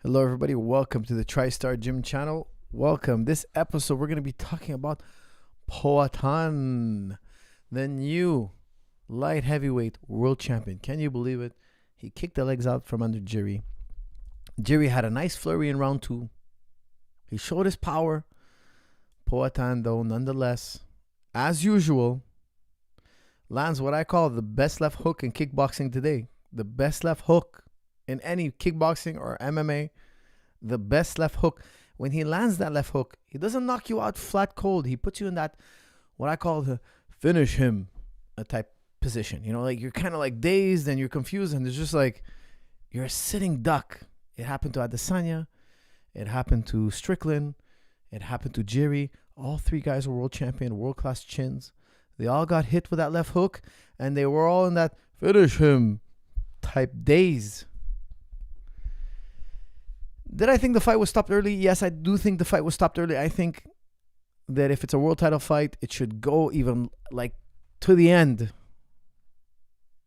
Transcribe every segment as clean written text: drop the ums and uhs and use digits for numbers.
Hello, everybody. Welcome to the TriStar Gym channel. Welcome. This episode, we're going to be talking about Poatan, the new light heavyweight world champion. Can you believe it? He kicked the legs out from under Jiri. Jiri had a nice flurry in round 2. He showed his power. Poatan, though, nonetheless, as usual, lands what I call the best left hook in kickboxing today. The best left hook in any kickboxing or MMA, the best left hook. When he lands that left hook, he doesn't knock you out flat cold. He puts you in that, what I call the finish him type position. You know, like you're kind of like dazed and you're confused and it's just like you're a sitting duck. It happened to Adesanya. It happened to Strickland. It happened to Jiri. All three guys were world champion, world-class chins. They all got hit with that left hook and they were all in that finish him type daze. Did I think the fight was stopped early? Yes, I do think the fight was stopped early. I think that if it's a world title fight, it should go even like to the end.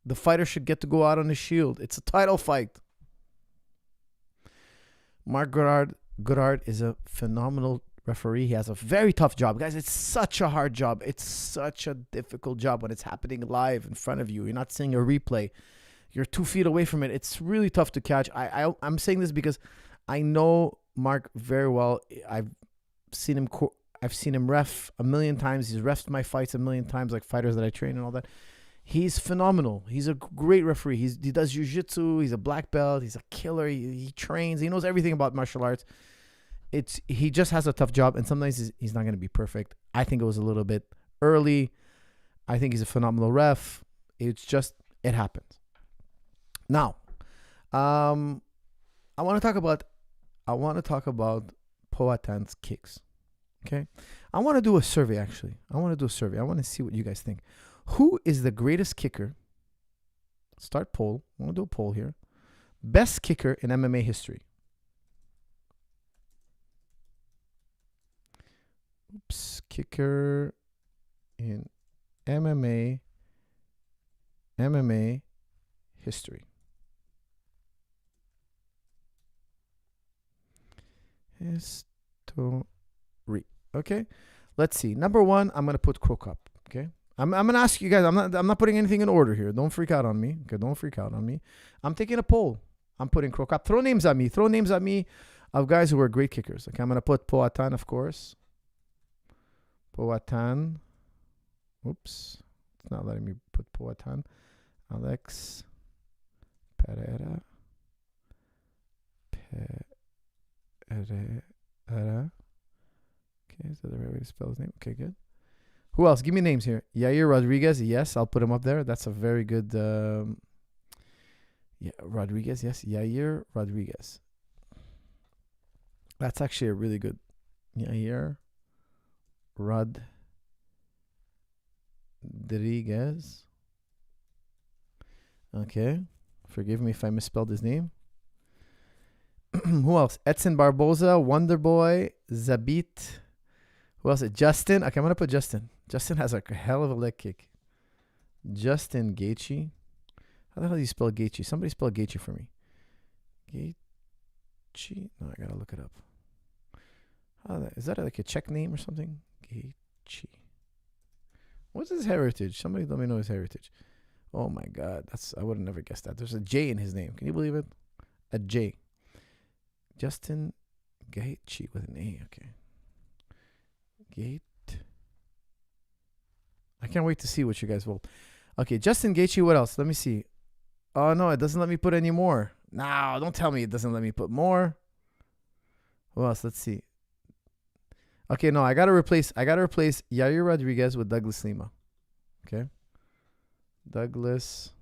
The fighter should get to go out on his shield. It's a title fight. Mark Goddard is a phenomenal referee. He has a very tough job. Guys, it's such a hard job. It's such a difficult job when it's happening live in front of you. You're not seeing a replay. You're 2 feet away from it. It's really tough to catch. I'm saying this because I know Mark very well. I've seen him ref a million times. He's refed my fights a million times, like fighters that I train and all that. He's phenomenal. He's a great referee. He does Jiu-Jitsu. He's a black belt. He's a killer. He trains. He knows everything about martial arts. He just has a tough job, and sometimes he's not going to be perfect. I think it was a little bit early. I think he's a phenomenal ref. It's just, it happens. Now, I want to talk about Poatan's kicks. Okay? I want to do a survey, actually. I want to see what you guys think. Who is the greatest kicker? Start poll. I want to do a poll here. Best kicker in MMA history. Oops. Kicker in MMA history. History. Okay, let's see. Number 1, I'm gonna put Crocop. Okay, I'm gonna ask you guys. I'm not putting anything in order here. Don't freak out on me. Okay, don't freak out on me. I'm taking a poll. I'm putting Crocop. Throw names at me. Throw names at me of guys who are great kickers. Okay, I'm gonna put Poatan, of course. Poatan. Oops, it's not letting me put Poatan. Alex Pereira. Pereira. Okay, is that the right way to spell his name? Okay, good. Who else? Give me names here. Yair Rodriguez. Yes, I'll put him up there. That's a very good. Yeah, Rodriguez. Yes, Yair Rodriguez. That's actually a really good. Yair Rodriguez. Okay, forgive me if I misspelled his name. Who else? Edson Barboza, Wonderboy, Zabit. Who else? Justin. Okay, I'm going to put Justin. Justin has a hell of a leg kick. Justin Gaethje. How the hell do you spell Gaethje? Somebody spell Gaethje for me. Gaethje? No, I got to look it up. Is that like a Czech name or something? Gaethje. What's his heritage? Somebody let me know his heritage. Oh my God. I would have never guessed that. There's a J in his name. Can you believe it? A J. Justin Gaethje with an A. Okay. I can't wait to see what you guys vote. Okay, Justin Gaethje. What else? Let me see. Oh no, it doesn't let me put any more. No, don't tell me it doesn't let me put more. Who else? Let's see. Okay, no, I gotta replace Yair Rodriguez with Douglas Lima. Okay. Douglas.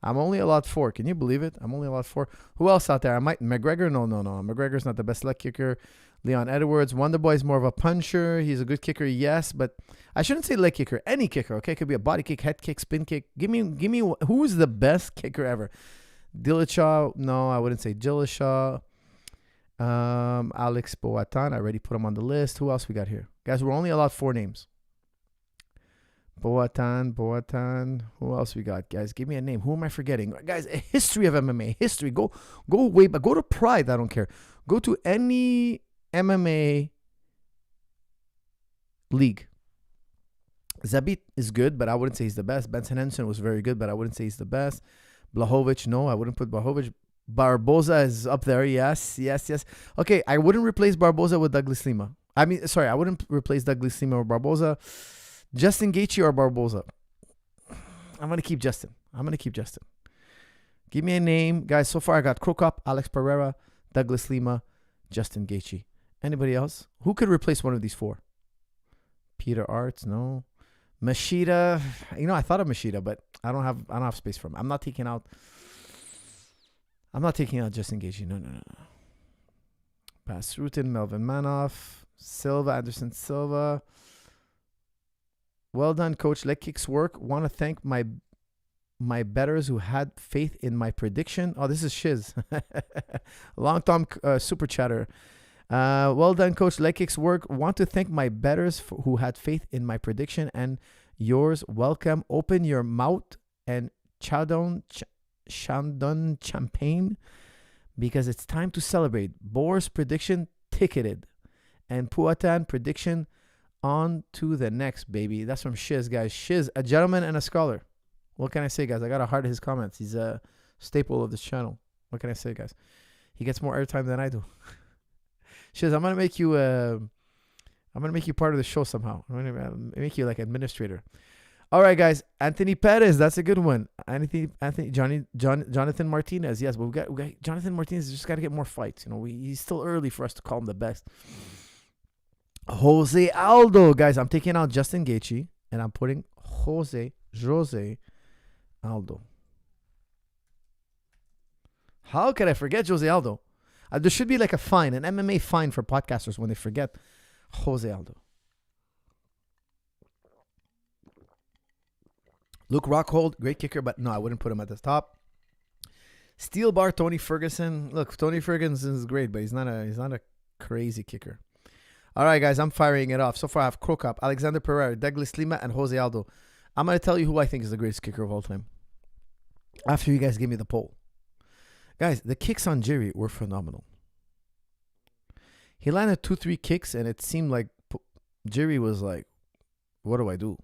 I'm only allowed 4. Can you believe it? I'm only allowed 4. Who else out there? McGregor? No. McGregor's not the best leg kicker. Leon Edwards. Wonderboy is more of a puncher. He's a good kicker, yes, but I shouldn't say leg kicker. Any kicker, okay? Could be a body kick, head kick, spin kick. Give me who's the best kicker ever? Dillashaw? No, I wouldn't say Dillashaw. Alex Poatan. I already put him on the list. Who else we got here? Guys, we're only allowed 4 names. Boatan. Who else we got, guys? Give me a name. Who am I forgetting? Guys, a history of MMA. History. Go way back. Go to Pride. I don't care. Go to any MMA league. Zabit is good, but I wouldn't say he's the best. Benson Henderson was very good, but I wouldn't say he's the best. Blachowicz, no, I wouldn't put Blachowicz. Barboza is up there. Yes. Okay, I wouldn't replace Barboza with Douglas Lima. I wouldn't replace Douglas Lima or Barboza. Justin Gaethje or Barboza. I'm going to keep Justin. Give me a name. Guys, so far I got Crocop, Alex Pereira, Douglas Lima, Justin Gaethje. Anybody else? Who could replace one of these four? Peter Arts, no. Machida, I thought of Machida, but I don't have space for him. I'm not taking out Justin Gaethje. No. Pasrutin, Melvin Manoff, Anderson Silva. Well done, coach. Leg kicks work. Want to thank my betters who had faith in my prediction. Oh, this is Shiz. Long-term super chatter. Well done, coach. Leg kicks work. Want to thank my betters who had faith in my prediction and yours. Welcome. Open your mouth and Chandon champagne because it's time to celebrate. Boris prediction ticketed and Puatan prediction on to the next, baby. That's from Shiz, guys. Shiz, a gentleman and a scholar. What can I say, guys? I got to heart his comments. He's a staple of this channel. What can I say, guys? He gets more airtime than I do. Shiz, I'm gonna make you part of the show somehow. I'm gonna make you like administrator. All right, guys. Anthony Perez, that's a good one. Jonathan Martinez, yes, but we got Jonathan Martinez. Just got to get more fights. He's still early for us to call him the best. Jose Aldo, guys. I'm taking out Justin Gaethje and I'm putting Jose Aldo. How could I forget Jose Aldo? There should be like a fine, an MMA fine for podcasters when they forget Jose Aldo. Luke Rockhold, great kicker, but no, I wouldn't put him at the top. Steel bar, Tony Ferguson. Look, Tony Ferguson is great, but he's not a crazy kicker. All right, guys, I'm firing it off. So far, I have Crocop, Alexander Pereira, Douglas Lima, and Jose Aldo. I'm going to tell you who I think is the greatest kicker of all time after you guys give me the poll. Guys, the kicks on Jiri were phenomenal. He landed 2-3 kicks, and it seemed like Jiri was like, what do I do?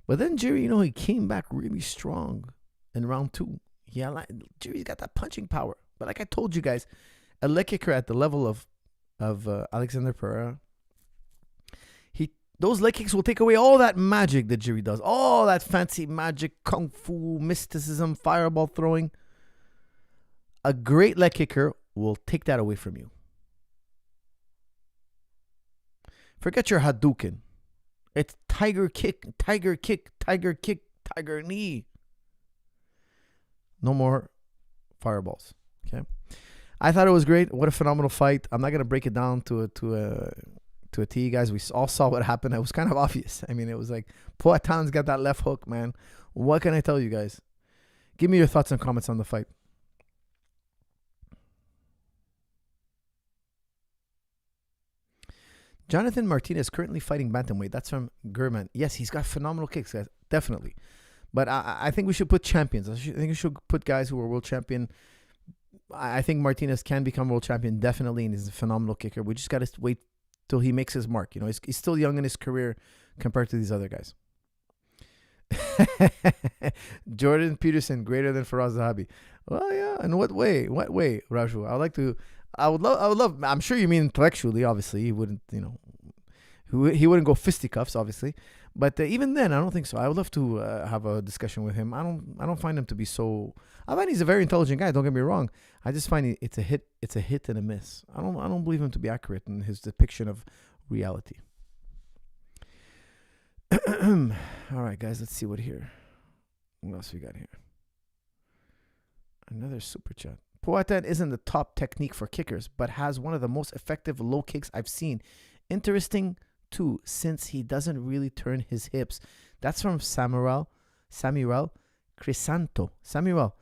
But then Jiri, he came back really strong in round 2. Jiri's got that punching power. But like I told you guys, a leg kicker at the level of Alexander Pereira, those leg kicks will take away all that magic that Jiri does. All that fancy magic, kung fu, mysticism, fireball throwing. A great leg kicker will take that away from you. Forget your Hadouken. It's tiger kick, tiger knee. No more fireballs. Okay. I thought it was great. What a phenomenal fight. I'm not going to break it down to a T, guys. We all saw what happened. It was kind of obvious. I mean, it was like, Poatan's got that left hook, man. What can I tell you guys? Give me your thoughts and comments on the fight. Jonathan Martinez currently fighting bantamweight. That's from Gurman. Yes, he's got phenomenal kicks, guys. Definitely. But I think we should put champions. I think we should put guys who are world champion. I think Martinez can become world champion, definitely, and he's a phenomenal kicker. We just got to wait till he makes his mark. He's still young in his career compared to these other guys. Jordan Peterson, greater than Coach Zahabi. Well, yeah. In what way? Raju? I would love. I'm sure you mean intellectually. Obviously, he wouldn't. He wouldn't go fisticuffs, obviously. But even then, I don't think so. I would love to have a discussion with him. I don't find him to be so. I find he's a very intelligent guy. Don't get me wrong. I just find it's a hit. It's a hit and a miss. I don't believe him to be accurate in his depiction of reality. All right, guys. Let's see what else we got here. Another super chat. Poatan isn't the top technique for kickers, but has one of the most effective low kicks I've seen. Interesting too, since he doesn't really turn his hips. That's from Samuel Crisanto. Samuel,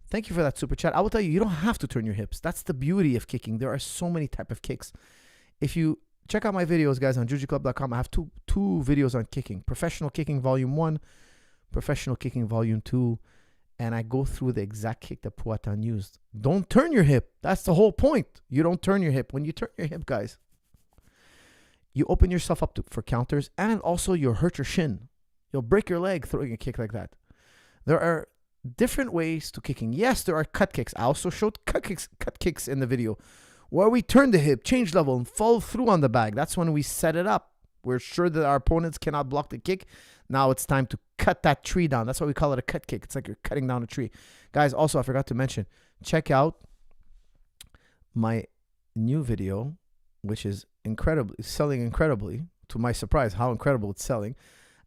thank you for that super chat. I will tell you, you don't have to turn your hips. That's the beauty of kicking. There are so many type of kicks. If you check out my videos, guys, on jujiclub.com. I have two videos on kicking. Professional Kicking Volume 1, Professional Kicking Volume 2. And I go through the exact kick that Poatan used. Don't turn your hip. That's the whole point. You don't turn your hip. When you turn your hip, guys, you open yourself up for counters, and also you'll hurt your shin. You'll break your leg throwing a kick like that. There are different ways to kicking. Yes, there are cut kicks. I also showed cut kicks in the video where we turn the hip, change level, and follow through on the bag. That's when we set it up. We're sure that our opponents cannot block the kick. Now it's time to cut that tree down. That's why we call it a cut kick. It's like you're cutting down a tree. Guys, also, I forgot to mention, check out my new video, which is selling incredibly, to my surprise, how incredible it's selling.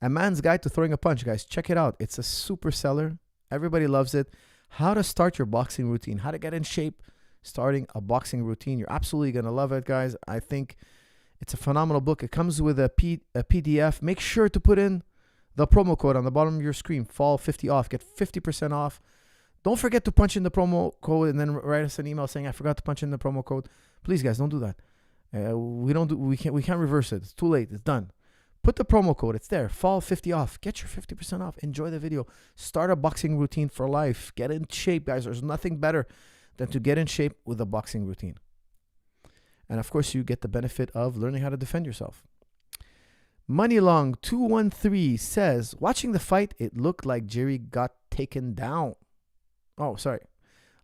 A Man's Guide to Throwing a Punch, guys. Check it out. It's a super seller. Everybody loves it. How to start your boxing routine. How to get in shape starting a boxing routine. You're absolutely going to love it, guys. I think it's a phenomenal book. It comes with a PDF. Make sure to put in the promo code on the bottom of your screen. Fall 50 off. Get 50% off. Don't forget to punch in the promo code and then write us an email saying I forgot to punch in the promo code. Please, guys, don't do that. We can't reverse it. It's too late. It's done. Put the promo code. It's there. Fall 50 off. Get your 50% off. Enjoy the video. Start a boxing routine for life. Get in shape, guys. There's nothing better than to get in shape with a boxing routine. And of course, you get the benefit of learning how to defend yourself. Moneylong 213 says, watching the fight, it looked like Jiri got taken down. Oh, sorry.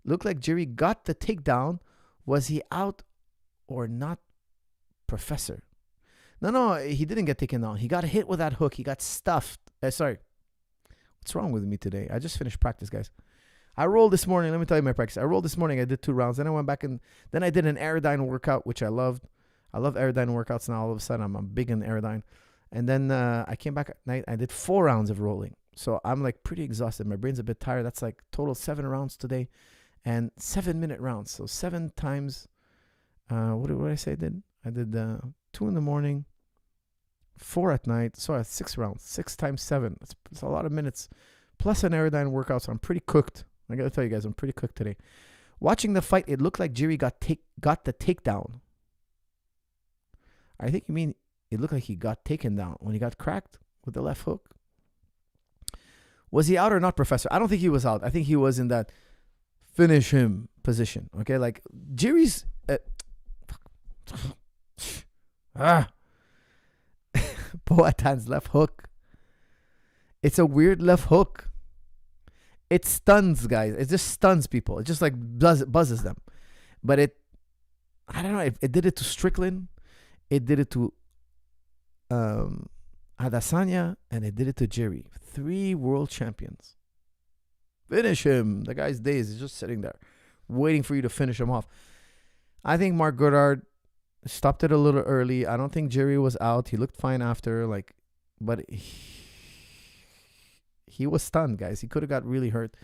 Looked like Jiri got the takedown. Was he out or not, Professor? No, he didn't get taken down. He got hit with that hook. He got stuffed. Sorry. What's wrong with me today? I just finished practice, guys. I rolled this morning. Let me tell you my practice. I rolled this morning. I did 2 rounds. Then I went back and then I did an Aerodyne workout, which I loved. I love Aerodyne workouts now. All of a sudden, I'm big in Aerodyne. And then I came back at night. I did 4 rounds of rolling. So I'm like pretty exhausted. My brain's a bit tired. That's like total 7 rounds today and 7-minute rounds. So 7 times, what did I say I did? I did 2 in the morning, 4 at night. So that's 6 rounds, 6 times 7. It's a lot of minutes plus an Aerodyne workout. So I'm pretty cooked. I got to tell you guys, I'm pretty cooked today. Watching the fight, it looked like Jiri got the takedown. I think you mean it looked like he got taken down when he got cracked with the left hook. Was he out or not, Professor? I don't think he was out. I think he was in that finish him position. Okay, like Jiri's Poatan's left hook. It's a weird left hook. It stuns guys. It just stuns people. It just like buzzes them. But I don't know. It did it to Strickland. It did it to Adesanya, and it did it to Jiri. 3 world champions. Finish him. The guy's days is just sitting there, waiting for you to finish him off. I think Mark Goddard stopped it a little early. I don't think Jiri was out. He looked fine after, but he was stunned, guys. He could have got really hurt.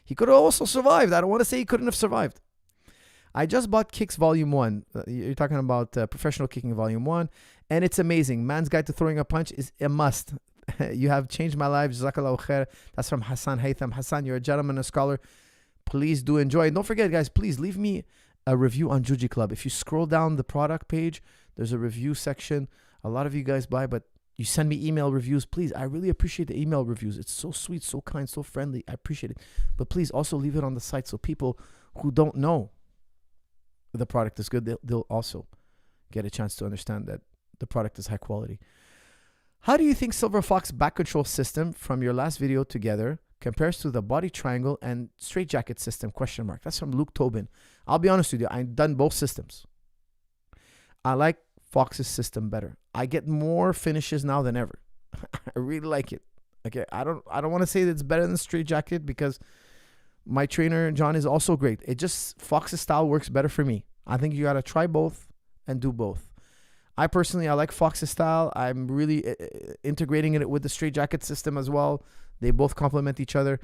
He could have also survived. I don't want to say he couldn't have survived. I just bought Kicks Volume 1. You're talking about Professional Kicking Volume 1. And it's amazing. Man's Guide to Throwing a Punch is a must. You have changed my life. Jazakallahu khair. That's from Hassan Haytham. Hassan, you're a gentleman, a scholar. Please do enjoy. And don't forget, guys, please leave me a review on Juji Club. If you scroll down the product page, there's a review section. A lot of you guys buy, but you send me email reviews. Please, I really appreciate the email reviews. It's so sweet, so kind, so friendly. I appreciate it. But please also leave it on the site so people who don't know the product is good, they'll also get a chance to understand that the product is high quality. How do you think Silver Fox back control system from your last video together compares to the body triangle and straight jacket system? ? That's from Luke Tobin. I'll be honest with you, I've done both systems. I like Fox's system better. I get more finishes now than ever. I really like it. Okay, I don't want to say that it's better than straight jacket because my trainer John is also great. It just Fox's style works better for me. I think you got to try both and do both. I like Fox's style. I'm really integrating it with the straight jacket system as well. They both complement each other.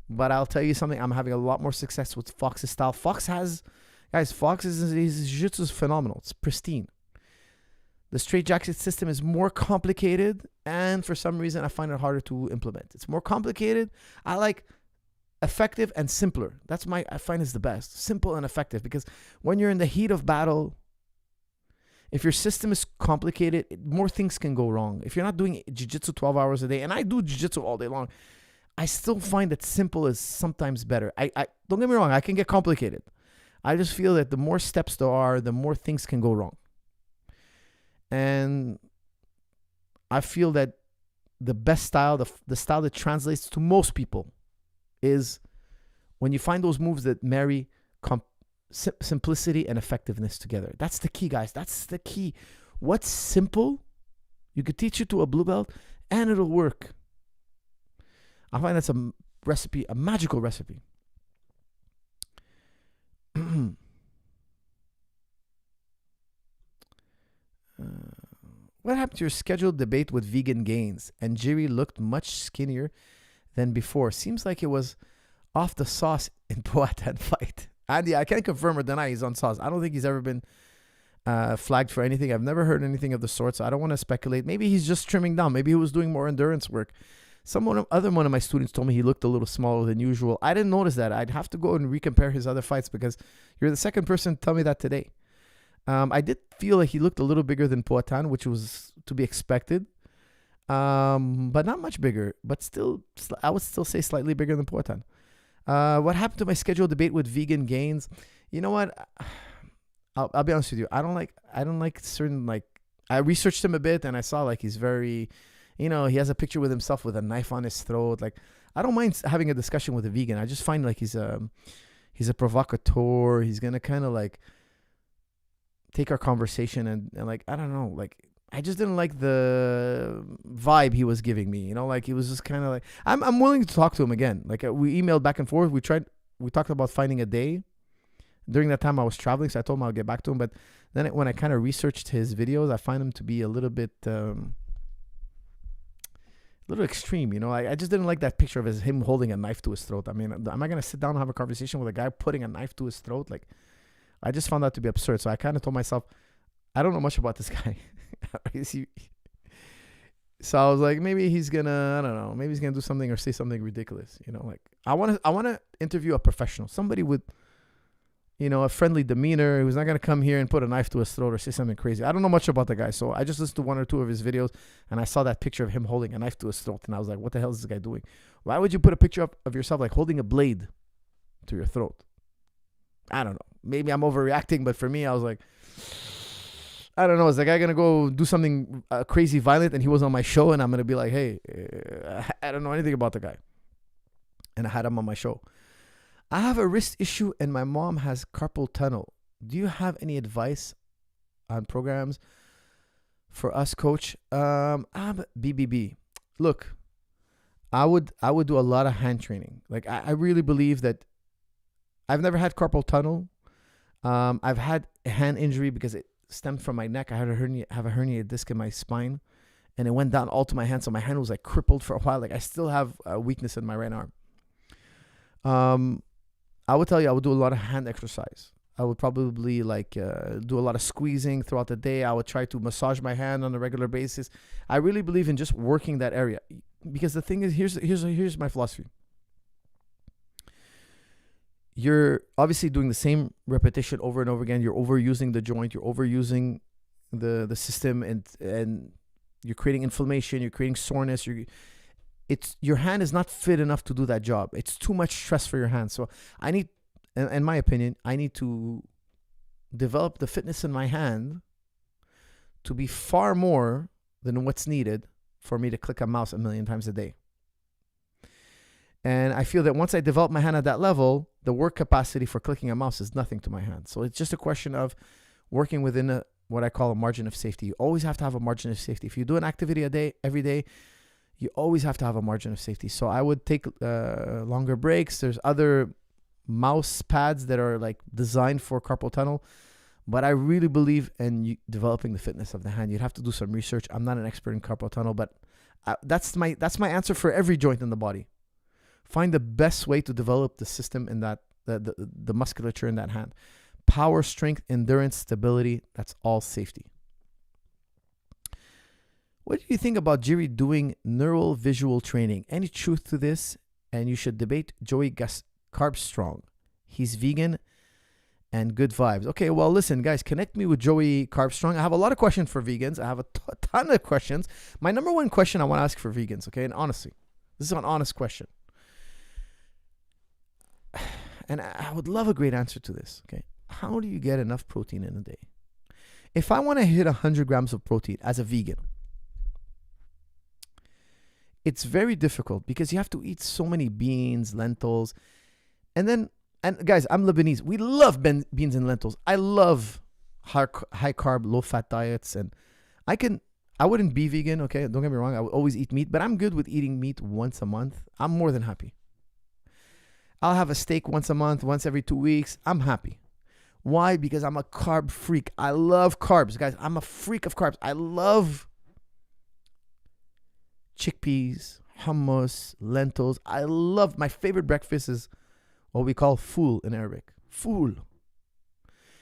But I'll tell you something, I'm having a lot more success with Fox's style. Fox's jiu-jitsu is phenomenal. It's pristine. The straight jacket system is more complicated, and for some reason I find it harder to implement. It's more complicated. I like effective and simpler. I find is the best. Simple and effective, because when you're in the heat of battle, If your system is complicated, more things can go wrong. If you're not doing jiu-jitsu 12 hours a day, and I do jiu-jitsu all day long, I still find that simple is sometimes better. I don't get me wrong, I can get complicated. I just feel that the more steps there are, the more things can go wrong. And I feel that the best style, the style that translates to most people, is when you find those moves that marry simplicity and effectiveness together. That's the key, guys. That's the key. What's simple, you could teach it to a blue belt and it'll work. I find that's a recipe, a magical recipe. What happened to your scheduled debate with Vegan Gains? And Jiri looked much skinnier than before. Seems like it was off the sauce in Poatan fight. Andy, I can't confirm or deny he's on sauce. I don't think he's ever been flagged for anything. I've never heard anything of the sort, so I don't want to speculate. Maybe he's just trimming down. Maybe he was doing more endurance work. One of my students told me he looked a little smaller than usual. I didn't notice that. I'd have to go and recompare his other fights because you're the second person to tell me that today. I did feel like he looked a little bigger than Poatan, which was to be expected. But not much bigger. But still, I would still say slightly bigger than Poatan. What happened to my scheduled debate with Vegan Gains? You know what? I'll be honest with you. I don't like certain, like, I researched him a bit and I saw like he's very, he has a picture with himself with a knife on his throat. Like, I don't mind having a discussion with a vegan. I just find like he's a provocateur. He's gonna kind of like take our conversation and like, I don't know, like, I just didn't like the vibe he was giving me, like he was just kind of like, I'm willing to talk to him again. Like we emailed back and forth. We talked about finding a day. During that time I was traveling, so I told him I'll get back to him. But then when I kind of researched his videos, I find him to be a little bit, extreme, I just didn't like that picture of him holding a knife to his throat. I mean, am I going to sit down and have a conversation with a guy putting a knife to his throat? Like, I just found that to be absurd. So I kind of told myself, I don't know much about this guy. So I was like, maybe he's gonna, I don't know, maybe he's gonna do something or say something ridiculous. Like I want to interview a professional, somebody with, a friendly demeanor, who's not gonna come here and put a knife to his throat or say something crazy. I don't know much about the guy, so I just listened to one or two of his videos, and I saw that picture of him holding a knife to his throat, and I was like, what the hell is this guy doing? Why would you put a picture up of yourself like holding a blade to your throat? I don't know. Maybe I'm overreacting, but for me, I was like, I don't know. Is the guy going to go do something crazy violent and he was on my show and I'm going to be like, hey, I don't know anything about the guy. And I had him on my show. I have a wrist issue and my mom has carpal tunnel. Do you have any advice on programs for us, coach? I'm BBB. Look, I would do a lot of hand training. Like I really believe that I've never had carpal tunnel. I've had a hand injury because it stemmed from my neck. I had a herniated disc in my spine, and it went down all to my hand. So my hand was like crippled for a while. Like I still have a weakness in my right arm. I would tell you, I would do a lot of hand exercise. I would probably do a lot of squeezing throughout the day. I would try to massage my hand on a regular basis. I really believe in just working that area, because the thing is, here's my philosophy. You're obviously doing the same repetition over and over again. You're overusing the joint. You're overusing the system, and you're creating inflammation. You're creating soreness. Your hand is not fit enough to do that job. It's too much stress for your hand. So in my opinion, I need to develop the fitness in my hand to be far more than what's needed for me to click a mouse 1 million times a day. And I feel that once I develop my hand at that level, the work capacity for clicking a mouse is nothing to my hand. So it's just a question of working within what I call a margin of safety. You always have to have a margin of safety. If you do an activity a day, every day, you always have to have a margin of safety. So I would take longer breaks. There's other mouse pads that are like designed for carpal tunnel. But I really believe in developing the fitness of the hand. You'd have to do some research. I'm not an expert in carpal tunnel, but that's my answer for every joint in the body. Find the best way to develop the system in that, the musculature in that hand. Power, strength, endurance, stability, that's all safety. What do you think about Jiri doing neural visual training? Any truth to this? And you should debate Joey Carbstrong. He's vegan and good vibes. Okay, well, listen, guys, connect me with Joey Carbstrong. I have a lot of questions for vegans. I have a ton of questions. My number one question I want to ask for vegans, okay, and honestly, this is an honest question. And I would love a great answer to this, okay? How do you get enough protein in a day? If I want to hit 100 grams of protein as a vegan, it's very difficult because you have to eat so many beans, lentils, and guys, I'm Lebanese. We love beans and lentils. I love high carb, low fat diets, and I wouldn't be vegan, okay? Don't get me wrong. I would always eat meat, but I'm good with eating meat once a month. I'm more than happy. I'll have a steak once a month, once every 2 weeks. I'm happy. Why? Because I'm a carb freak. I love carbs, guys. I'm a freak of carbs. I love chickpeas, hummus, lentils. My favorite breakfast is what we call fool in Arabic. Fool.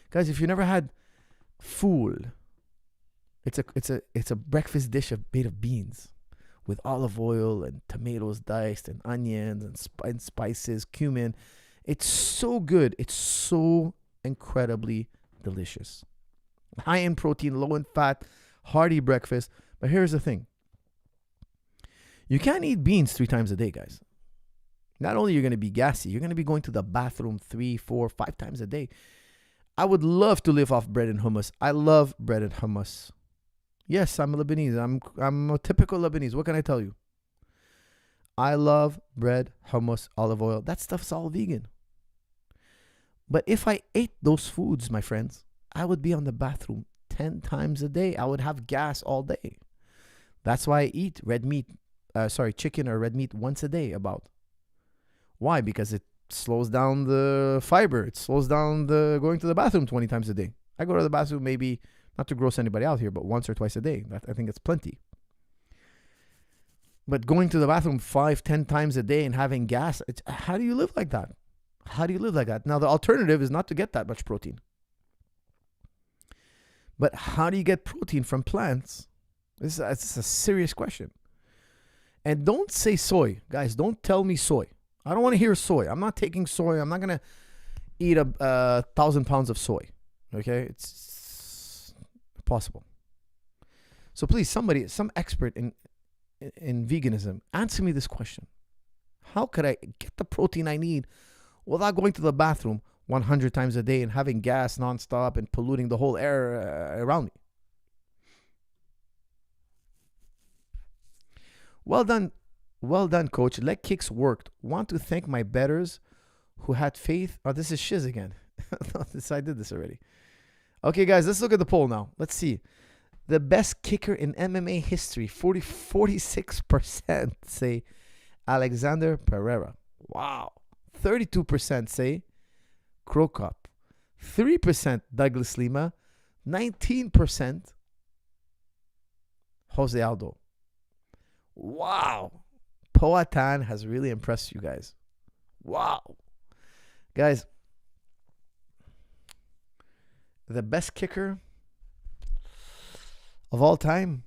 Guys, if you never had fool, it's a breakfast dish made of beans with olive oil and tomatoes diced and onions and spices, cumin. It's so good. It's so incredibly delicious. High in protein, low in fat, hearty breakfast. But here's the thing. You can't eat beans 3 times a day, guys. Not only you're going to be gassy, you're going to be going to the bathroom 3, 4, 5 times a day. I would love to live off bread and hummus. I love bread and hummus. Yes, I'm a Lebanese. I'm a typical Lebanese. What can I tell you? I love bread, hummus, olive oil. That stuff's all vegan. But if I ate those foods, my friends, I would be on the bathroom 10 times a day. I would have gas all day. That's why I eat chicken or red meat once a day about. Why? Because it slows down the fiber. It slows down the going to the bathroom 20 times a day. I go to the bathroom maybe, not to gross anybody out here, but once or twice a day. I think it's plenty. But going to the bathroom 5, 10 times a day and having gas, how do you live like that? How do you live like that? Now, the alternative is not to get that much protein. But how do you get protein from plants? This is a serious question. And don't say soy. Guys, don't tell me soy. I don't want to hear soy. I'm not taking soy. I'm not going to eat 1,000 pounds of soy. Okay? It's possible. So please, some expert in veganism, answer me this question. How could I get the protein I need without going to the bathroom 100 times a day and having gas nonstop and polluting the whole air around me? Well done, coach. Leg kicks worked. Want to thank my betters who had faith. Oh, this is shiz again. I did this already. Okay, guys, let's look at the poll now. Let's see. The best kicker in MMA history, 46% say Alexander Pereira. Wow. 32% say Crocop. 3% Douglas Lima. 19% Jose Aldo. Wow. Powhatan has really impressed you guys. Wow. Guys, the best kicker of all time.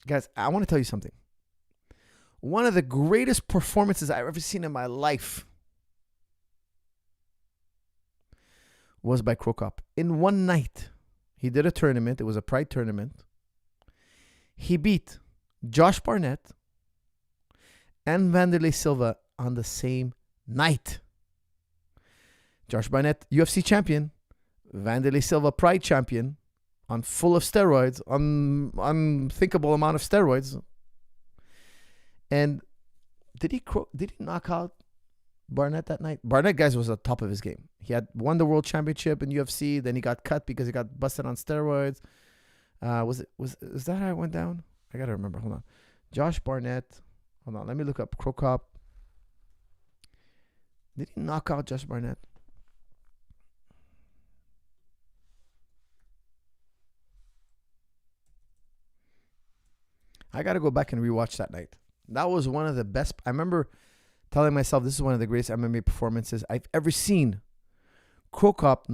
Guys, I want to tell you something. One of the greatest performances I've ever seen in my life was by Crocop. In one night, he did a tournament. It was a pride tournament. He beat Josh Barnett and Wanderlei Silva on the same night. Josh Barnett, UFC champion. Wanderlei Silva, pride champion. On full of steroids. On unthinkable amount of steroids. And did he knock out Barnett that night? Barnett, guys, was at the top of his game. He had won the world championship in UFC. Then he got cut because he got busted on steroids. Was that how it went down? I gotta remember. Hold on. Josh Barnett. Hold on. Let me look up Crocop. Did he knock out Josh Barnett? I gotta go back and rewatch that night. That was one of the best. I remember telling myself this is one of the greatest MMA performances I've ever seen. Crocop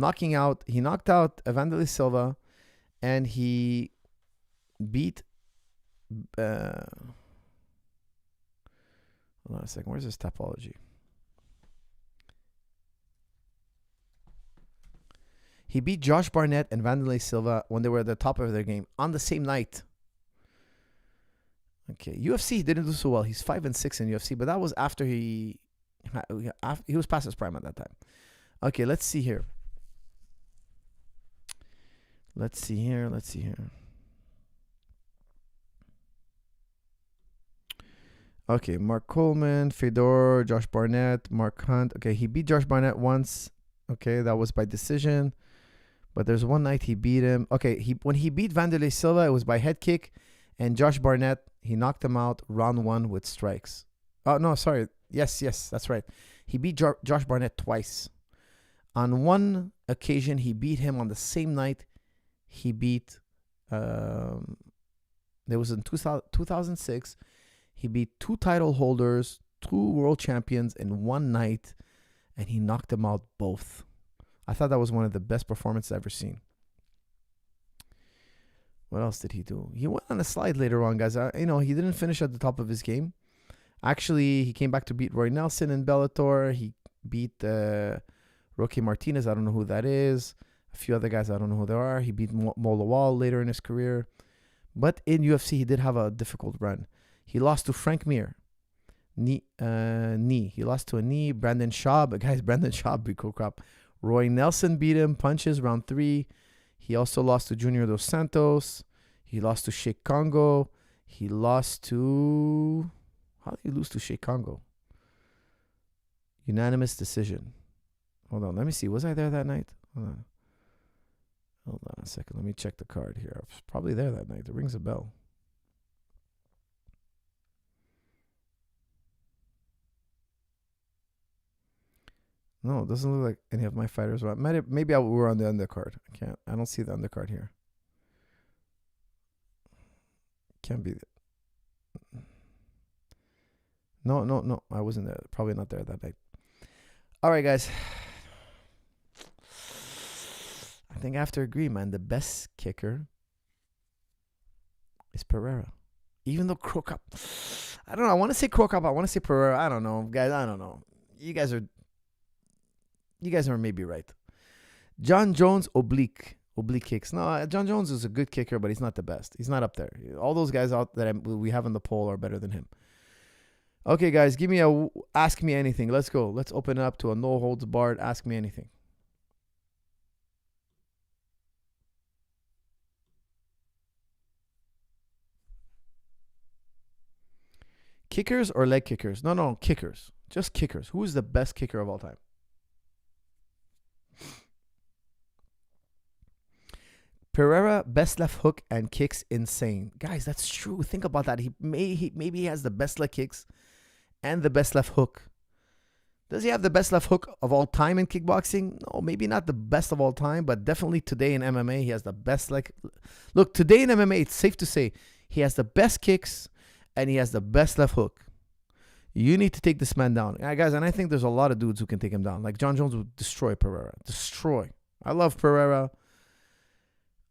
he knocked out Wanderlei Silva, and he beat Hold on a second. Where's his topology? He beat Josh Barnett and Wanderlei Silva when they were at the top of their game on the same night. Okay, UFC he didn't do so well. He's 5-6 in UFC, but that was after he was past his prime at that time. Okay, let's see here. Let's see here. Okay, Mark Coleman, Fedor, Josh Barnett, Mark Hunt. Okay, he beat Josh Barnett once. Okay, that was by decision. But there's one night he beat him. Okay, when he beat Wanderlei Silva, it was by head kick. And Josh Barnett, he knocked him out round 1 with strikes. Oh, no, sorry. Yes, that's right. He beat Josh Barnett twice. On one occasion, he beat him on the same night. He beat, there was in 2006, he beat 2 title holders, 2 world champions in one night, and he knocked them out both. I thought that was one of the best performances I've ever seen. What else did he do? He went on a slide later on, guys. He didn't finish at the top of his game. Actually, he came back to beat Roy Nelson in Bellator. He beat Roque Martinez. I don't know who that is. A few other guys, I don't know who they are. He beat Mo Lawal later in his career. But in UFC, he did have a difficult run. He lost to Frank Mir. He lost to a knee. Brandon Schaub. Guys, Brandon Schaub beat Crocop. Roy Nelson beat him. Punches, round 3. He also lost to Junior Dos Santos. He lost to Sheikh Congo. He lost to... How did he lose to Sheikh Congo? Unanimous decision. Hold on. Let me see. Was I there that night? Hold on a second. Let me check the card here. I was probably there that night. It rings a bell. No, it doesn't look like any of my fighters were. Maybe we were on the undercard. I don't see the undercard here. Can't be. No. I wasn't there. Probably not there that night. All right, guys. I think I have to agree, man. The best kicker is Pereira. Even though Crocop, I don't know. I want to say Crocop. I want to say Pereira. I don't know, guys. I don't know. You guys are maybe right. John Jones oblique kicks. No, John Jones is a good kicker, but he's not the best. He's not up there. All those guys out that we have in the poll are better than him. Okay, guys, ask me anything. Let's go. Let's open it up to a no holds barred. Ask me anything. Kickers or leg kickers? No, kickers. Just kickers. Who is the best kicker of all time? Pereira, best left hook and kicks insane. Guys, that's true. Think about that. Maybe he has the best leg kicks and the best left hook. Does he have the best left hook of all time in kickboxing? No, maybe not the best of all time, but definitely today in MMA, he has the best Look, today in MMA, it's safe to say he has the best kicks and he has the best left hook. You need to take this man down. Guys, and I think there's a lot of dudes who can take him down. Like John Jones would destroy Pereira. I love Pereira,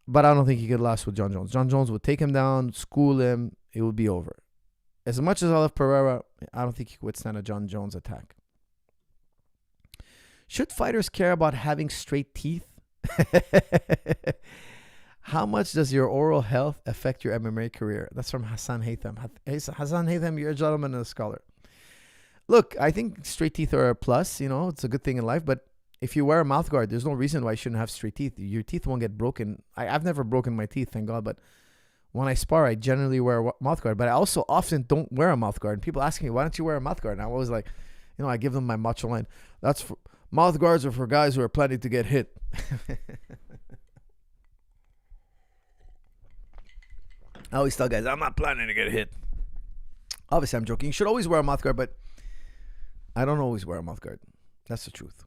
but I don't think he could last with John Jones. John Jones would take him down, school him. It would be over. As much as I love Pereira, I don't think he could withstand a John Jones attack. Should fighters care about having straight teeth? How much does your oral health affect your MMA career? That's from Hassan Haytham. Hassan Haytham, you're a gentleman and a scholar. Look, I think straight teeth are a plus. It's a good thing in life. But if you wear a mouth guard, there's no reason why you shouldn't have straight teeth. Your teeth won't get broken. I've never broken my teeth, thank God. But when I spar, I generally wear a mouth guard. But I also often don't wear a mouth guard. And people ask me, why don't you wear a mouth guard? And I'm always like, I give them my macho line. Mouth guards are for guys who are planning to get hit. I always tell guys, I'm not planning to get hit. Obviously, I'm joking. You should always wear a mouth guard, but I don't always wear a mouth guard. That's the truth.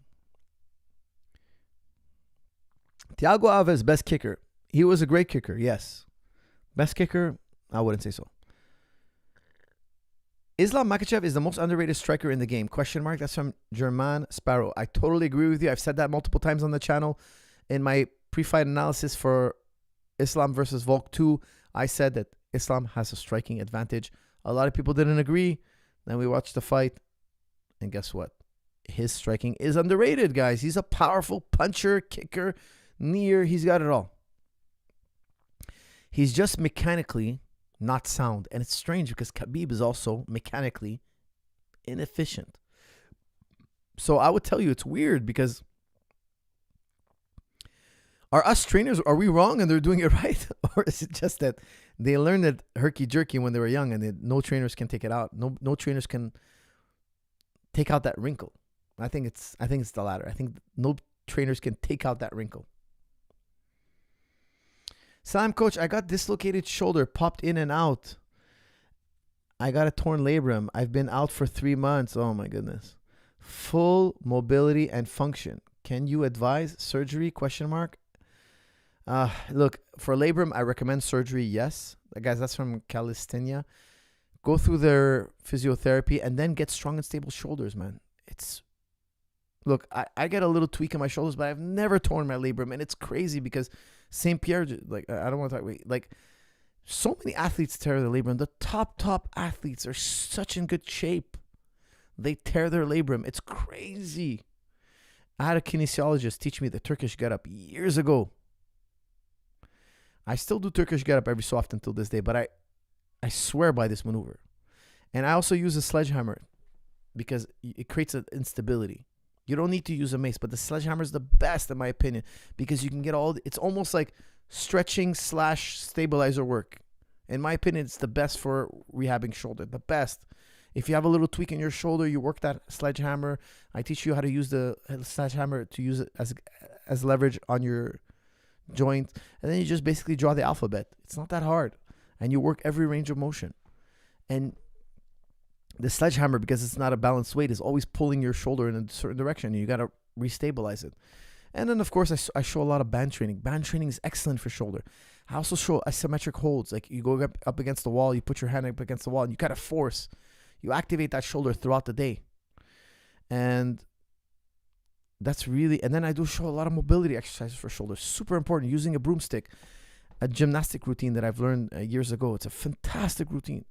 Thiago Alves, best kicker. He was a great kicker, yes. Best kicker, I wouldn't say so. Islam Makhachev is the most underrated striker in the game. ? That's from German Sparrow. I totally agree with you. I've said that multiple times on the channel. In my pre-fight analysis for Islam versus Volk 2, I said that Islam has a striking advantage. A lot of people didn't agree. Then we watched the fight, and guess what? His striking is underrated, guys. He's a powerful puncher, kicker, kneer. He's got it all. He's just mechanically not sound. And it's strange because Khabib is also mechanically inefficient. So I would tell you it's weird because are us trainers, are we wrong and they're doing it right? Or is it just that they learned it herky-jerky when they were young and no trainers can take it out? No trainers can take out that wrinkle. I think it's the latter. I think no trainers can take out that wrinkle. Salam, coach, I got dislocated shoulder, popped in and out. I got a torn labrum. I've been out for 3 months. Oh my goodness. Full mobility and function. Can you advise surgery? ? Look, for labrum, I recommend surgery. Yes, guys, that's from Calisthenia. Go through their physiotherapy and then get strong and stable shoulders, man. Look, I get a little tweak in my shoulders, but I've never torn my labrum, and it's crazy because St. Pierre, like, I don't want to talk about, like, so many athletes tear their labrum. The top athletes are such in good shape. They tear their labrum. It's crazy. I had a kinesiologist teach me the Turkish get-up years ago. I still do Turkish get-up every so often until this day, but I swear by this maneuver. And I also use a sledgehammer because it creates an instability. You don't need to use a mace, but the sledgehammer is the best in my opinion because you can get it's almost like stretching / stabilizer work. In my opinion, it's the best for rehabbing shoulder. The best. If you have a little tweak in your shoulder, you work that sledgehammer. I teach you how to use the sledgehammer to use it as leverage on your joint. And then you just basically draw the alphabet. It's not that hard. And you work every range of motion. And the sledgehammer, because it's not a balanced weight, is always pulling your shoulder in a certain direction. And you got to restabilize it. And then, of course, I show a lot of band training. Band training is excellent for shoulder. I also show isometric holds. Like you go up against the wall, you put your hand up against the wall, and you kind of force. You activate that shoulder throughout the day. And that's really, and then I do show a lot of mobility exercises for shoulders. Super important. Using a broomstick, a gymnastic routine that I've learned years ago. It's a fantastic routine.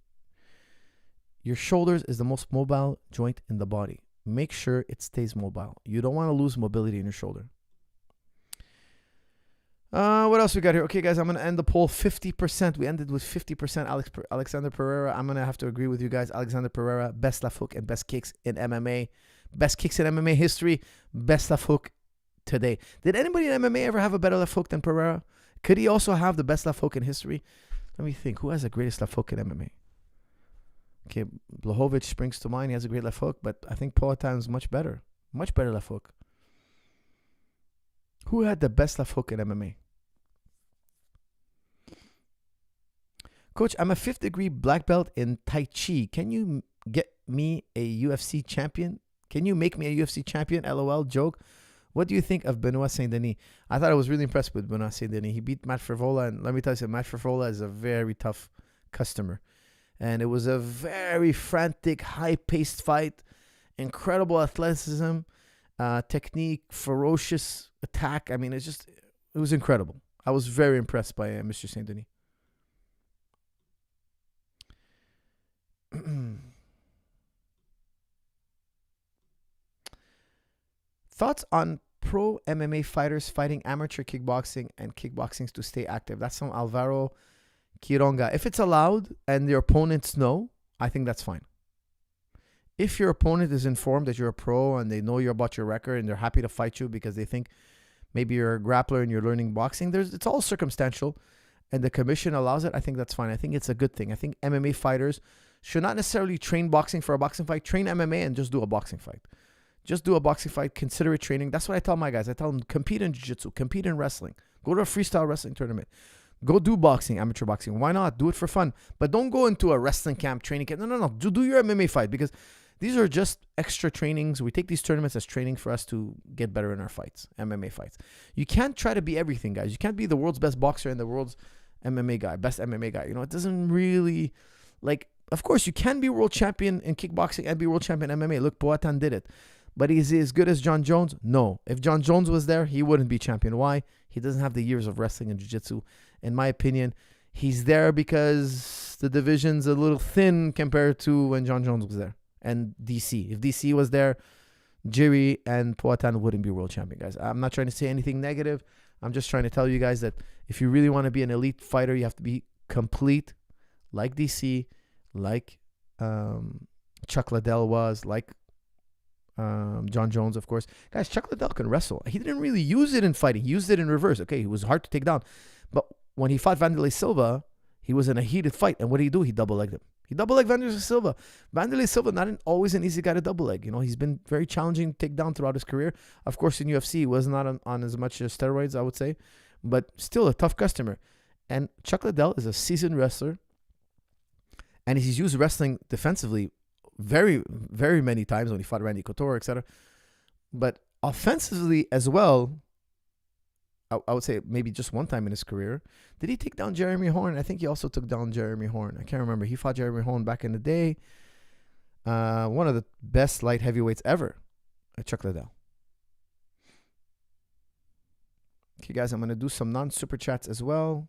Your shoulders is the most mobile joint in the body. Make sure it stays mobile. You don't want to lose mobility in your shoulder. What else we got here? Okay, guys, I'm going to end the poll 50%. We ended with 50%. Alexander Pereira. I'm going to have to agree with you guys. Alexander Pereira, best left hook and best kicks in MMA. Best kicks in MMA history. Best left hook today. Did anybody in MMA ever have a better left hook than Pereira? Could he also have the best left hook in history? Let me think. Who has the greatest left hook in MMA? Okay, Blachowicz springs to mind. He has a great left hook, but I think Poatan is much better. Much better left hook. Who had the best left hook in MMA? Coach, I'm a 5th degree black belt in Tai Chi. Can you get me a UFC champion? Can you make me a UFC champion? LOL, joke. What do you think of Benoit Saint-Denis? I thought I was really impressed with Benoit Saint-Denis. He beat Matt Frivola, and let me tell you something, Matt Frivola is a very tough customer. And it was a very frantic, high-paced fight. Incredible athleticism, technique, ferocious attack. I mean, it was incredible. I was very impressed by Mr. Saint-Denis. Thoughts on pro MMA fighters fighting amateur kickboxing and kickboxing to stay active? That's from Alvaro Quironga. If it's allowed and your opponents know, I think that's fine. If your opponent is informed that you're a pro and they know you're about your record and they're happy to fight you because they think maybe you're a grappler and you're learning boxing, it's all circumstantial and the commission allows it, I think that's fine. I think it's a good thing. I think MMA fighters should not necessarily train boxing for a boxing fight. Train MMA and just do a boxing fight. Just do a boxing fight. Consider it training. That's what I tell my guys. I tell them, compete in jiu-jitsu. Compete in wrestling. Go to a freestyle wrestling tournament. Go do boxing, amateur boxing. Why not? Do it for fun. But don't go into a wrestling camp, training camp. No. Do your MMA fight because these are just extra trainings. We take these tournaments as training for us to get better in our fights, MMA fights. You can't try to be everything, guys. You can't be the world's best boxer and the world's MMA guy, best MMA guy. You know, it doesn't really, like, of course, you can be world champion in kickboxing and be world champion in MMA. Look, Poatan did it. But is he as good as John Jones? No. If John Jones was there, he wouldn't be champion. Why? He doesn't have the years of wrestling and jiu-jitsu. In my opinion, he's there because the division's a little thin compared to when John Jones was there. and DC. If DC was there, Jiri and Poatan wouldn't be world champion, guys. I'm not trying to say anything negative. I'm just trying to tell you guys that if you really want to be an elite fighter, you have to be complete, like DC, like Chuck Liddell was, like John Jones, of course. Guys, Chuck Liddell can wrestle. He didn't really use it in fighting. He used it in reverse. Okay, he was hard to take down. But when he fought Wanderlei Silva, he was in a heated fight. And what did he do? He double-legged him. He double-legged Wanderlei Silva. Wanderlei Silva, always an easy guy to double-leg. He's been very challenging to take down throughout his career. Of course, in UFC, he was not on as much steroids, I would say. But still a tough customer. And Chuck Liddell is a seasoned wrestler. And he's used wrestling defensively very, very many times when he fought Randy Couture, etc. But offensively as well, I would say maybe just one time in his career. Did he take down Jeremy Horn? I think he also took down Jeremy Horn. I can't remember. He fought Jeremy Horn back in the day. One of the best light heavyweights ever, Chuck Liddell. Okay, guys, I'm going to do some non-super chats as well.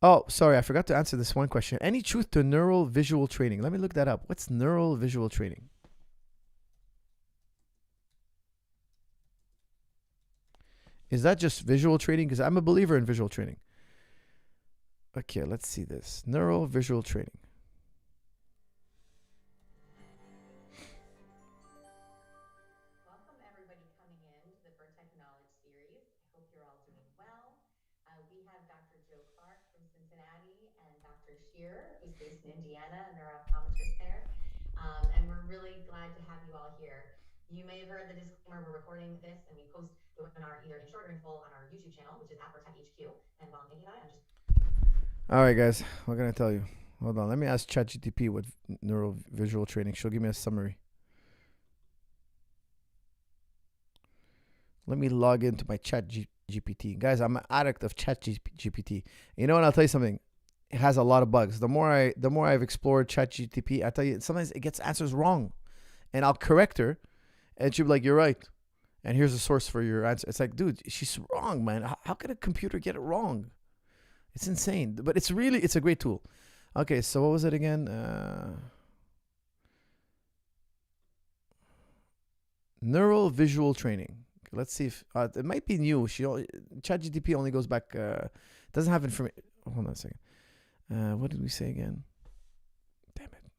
Oh, sorry, I forgot to answer this one question. Any truth to neural visual training? Let me look that up. What's neural visual training? Is that just visual training? Because I'm a believer in visual training. Okay, let's see this. Neural visual training. Welcome everybody coming in to the Protect Knowledge series. I hope you're all doing well. We have Dr. Joe Clark from Cincinnati and Dr. Shearer, who's based in Indiana, a neurooptometrist there. And we're really glad to have you all here. You may have heard the disclaimer, we're recording this and we post the webinar either in short or in full on our YouTube channel, which is at Protect HQ. And while I'm thinking about it, I'm just... All right, guys, what can I tell you? Hold on, let me ask ChatGPT what neural visual training. She'll give me a summary. Let me log into my ChatGPT. Guys, I'm an addict of ChatGPT. You know what? I'll tell you something. It has a lot of bugs. The more I've explored ChatGPT, I tell you, sometimes it gets answers wrong. And I'll correct her. And she'll be like, you're right. And here's the source for your answer. It's like, dude, she's wrong, man. How could a computer get it wrong? It's insane. But it's a great tool. Okay, so what was it again? Neural visual training. Let's see if it might be new. ChatGPT only goes back. Doesn't have information. Hold on a second. What did we say again? Damn it.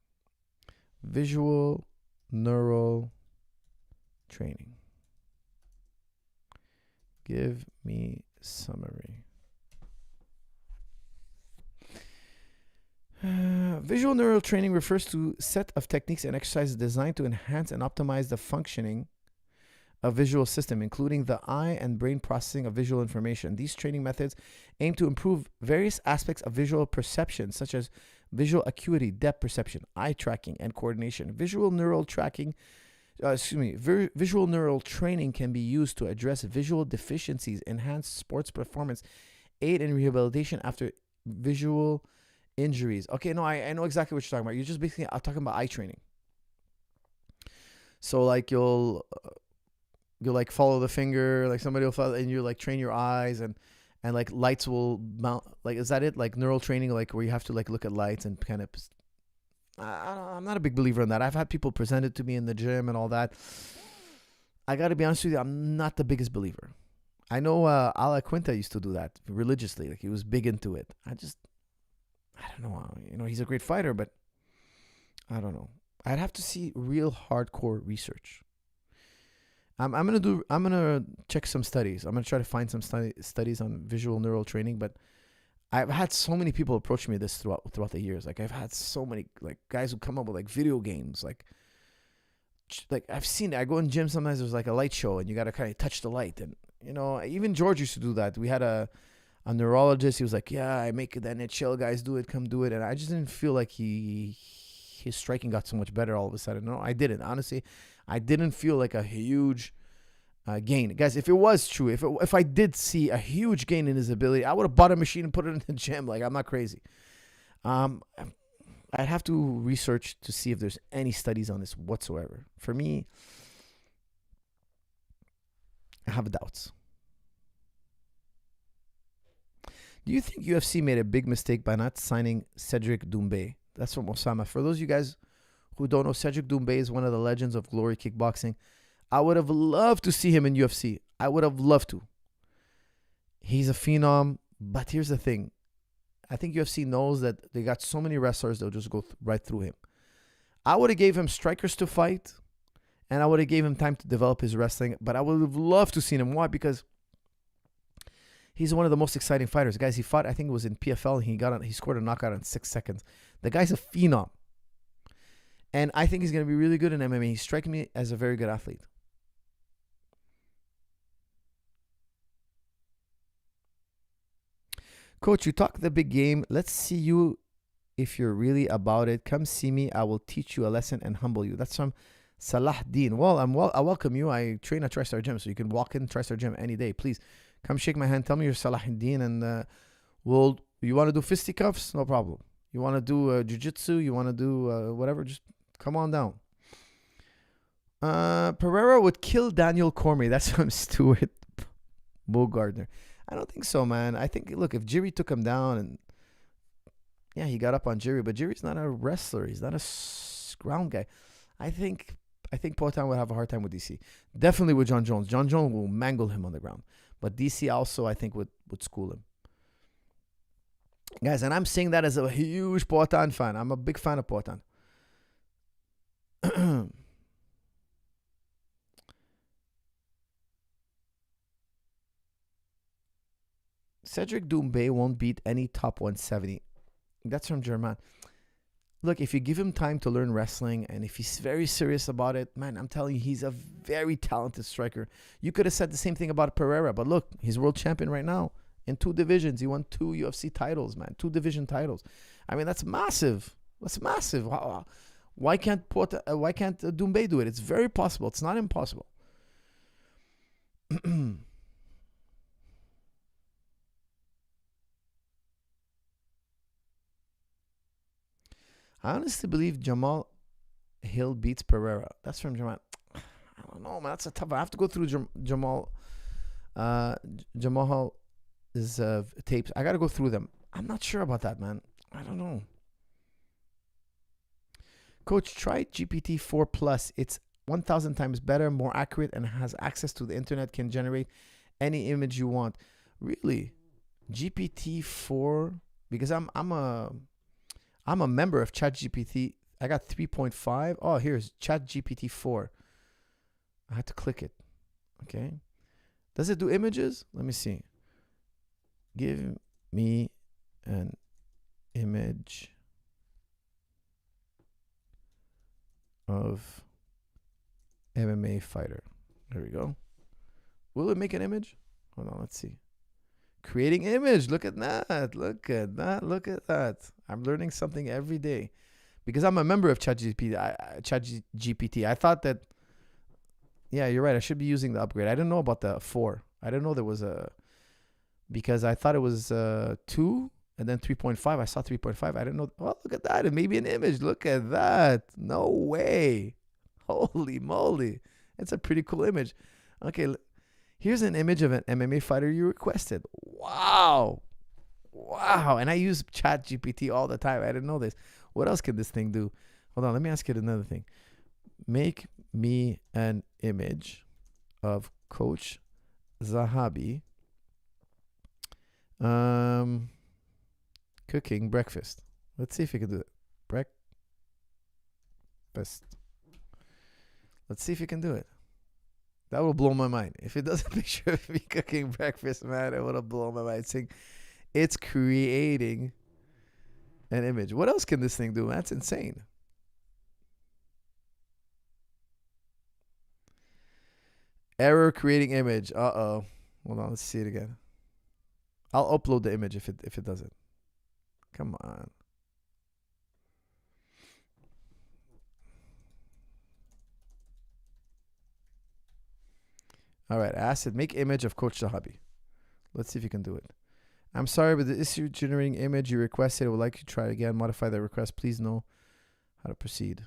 Visual neural training. Give me summary. Visual neural training refers to a set of techniques and exercises designed to enhance and optimize the functioning of visual system, including the eye and brain processing of visual information. These training methods aim to improve various aspects of visual perception, such as visual acuity, depth perception, eye tracking, and coordination. Visual neural training can be used to address visual deficiencies, enhance sports performance, aid in rehabilitation after visual injuries. Okay, no, I know exactly what you're talking about. You're just basically talking about eye training. So like you'll like follow the finger, like somebody will follow, and you like train your eyes, and like lights will mount. Like, is that it? Like neural training, like where you have to like look at lights and kind of. I'm not a big believer in that. I've had people present it to me in the gym and all that. I got to be honest with you, I'm not the biggest believer. I know Ala Quinta used to do that religiously. Like he was big into it. I don't know. He's a great fighter, but I don't know. I'd have to see real hardcore research. I'm gonna check some studies. I'm gonna try to find some studies on visual neural training. But I've had so many people approach me this throughout the years. Like I've had so many like guys who come up with like video games. Like I've seen it. I go in gym sometimes. There's like a light show, and you gotta kind of touch the light. And even George used to do that. We had a neurologist. He was like, yeah, I make the NHL guys do it. Come do it. And I just didn't feel like his striking got so much better all of a sudden. No, I didn't. Honestly, I didn't feel like a huge gain. Guys, if it was true, if I did see a huge gain in his ability, I would have bought a machine and put it in the gym. Like, I'm not crazy. I'd have to research to see if there's any studies on this whatsoever. For me, I have doubts. Do you think UFC made a big mistake by not signing Cedric Doumbé? That's from Osama. For those of you guys who don't know, Cedric Doumbé is one of the legends of glory kickboxing. I would have loved to see him in UFC. I would have loved to. He's a phenom, but here's the thing. I think UFC knows that they got so many wrestlers, they'll just go right through him. I would have gave him strikers to fight, and I would have gave him time to develop his wrestling, but I would have loved to see him. Why? Because he's one of the most exciting fighters. Guys, he fought, I think it was in PFL, and he scored a knockout in 6 seconds. The guy's a phenom. And I think he's going to be really good in MMA. He's striking me as a very good athlete. Coach, you talk the big game. Let's see you if you're really about it. Come see me. I will teach you a lesson and humble you. That's from Salah Din. Well, I welcome you. I train at TriStar Gym, so you can walk in TriStar Gym any day. Please come shake my hand. Tell me you're Salah Din, and you want to do fisticuffs? No problem. You want to do jiu-jitsu? You want to do whatever? Just come on down. Pereira would kill Daniel Cormier. That's from Stuart Bogardner. I don't think so, man. I think, look, if Jiri took him down, and yeah, he got up on Jiri, but Jiri's not a wrestler. He's not a ground guy. I think Poatan would have a hard time with DC. Definitely with John Jones. John Jones will mangle him on the ground. But DC also, I think, would school him. Guys, and I'm saying that as a huge Poatan fan. I'm a big fan of Poatan. Cedric Doumbé won't beat any top 170. That's from German. Look, if you give him time to learn wrestling, and if he's very serious about it, man, I'm telling you, he's a very talented striker. You could have said the same thing about Pereira, but look, he's world champion right now in 2 divisions. He won 2 UFC titles, man, 2 division titles. I mean, that's massive. That's massive. Why can't Doumbé do it? It's very possible. It's not impossible. I honestly believe Jamal Hill beats Pereira. That's from Jamal. I don't know, man. That's a tough one. I have to go through Jamal Hill's tapes. I got to go through them. I'm not sure about that, man. I don't know. Coach, try GPT-4 Plus. It's 1,000 times better, more accurate, and has access to the internet. Can generate any image you want. Really? GPT-4? Because I'm a member of ChatGPT. I got 3.5. Oh, here's ChatGPT 4. I had to click it. Okay. Does it do images? Let me see. Give me an image of MMA fighter. There we go. Will it make an image? Hold on, let's see. Creating image. Look at that. Look at that. Look at that. I'm learning something every day because I'm a member of ChatGPT. I thought that, yeah, you're right. I should be using the upgrade. I didn't know about the 4. I didn't know there was because I thought it was 2 and then 3.5. I saw 3.5. I didn't know. Oh, look at that. It made me an image. Look at that. No way. Holy moly. It's a pretty cool image. Okay. Here's an image of an MMA fighter you requested. Wow. And I use ChatGPT all the time. I didn't know this. What else can this thing do? Hold on. Let me ask it another thing. Make me an image of Coach Zahabi cooking breakfast. Let's see if you can do it. Breakfast. Let's see if you can do it. That will blow my mind. If it does a picture of me cooking breakfast, man, it would have blown my mind. It's creating an image. What else can this thing do? That's insane. Error creating image. Uh-oh. Hold on, let's see it again. I'll upload the image if it does it. Come on. All right, Acid, make image of Coach Zahabi. Let's see if you can do it. I'm sorry, but the issue generating image you requested, I would like you to try it again. Modify the request. Please know how to proceed.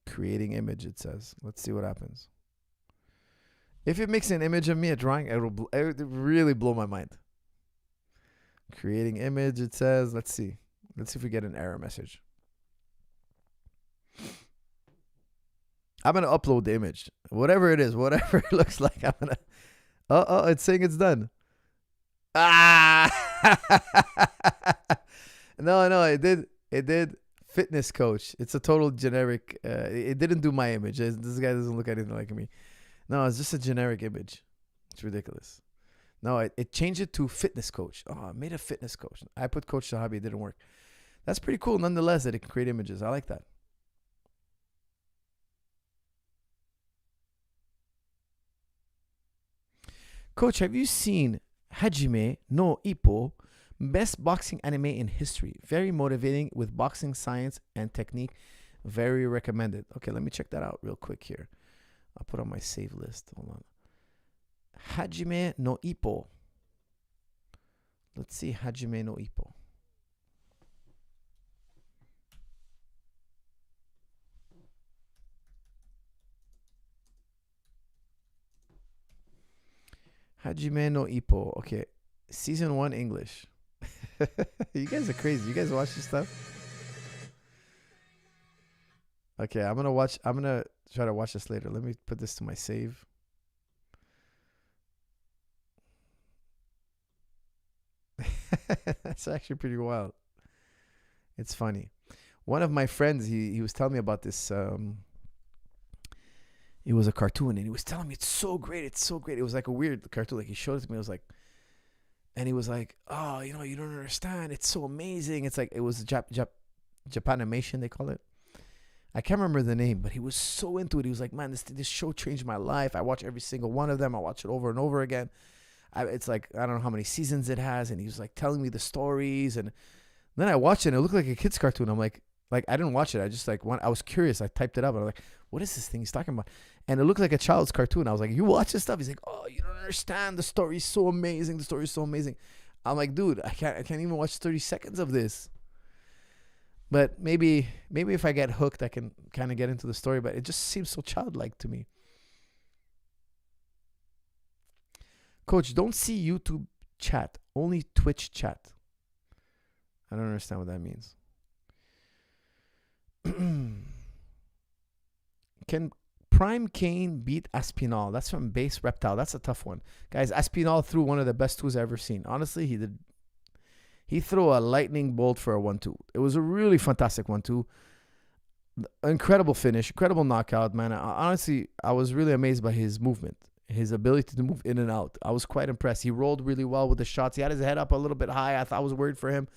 Creating image, it says. Let's see what happens. If it makes an image of me, a drawing, it will really blow my mind. Creating image, it says. Let's see. Let's see if we get an error message. I'm going to upload the image. Whatever it is, whatever it looks like, I'm going to... Oh, it's saying it's done. Ah! No, it did. Fitness coach. It's a total generic. It didn't do my image. This guy doesn't look anything like me. No, it's just a generic image. It's ridiculous. No, it changed it to fitness coach. Oh, I made a fitness coach. I put Coach Zahabi. It didn't work. That's pretty cool nonetheless that it can create images. I like that. Coach, have you seen Hajime no Ippo? Best boxing anime in history. Very motivating with boxing science and technique. Very recommended. Okay, let me check that out real quick here. I'll put on my save list. Hold on. Hajime no Ippo. Let's see Hajime no Ippo. Hajime no Ippo. Okay. Season 1 English. You guys are crazy. You guys watch this stuff? Okay, I'm going to try to watch this later. Let me put this to my save. That's actually pretty wild. It's funny. One of my friends, he was telling me about this. It was a cartoon, and he was telling me it's so great. It's so great. It was like a weird cartoon. Like he showed it to me. I was like, and he was like, oh, you don't understand. It's so amazing. It's like, it was Japanimation, they call it. I can't remember the name, but he was so into it. He was like, man, this show changed my life. I watch every single one of them. I watch it over and over again. It's like, I don't know how many seasons it has. And he was like telling me the stories. And then I watched it and it looked like a kid's cartoon. I'm like I didn't watch it. I just I was curious. I typed it up and I'm like, what is this thing he's talking about? And it looked like a child's cartoon. I was like, you watch this stuff? He's like, oh, you don't understand. The story is so amazing. The story is so amazing. I'm like, dude, I can't even watch 30 seconds of this. But maybe if I get hooked, I can kind of get into the story. But it just seems so childlike to me. Coach, don't see YouTube chat. Only Twitch chat. I don't understand what that means. Can Prime Kane beat Aspinall? That's from Base Reptile. That's a tough one. Guys, Aspinall threw one of the best twos I've ever seen. Honestly, he did. He threw a lightning bolt for a 1-2. It was a really fantastic 1-2. Incredible finish. Incredible knockout, man. Honestly, I was really amazed by his movement. His ability to move in and out. I was quite impressed. He rolled really well with the shots. He had his head up a little bit high. I was worried for him.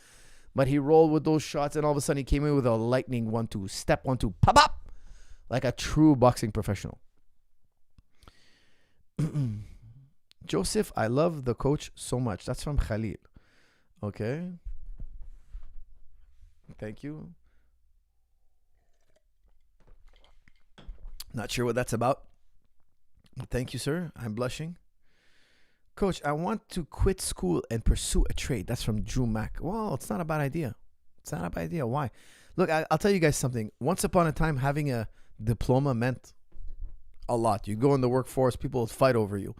But he rolled with those shots, and all of a sudden he came in with a lightning 1-2. Step 1-2. Pop up! Like a true boxing professional. Joseph, I love the coach so much. That's from Khalil. Okay. Thank you. Not sure what that's about. Thank you, sir. I'm blushing. Coach, I want to quit school and pursue a trade. That's from Drew Mack. Well, it's not a bad idea. It's not a bad idea. Why? Look, I'll tell you guys something. Once upon a time, having a diploma meant a lot. You go in the workforce, people will fight over you.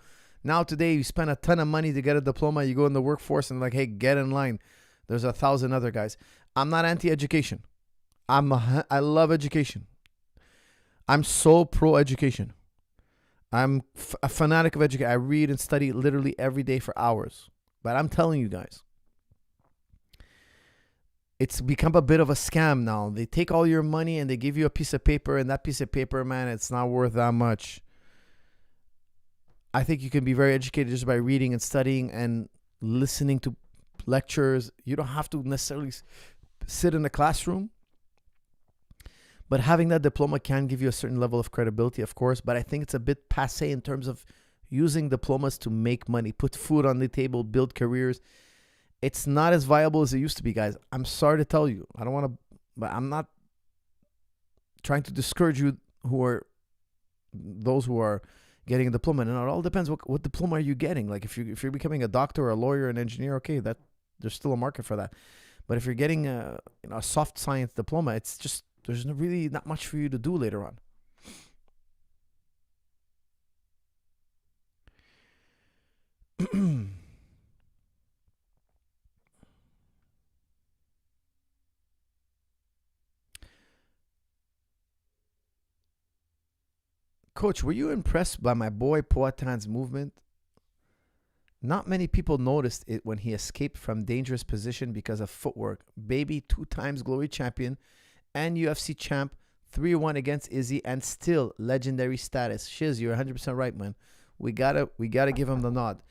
Now today, you spend a ton of money to get a diploma. You go in the workforce and like, hey, get in line. There's 1,000 other guys. I'm not anti-education. I love education. I'm so pro-education. I'm a fanatic of education. I read and study literally every day for hours. But I'm telling you guys, it's become a bit of a scam now. They take all your money and they give you a piece of paper, and that piece of paper, man, it's not worth that much. I think you can be very educated just by reading and studying and listening to lectures. You don't have to necessarily sit in a classroom. But having that diploma can give you a certain level of credibility, of course. But I think it's a bit passé in terms of using diplomas to make money, put food on the table, build careers. It's not as viable as it used to be, guys. I'm sorry to tell you. I don't want to, but I'm not trying to discourage you those who are getting a diploma. And it all depends what diploma are you getting. Like if you're becoming a doctor or a lawyer, an engineer, okay, that there's still a market for that. But if you're getting a soft science diploma, it's just, there's really not much for you to do later on. Coach, were you impressed by my boy Poatan's movement? Not many people noticed it when he escaped from dangerous position because of footwork. Baby, 2 times glory champion and UFC champ, 3-1 against Izzy, and still legendary status. Shiz, you're 100% right, man. We gotta give him the nod.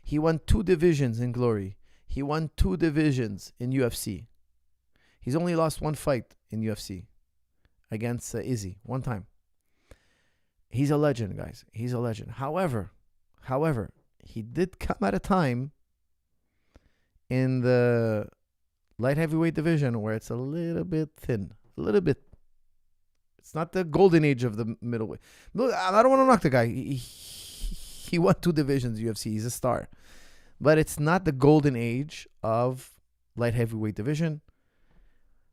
He won 2 divisions in glory. He won 2 divisions in UFC. He's only lost 1 fight in UFC against Izzy, 1 time. He's a legend, guys. He's a legend. However, he did come at a time in the light heavyweight division where it's a little bit thin. A little bit. It's not the golden age of the middleweight. Look, I don't want to knock the guy. He won 2 divisions UFC. He's a star. But it's not the golden age of light heavyweight division.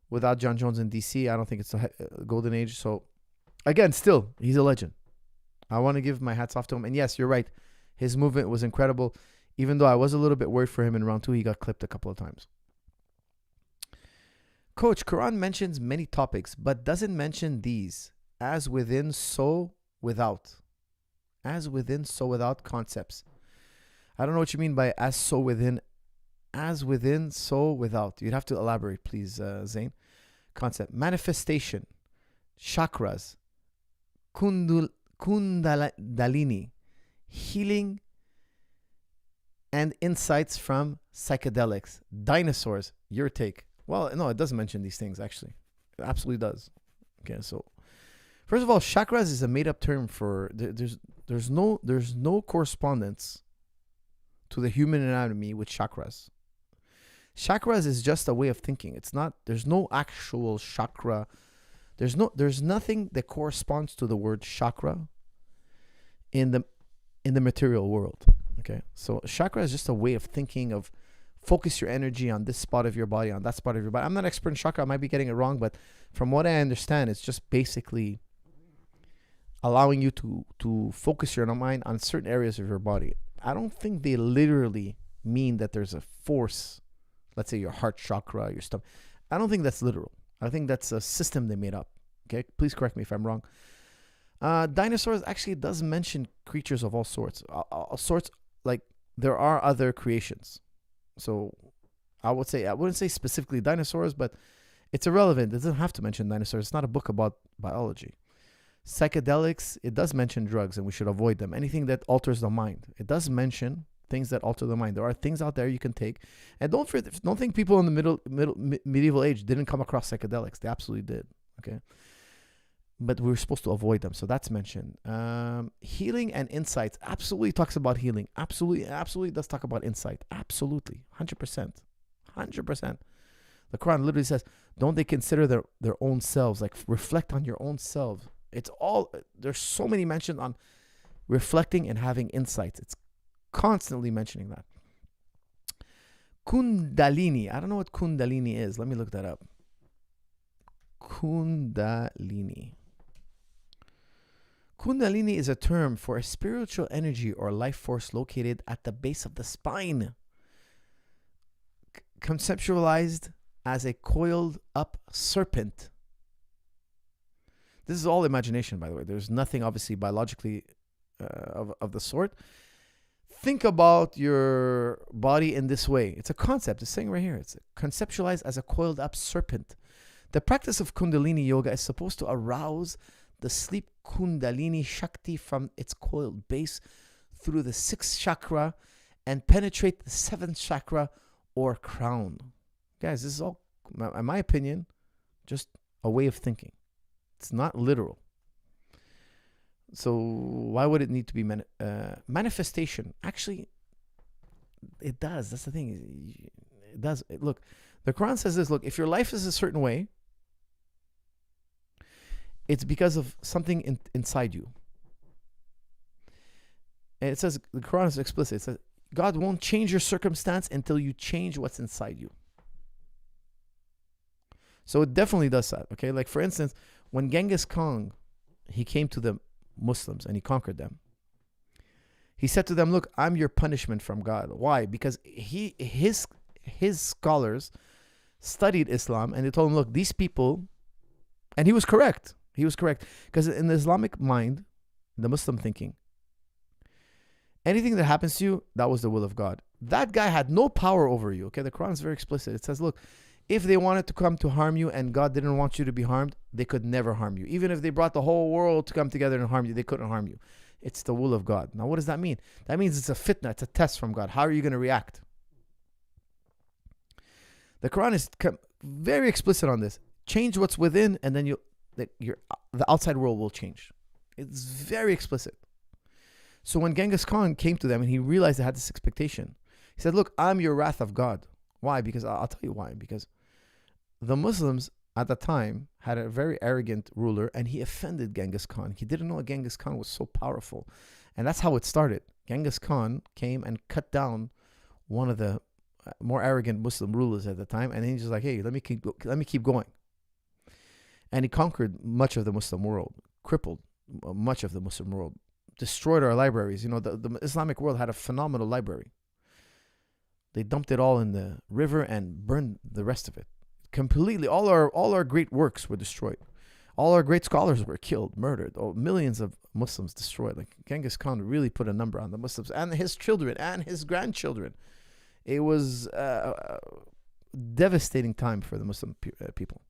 Without John Jones in DC, I don't think it's a golden age. So, again, still, he's a legend. I want to give my hats off to him. And yes, you're right. His movement was incredible. Even though I was a little bit worried for him in round 2, he got clipped a couple of times. Coach, Quran mentions many topics, but doesn't mention these. As within, so without. As within, so without concepts. I don't know what you mean by as so within. As within, so without. You'd have to elaborate, please, Zain. Concept. Manifestation. Chakras. Kundalini. Healing and insights from psychedelics. Dinosaurs. Your take. Well, no, it doesn't mention these things, actually. It absolutely does. Okay, so first of all, chakras is a made-up term for there's no correspondence to the human anatomy with chakras. Chakras is just a way of thinking. It's not. There's no actual chakra. There's nothing that corresponds to the word chakra in the material world. Okay, so chakra is just a way of thinking of focus your energy on this spot of your body, on that spot of your body. I'm not an expert in chakra. I might be getting it wrong, but from what I understand, it's just basically allowing you to focus your mind on certain areas of your body. I don't think they literally mean that there's a force, let's say your heart chakra, your stomach. I don't think that's literal. I think that's a system they made up. Okay, please correct me if I'm wrong. Dinosaurs actually does mention creatures of all sorts. Like there are other creations. So I wouldn't say specifically dinosaurs, but it's irrelevant. It doesn't have to mention dinosaurs. It's not a book about biology. Psychedelics, it does mention drugs and we should avoid them. Anything that alters the mind. It does mention things that alter the mind. There are things out there you can take. And don't think people in the medieval age didn't come across psychedelics. They absolutely did. Okay. But we were supposed to avoid them. So that's mentioned. Healing and insights. Absolutely talks about healing. Absolutely does talk about insight. Absolutely. 100%. 100%. The Quran literally says, don't they consider their own selves? Like reflect on your own selves. It's all, there's so many mentions on reflecting and having insights. It's constantly mentioning that. Kundalini. I don't know what Kundalini is. Let me look that up. Kundalini. Kundalini is a term for a spiritual energy or life force located at the base of the spine. Conceptualized as a coiled up serpent. This is all imagination, by the way. There's nothing obviously biologically of the sort. Think about your body in this way. It's a concept. It's saying right here. It's conceptualized as a coiled up serpent. The practice of Kundalini yoga is supposed to arouse the sleep Kundalini Shakti from its coiled base through the 6th chakra and penetrate the 7th chakra or crown. Guys, this is all, in my opinion, just a way of thinking. It's not literal. So why would it need to be manifestation? Actually, it does. That's the thing. It does. Look, the Quran says this. Look, if your life is a certain way, it's because of something inside you. And it says, the Quran is explicit. It says, God won't change your circumstance until you change what's inside you. So it definitely does that. Okay, like for instance, when Genghis Khan, he came to the Muslims and he conquered them. He said to them, look, I'm your punishment from God. Why? Because his scholars studied Islam and they told him, look, these people, and he was correct. He was correct. Because in the Islamic mind, the Muslim thinking. Anything that happens to you, that was the will of God. That guy had no power over you. Okay, the Quran is very explicit. It says, look, if they wanted to come to harm you and God didn't want you to be harmed, they could never harm you. Even if they brought the whole world to come together and harm you, they couldn't harm you. It's the will of God. Now, what does that mean? That means it's a fitna, it's a test from God. How are you going to react? The Quran is very explicit on this. Change what's within, and then the outside world will change. It's very explicit. So when Genghis Khan came to them and he realized they had this expectation, he said, look, I'm your wrath of God. Why? Because I'll tell you why. Because the Muslims at the time had a very arrogant ruler, and he offended Genghis Khan. He didn't know Genghis Khan was so powerful. And that's how it started. Genghis Khan came and cut down one of the more arrogant Muslim rulers at the time, and then he's just like, hey, let me keep going. And he conquered much of the Muslim world, crippled much of the Muslim world, destroyed our libraries. You know, the Islamic world had a phenomenal library. They dumped it all in the river and burned the rest of it completely. All our great works were destroyed. All our great scholars were killed, murdered. Millions of Muslims destroyed. Like Genghis Khan really put a number on the Muslims and his children and his grandchildren. It was a devastating time for the Muslim people.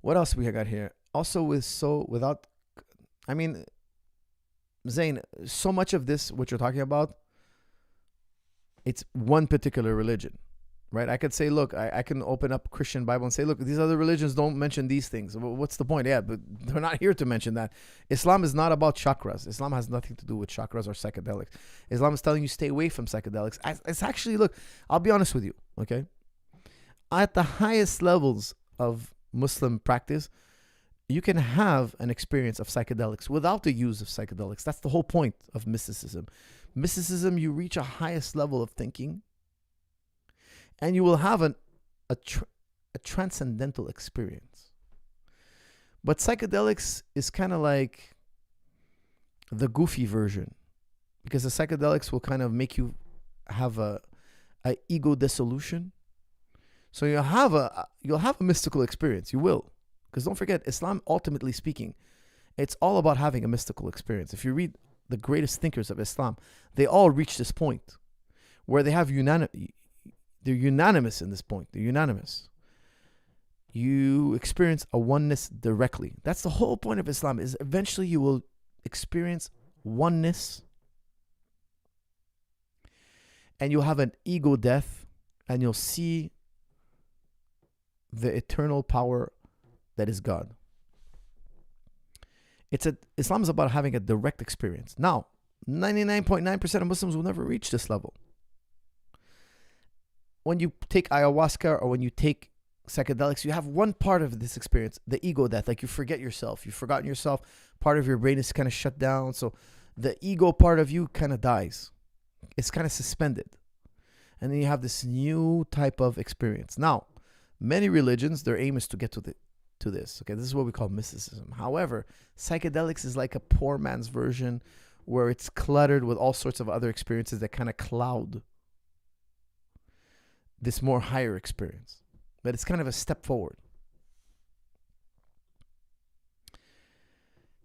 What else we got here? Also, Zain, so much of this, what you're talking about, it's one particular religion, right? I could say, look, I can open up Christian Bible and say, look, these other religions don't mention these things. What's the point? Yeah, but they're not here to mention that. Islam is not about chakras. Islam has nothing to do with chakras or psychedelics. Islam is telling you stay away from psychedelics. It's actually, look, I'll be honest with you, okay? At the highest levels of Muslim practice, you can have an experience of psychedelics without the use of psychedelics. That's the whole point of mysticism. Mysticism, you reach a highest level of thinking, and you will have a transcendental experience. But psychedelics is kind of like the goofy version, because the psychedelics will kind of make you have a ego dissolution. So you'll have a mystical experience. You will. Because don't forget, Islam, ultimately speaking, it's all about having a mystical experience. If you read the greatest thinkers of Islam, they all reach this point where they have they're unanimous in this point. They're unanimous. You experience a oneness directly. That's the whole point of Islam, is eventually you will experience oneness, and you'll have an ego death, and you'll see the eternal power that is God. Islam is about having a direct experience. Now, 99.9% of Muslims will never reach this level. When you take ayahuasca or when you take psychedelics, you have one part of this experience, the ego death. Like you forget yourself. You've forgotten yourself. Part of your brain is kind of shut down. So the ego part of you kind of dies. It's kind of suspended. And then you have this new type of experience. Now, many religions, their aim is to get to this. Okay, this is what we call mysticism. However, psychedelics is like a poor man's version, where it's cluttered with all sorts of other experiences that kind of cloud this more higher experience. But it's kind of a step forward.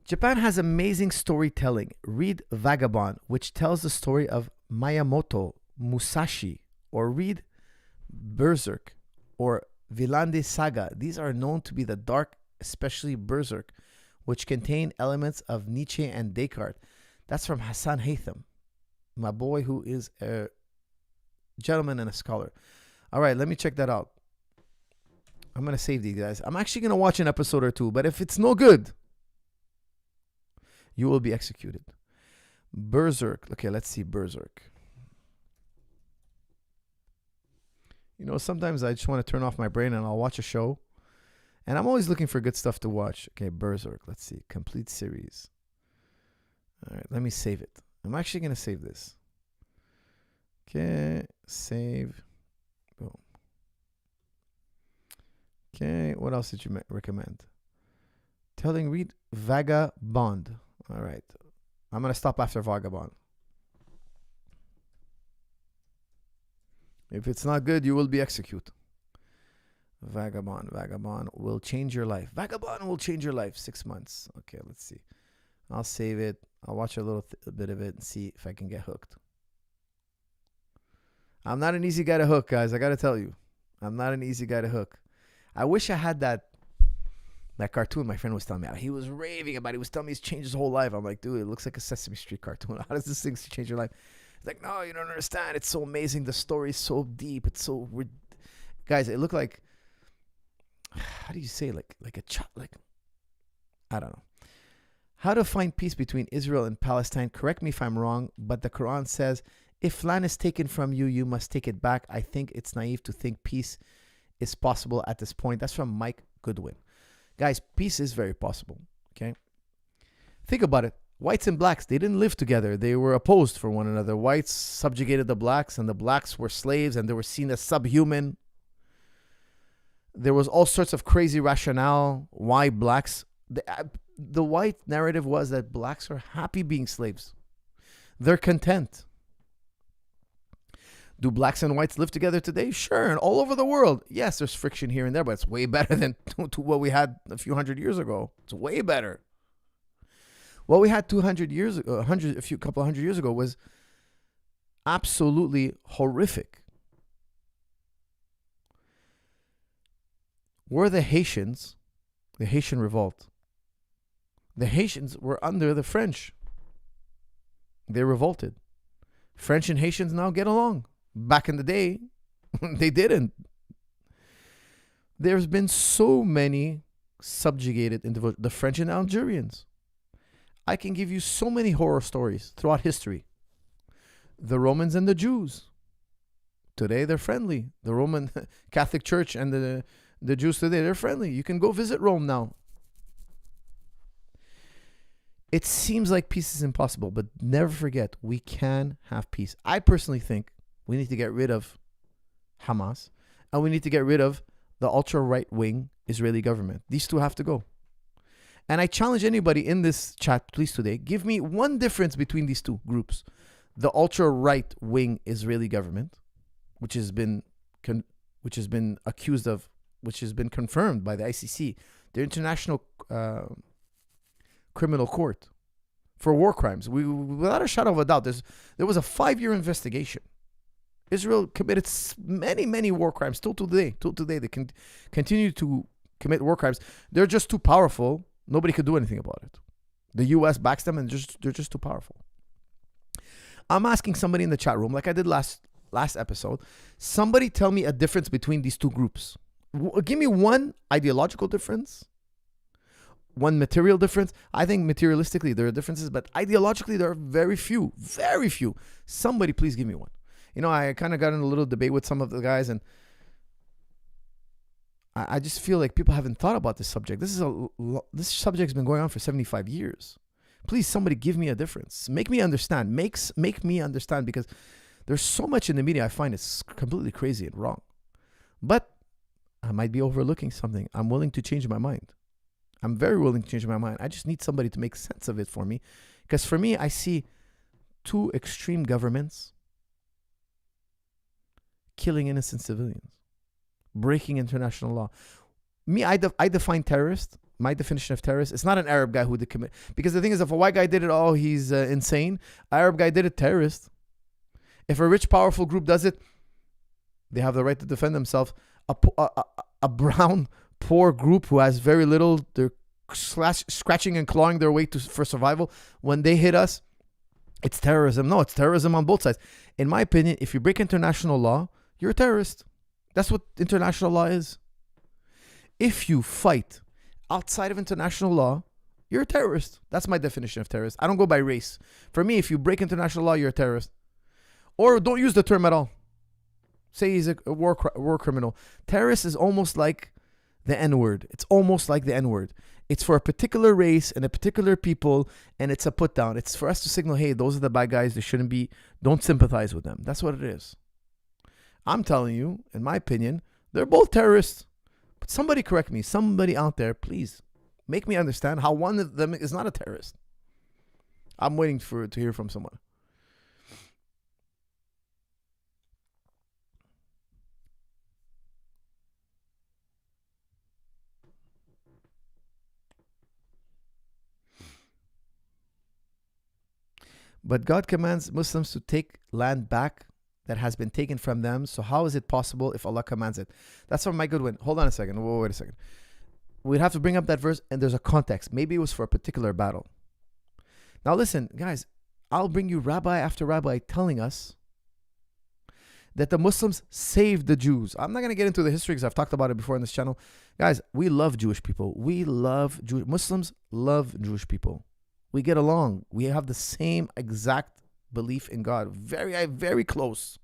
Japan has amazing storytelling. Read Vagabond, which tells the story of Miyamoto Musashi, or read Berserk or Vilande Saga. These are known to be the dark, especially Berserk, which contain elements of Nietzsche and Descartes. That's from Hassan Haytham, my boy, who is a gentleman and a scholar. All right, let me check that out. I'm going to save these guys. I'm actually going to watch an episode or two, but if it's no good, you will be executed. Berserk. Okay, let's see Berserk. You know, sometimes I just want to turn off my brain and I'll watch a show. And I'm always looking for good stuff to watch. Okay, Berserk. Let's see. Complete series. All right, let me save it. I'm actually going to save this. Okay, save. Boom. Okay, what else did you recommend? Read Vagabond. All right. I'm going to stop after Vagabond. If it's not good, you will be executed. Vagabond will change your life. Vagabond will change your life. 6 months. Okay, let's see. I'll save it. I'll watch a little bit of it and see if I can get hooked. I'm not an easy guy to hook, guys. I got to tell you. I'm not an easy guy to hook. I wish I had that cartoon my friend was telling me about. He was raving about it. He was telling me he's changed his whole life. I'm like, dude, it looks like a Sesame Street cartoon. How does this thing change your life? He's like, no, you don't understand. It's so amazing. The story is so deep. It's so... Guys, it looked like... How do you say it? Like a child... Like... I don't know. How to find peace between Israel and Palestine. Correct me if I'm wrong, but the Quran says, if land is taken from you, you must take it back. I think it's naive to think peace is possible at this point. That's from Mike Goodwin. Guys, peace is very possible, okay? Think about it. Whites and blacks, they didn't live together. They were opposed for one another. Whites subjugated the blacks, and the blacks were slaves, and they were seen as subhuman. There was all sorts of crazy rationale why blacks... The white narrative was that blacks are happy being slaves. They're content. Do blacks and whites live together today? Sure, and all over the world. Yes, there's friction here and there, but it's way better than to what we had a few hundred years ago. It's way better. What we had 200 years ago, couple hundred years ago was absolutely horrific. Were the Haitians, the Haitian revolt. The Haitians were under the French. They revolted. French and Haitians now get along. Back in the day, they didn't. There's been so many subjugated individuals. The French and Algerians. I can give you so many horror stories throughout history. The Romans and the Jews. Today, they're friendly. The Roman Catholic Church and the Jews today, they're friendly. You can go visit Rome now. It seems like peace is impossible, but never forget, we can have peace. I personally think we need to get rid of Hamas, and we need to get rid of the ultra-right-wing Israeli government. These two have to go. And I challenge anybody in this chat, please, today, give me one difference between these two groups. The ultra-right-wing Israeli government, which has been accused of, which has been confirmed by the ICC, the International Criminal Court, for war crimes. Without a shadow of a doubt, there was a 5-year investigation. Israel committed many, many war crimes. Till today, they can continue to commit war crimes. They're just too powerful. Nobody could do anything about it. The U.S. backs them, and they're just too powerful. I'm asking somebody in the chat room, like I did last episode, somebody tell me a difference between these two groups. Give me one ideological difference, one material difference. I think materialistically there are differences, but ideologically there are very few. Very few. Somebody please give me one. You know, I kind of got in a little debate with some of the guys, and I just feel like people haven't thought about this subject. This subject's been going on for 75 years. Please, somebody give me a difference. Make me understand. Make me understand, because there's so much in the media I find it's completely crazy and wrong. But I might be overlooking something. I'm willing to change my mind. I'm very willing to change my mind. I just need somebody to make sense of it for me. Because for me, I see two extreme governments killing innocent civilians, breaking international law. Me, I define terrorist. My definition of terrorist, it's not an Arab guy who did commit. Because the thing is, if a white guy did it, oh, he's insane. An Arab guy did it, terrorist. If a rich, powerful group does it, they have the right to defend themselves. A brown, poor group who has very little, they're scratching and clawing their way for survival. When they hit us, it's terrorism. No, it's terrorism on both sides. In my opinion, if you break international law, you're a terrorist. That's what international law is. If you fight outside of international law, you're a terrorist. That's my definition of terrorist. I don't go by race. For me, if you break international law, you're a terrorist. Or don't use the term at all. Say he's a war criminal. Terrorist is almost like the N-word. It's almost like the N-word. It's for a particular race and a particular people, and it's a put down. It's for us to signal, hey, those are the bad guys. They shouldn't be. Don't sympathize with them. That's what it is. I'm telling you, in my opinion, they're both terrorists. But somebody correct me. Somebody out there, please make me understand how one of them is not a terrorist. I'm waiting to hear from someone. But God commands Muslims to take land back that has been taken from them. So how is it possible if Allah commands it? That's from my good one. Hold on a second. Wait a second. We'd have to bring up that verse, and there's a context. Maybe it was for a particular battle. Now listen, guys, I'll bring you rabbi after rabbi telling us that the Muslims saved the Jews. I'm not going to get into the history because I've talked about it before on this channel. Guys, we love Jewish people. Muslims love Jewish people. We get along. We have the same exact belief in God. Very, very close.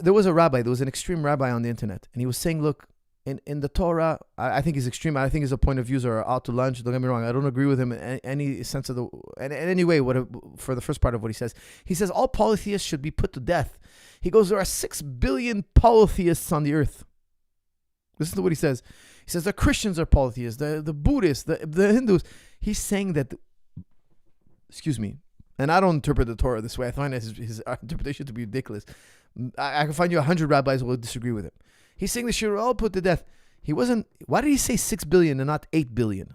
There was an extreme rabbi on the internet, and he was saying, look, in the Torah, I think he's extreme. I think his point of views are out to lunch. Don't get me wrong. I don't agree with him in any sense of in any way. For the first part of what he says all polytheists should be put to death. He goes, there are 6 billion polytheists on the earth. Listen to what he says. He says the Christians are polytheists, the Buddhists, the Hindus. He's saying that, excuse me, and I don't interpret the Torah this way. I find his interpretation to be ridiculous. I can find you 100 rabbis who will disagree with him. He's saying they should all put to death. Why did he say 6 billion and not 8 billion?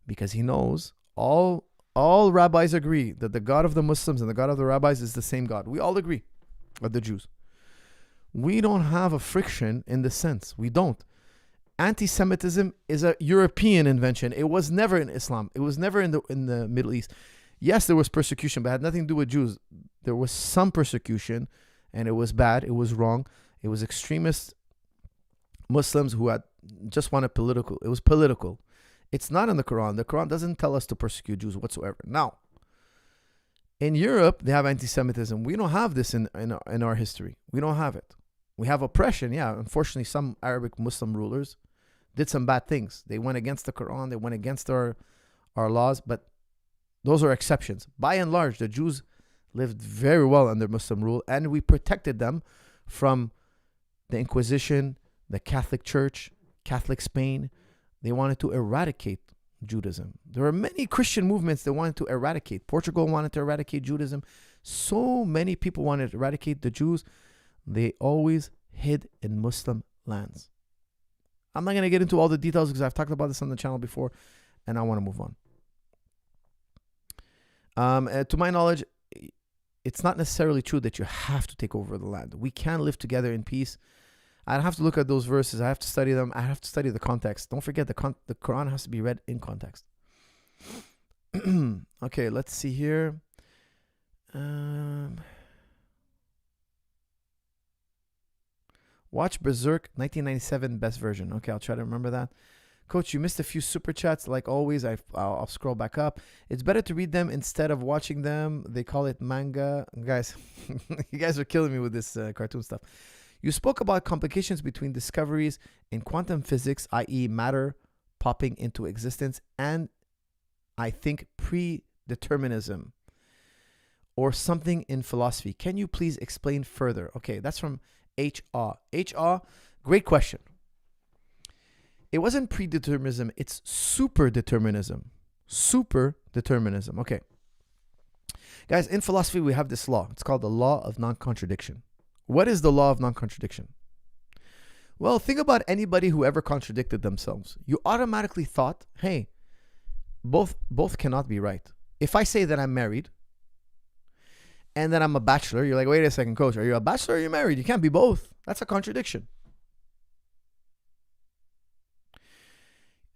Because he knows all rabbis agree that the God of the Muslims and the God of the rabbis is the same God. We all agree, of the Jews. We don't have a friction in this sense. We don't. Anti-Semitism is a European invention. It was never in Islam. It was never in the Middle East. Yes, there was persecution, but it had nothing to do with Jews. There was some persecution, and it was bad. It was wrong. It was extremist Muslims who had just wanted political. It was political. It's not in the Quran. The Quran doesn't tell us to persecute Jews whatsoever. Now, in Europe, they have anti-Semitism. We don't have this in our history. We don't have it. We have oppression. Yeah, unfortunately, some Arabic Muslim rulers did some bad things. They went against the Quran. They went against our laws. But those are exceptions. By and large, the Jews lived very well under Muslim rule, and we protected them from the Inquisition, the Catholic Church, Catholic Spain. They wanted to eradicate Judaism. There were many Christian movements that wanted to eradicate. Portugal wanted to eradicate Judaism. So many people wanted to eradicate the Jews. They always hid in Muslim lands. I'm not going to get into all the details because I've talked about this on the channel before, and I want to move on. To my knowledge, it's not necessarily true that you have to take over the land. We can live together in peace. I have to look at those verses. I have to study them. I have to study the context. Don't forget the Quran has to be read in context. Okay, let's see here. Watch Berserk 1997 best version. Okay, I'll try to remember that. Coach, you missed a few super chats. Like always, I'll scroll back up. It's better to read them instead of watching them. They call it manga. Guys, you guys are killing me with this cartoon stuff. You spoke about complications between discoveries in quantum physics, i.e. matter popping into existence, and I think predeterminism or something in philosophy. Can you please explain further? Okay, that's from HR. HR, great question. It wasn't predeterminism, it's superdeterminism. Superdeterminism. Okay. Guys, in philosophy, we have this law. It's called the law of non-contradiction. What is the law of non-contradiction? Well, think about anybody who ever contradicted themselves. You automatically thought, hey, both cannot be right. If I say that I'm married and that I'm a bachelor, you're like, wait a second, coach, are you a bachelor or are you married? You can't be both. That's a contradiction.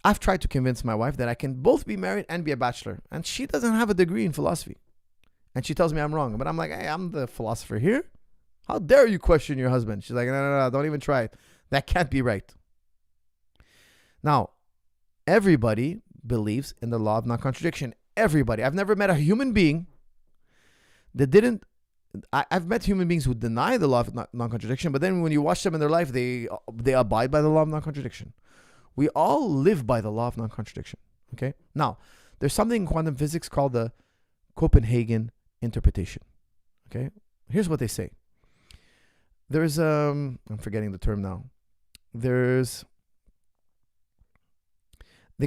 I've tried to convince my wife that I can both be married and be a bachelor. And she doesn't have a degree in philosophy. And she tells me I'm wrong. But I'm like, hey, I'm the philosopher here. How dare you question your husband? She's like, no, don't even try it. That can't be right. Now, everybody believes in the law of non-contradiction. Everybody. I've never met a human being that didn't. I've met human beings who deny the law of non-contradiction, but then when you watch them in their life, they abide by the law of non-contradiction. We all live by the law of non-contradiction. Okay? Now, there's something in quantum physics called the Copenhagen interpretation. Okay? Here's what they say. There's I'm forgetting the term now. They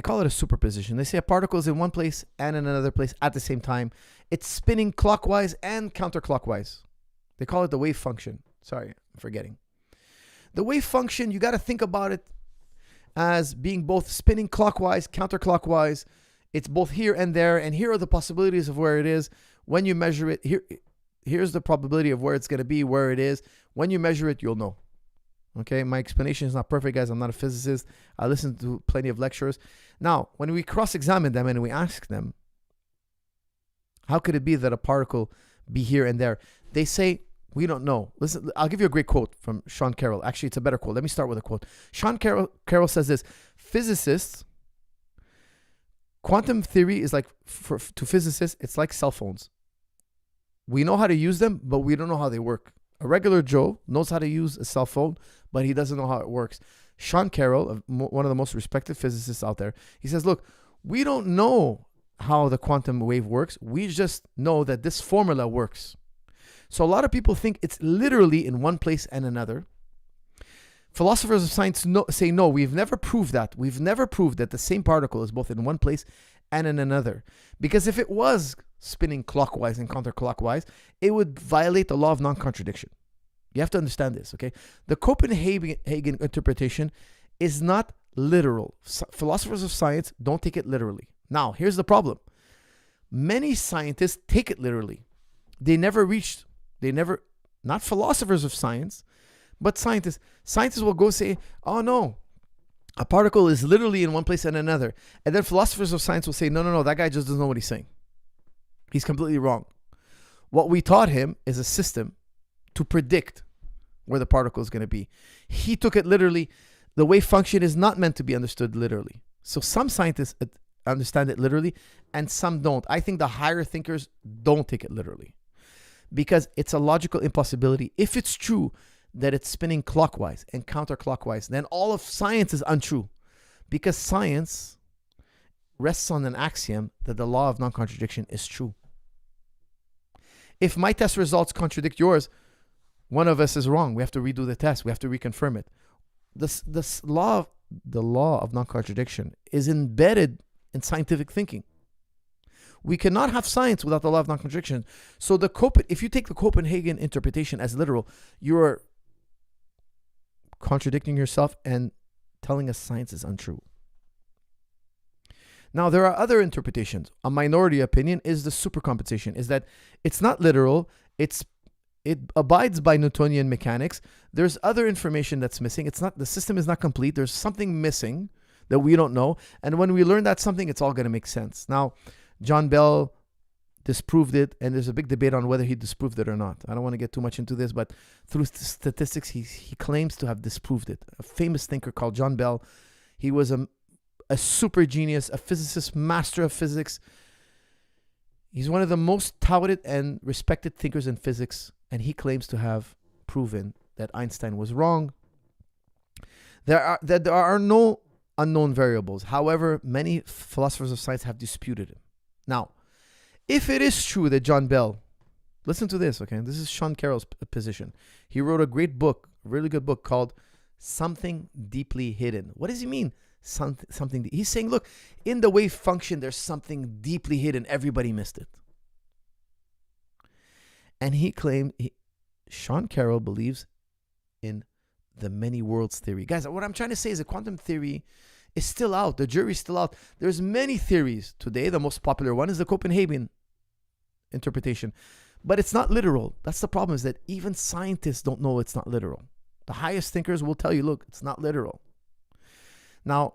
call it a superposition. They say a particle is in one place and in another place at the same time. It's spinning clockwise and counterclockwise. They call it the wave function. Sorry, I'm forgetting. The wave function, you got to think about it as being both spinning clockwise, counterclockwise. It's both here and there, and here are the possibilities of where it is. When you measure it, here's the probability of where it's going to be, where it is. When you measure it, you'll know. Okay, my explanation is not perfect, guys. I'm not a physicist. I listen to plenty of lectures. Now, when we cross-examine them and we ask them, how could it be that a particle be here and there? They say, we don't know. Listen, I'll give you a great quote from Sean Carroll. Actually, it's a better quote. Let me start with a quote. Sean Carroll says this: physicists, quantum theory is like, to physicists, it's like cell phones. We know how to use them, but we don't know how they work. A regular Joe knows how to use a cell phone, but he doesn't know how it works. Sean Carroll, one of the most respected physicists out there, he says, look, we don't know how the quantum wave works. We just know that this formula works. So a lot of people think it's literally in one place and another. Philosophers of science say no, we've never proved that. We've never proved that the same particle is both in one place and in another. Because if it was spinning clockwise and counterclockwise, it would violate the law of non-contradiction. You have to understand this, okay? The Copenhagen interpretation is not literal. Philosophers of science don't take it literally. Now, here's the problem. Many scientists take it literally. Not philosophers of science, but scientists. Scientists will go say, oh no, a particle is literally in one place and another. And then philosophers of science will say, no, that guy just doesn't know what he's saying. He's completely wrong. What we taught him is a system to predict where the particle is going to be. He took it literally. The wave function is not meant to be understood literally. So some scientists understand it literally and some don't. I think the higher thinkers don't take it literally because it's a logical impossibility. If it's true that it's spinning clockwise and counterclockwise, then all of science is untrue because science rests on an axiom that the law of non-contradiction is true. If my test results contradict yours, one of us is wrong. We have to redo the test. We have to reconfirm it. The law of non-contradiction is embedded in scientific thinking. We cannot have science without the law of non-contradiction. So if you take the Copenhagen interpretation as literal, you're contradicting yourself and telling us science is untrue. Now, there are other interpretations. A minority opinion is the supercompensation, is that it's not literal, it abides by Newtonian mechanics. There's other information that's missing. The system is not complete. There's something missing that we don't know. And when we learn that something, it's all going to make sense. Now, John Bell disproved it, and there's a big debate on whether he disproved it or not. I don't want to get too much into this, but through statistics, he claims to have disproved it. A famous thinker called John Bell. He was a super genius, a physicist, master of physics. He's one of the most touted and respected thinkers in physics, and he claims to have proven that Einstein was wrong. There are no unknown variables. However, many philosophers of science have disputed it. Now, if it is true that John Bell, listen to this, okay? This is Sean Carroll's position. He wrote a great book, a really good book called Something Deeply Hidden. What does he mean? Something. He's saying, look, in the wave function, there's something deeply hidden. Everybody missed it. And he claimed, Sean Carroll believes in the many worlds theory. Guys, what I'm trying to say is that quantum theory is still out. The jury's still out. There's many theories today. The most popular one is the Copenhagen interpretation. But it's not literal. That's the problem, is that even scientists don't know it's not literal. The highest thinkers will tell you, look, it's not literal. Now,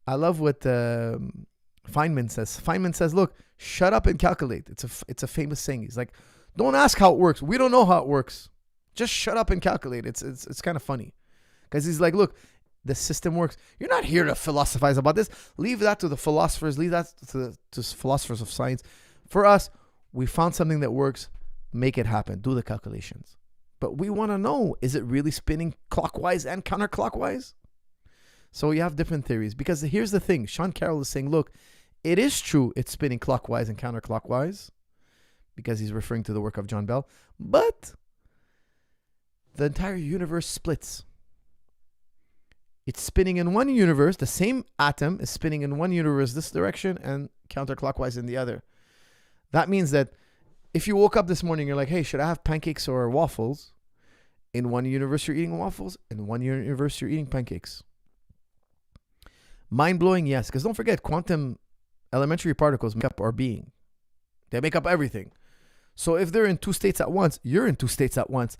I love what Feynman says. Feynman says, look, shut up and calculate. It's a famous saying. He's like, don't ask how it works. We don't know how it works. Just shut up and calculate. It's kind of funny. Because he's like, look, the system works. You're not here to philosophize about this. Leave that to the philosophers. Leave that to philosophers of science. For us, we found something that works. Make it happen. Do the calculations. But we want to know, is it really spinning clockwise and counterclockwise? So you have different theories. Because here's the thing. Sean Carroll is saying, look, it is true it's spinning clockwise and counterclockwise, because he's referring to the work of John Bell. But the entire universe splits. It's spinning in one universe. The same atom is spinning in one universe this direction and counterclockwise in the other. That means that if you woke up this morning, you're like, hey, should I have pancakes or waffles? In one universe, you're eating waffles. In one universe, you're eating pancakes. Mind-blowing, yes. Because don't forget, quantum elementary particles make up our being. They make up everything. So if they're in two states at once, you're in two states at once.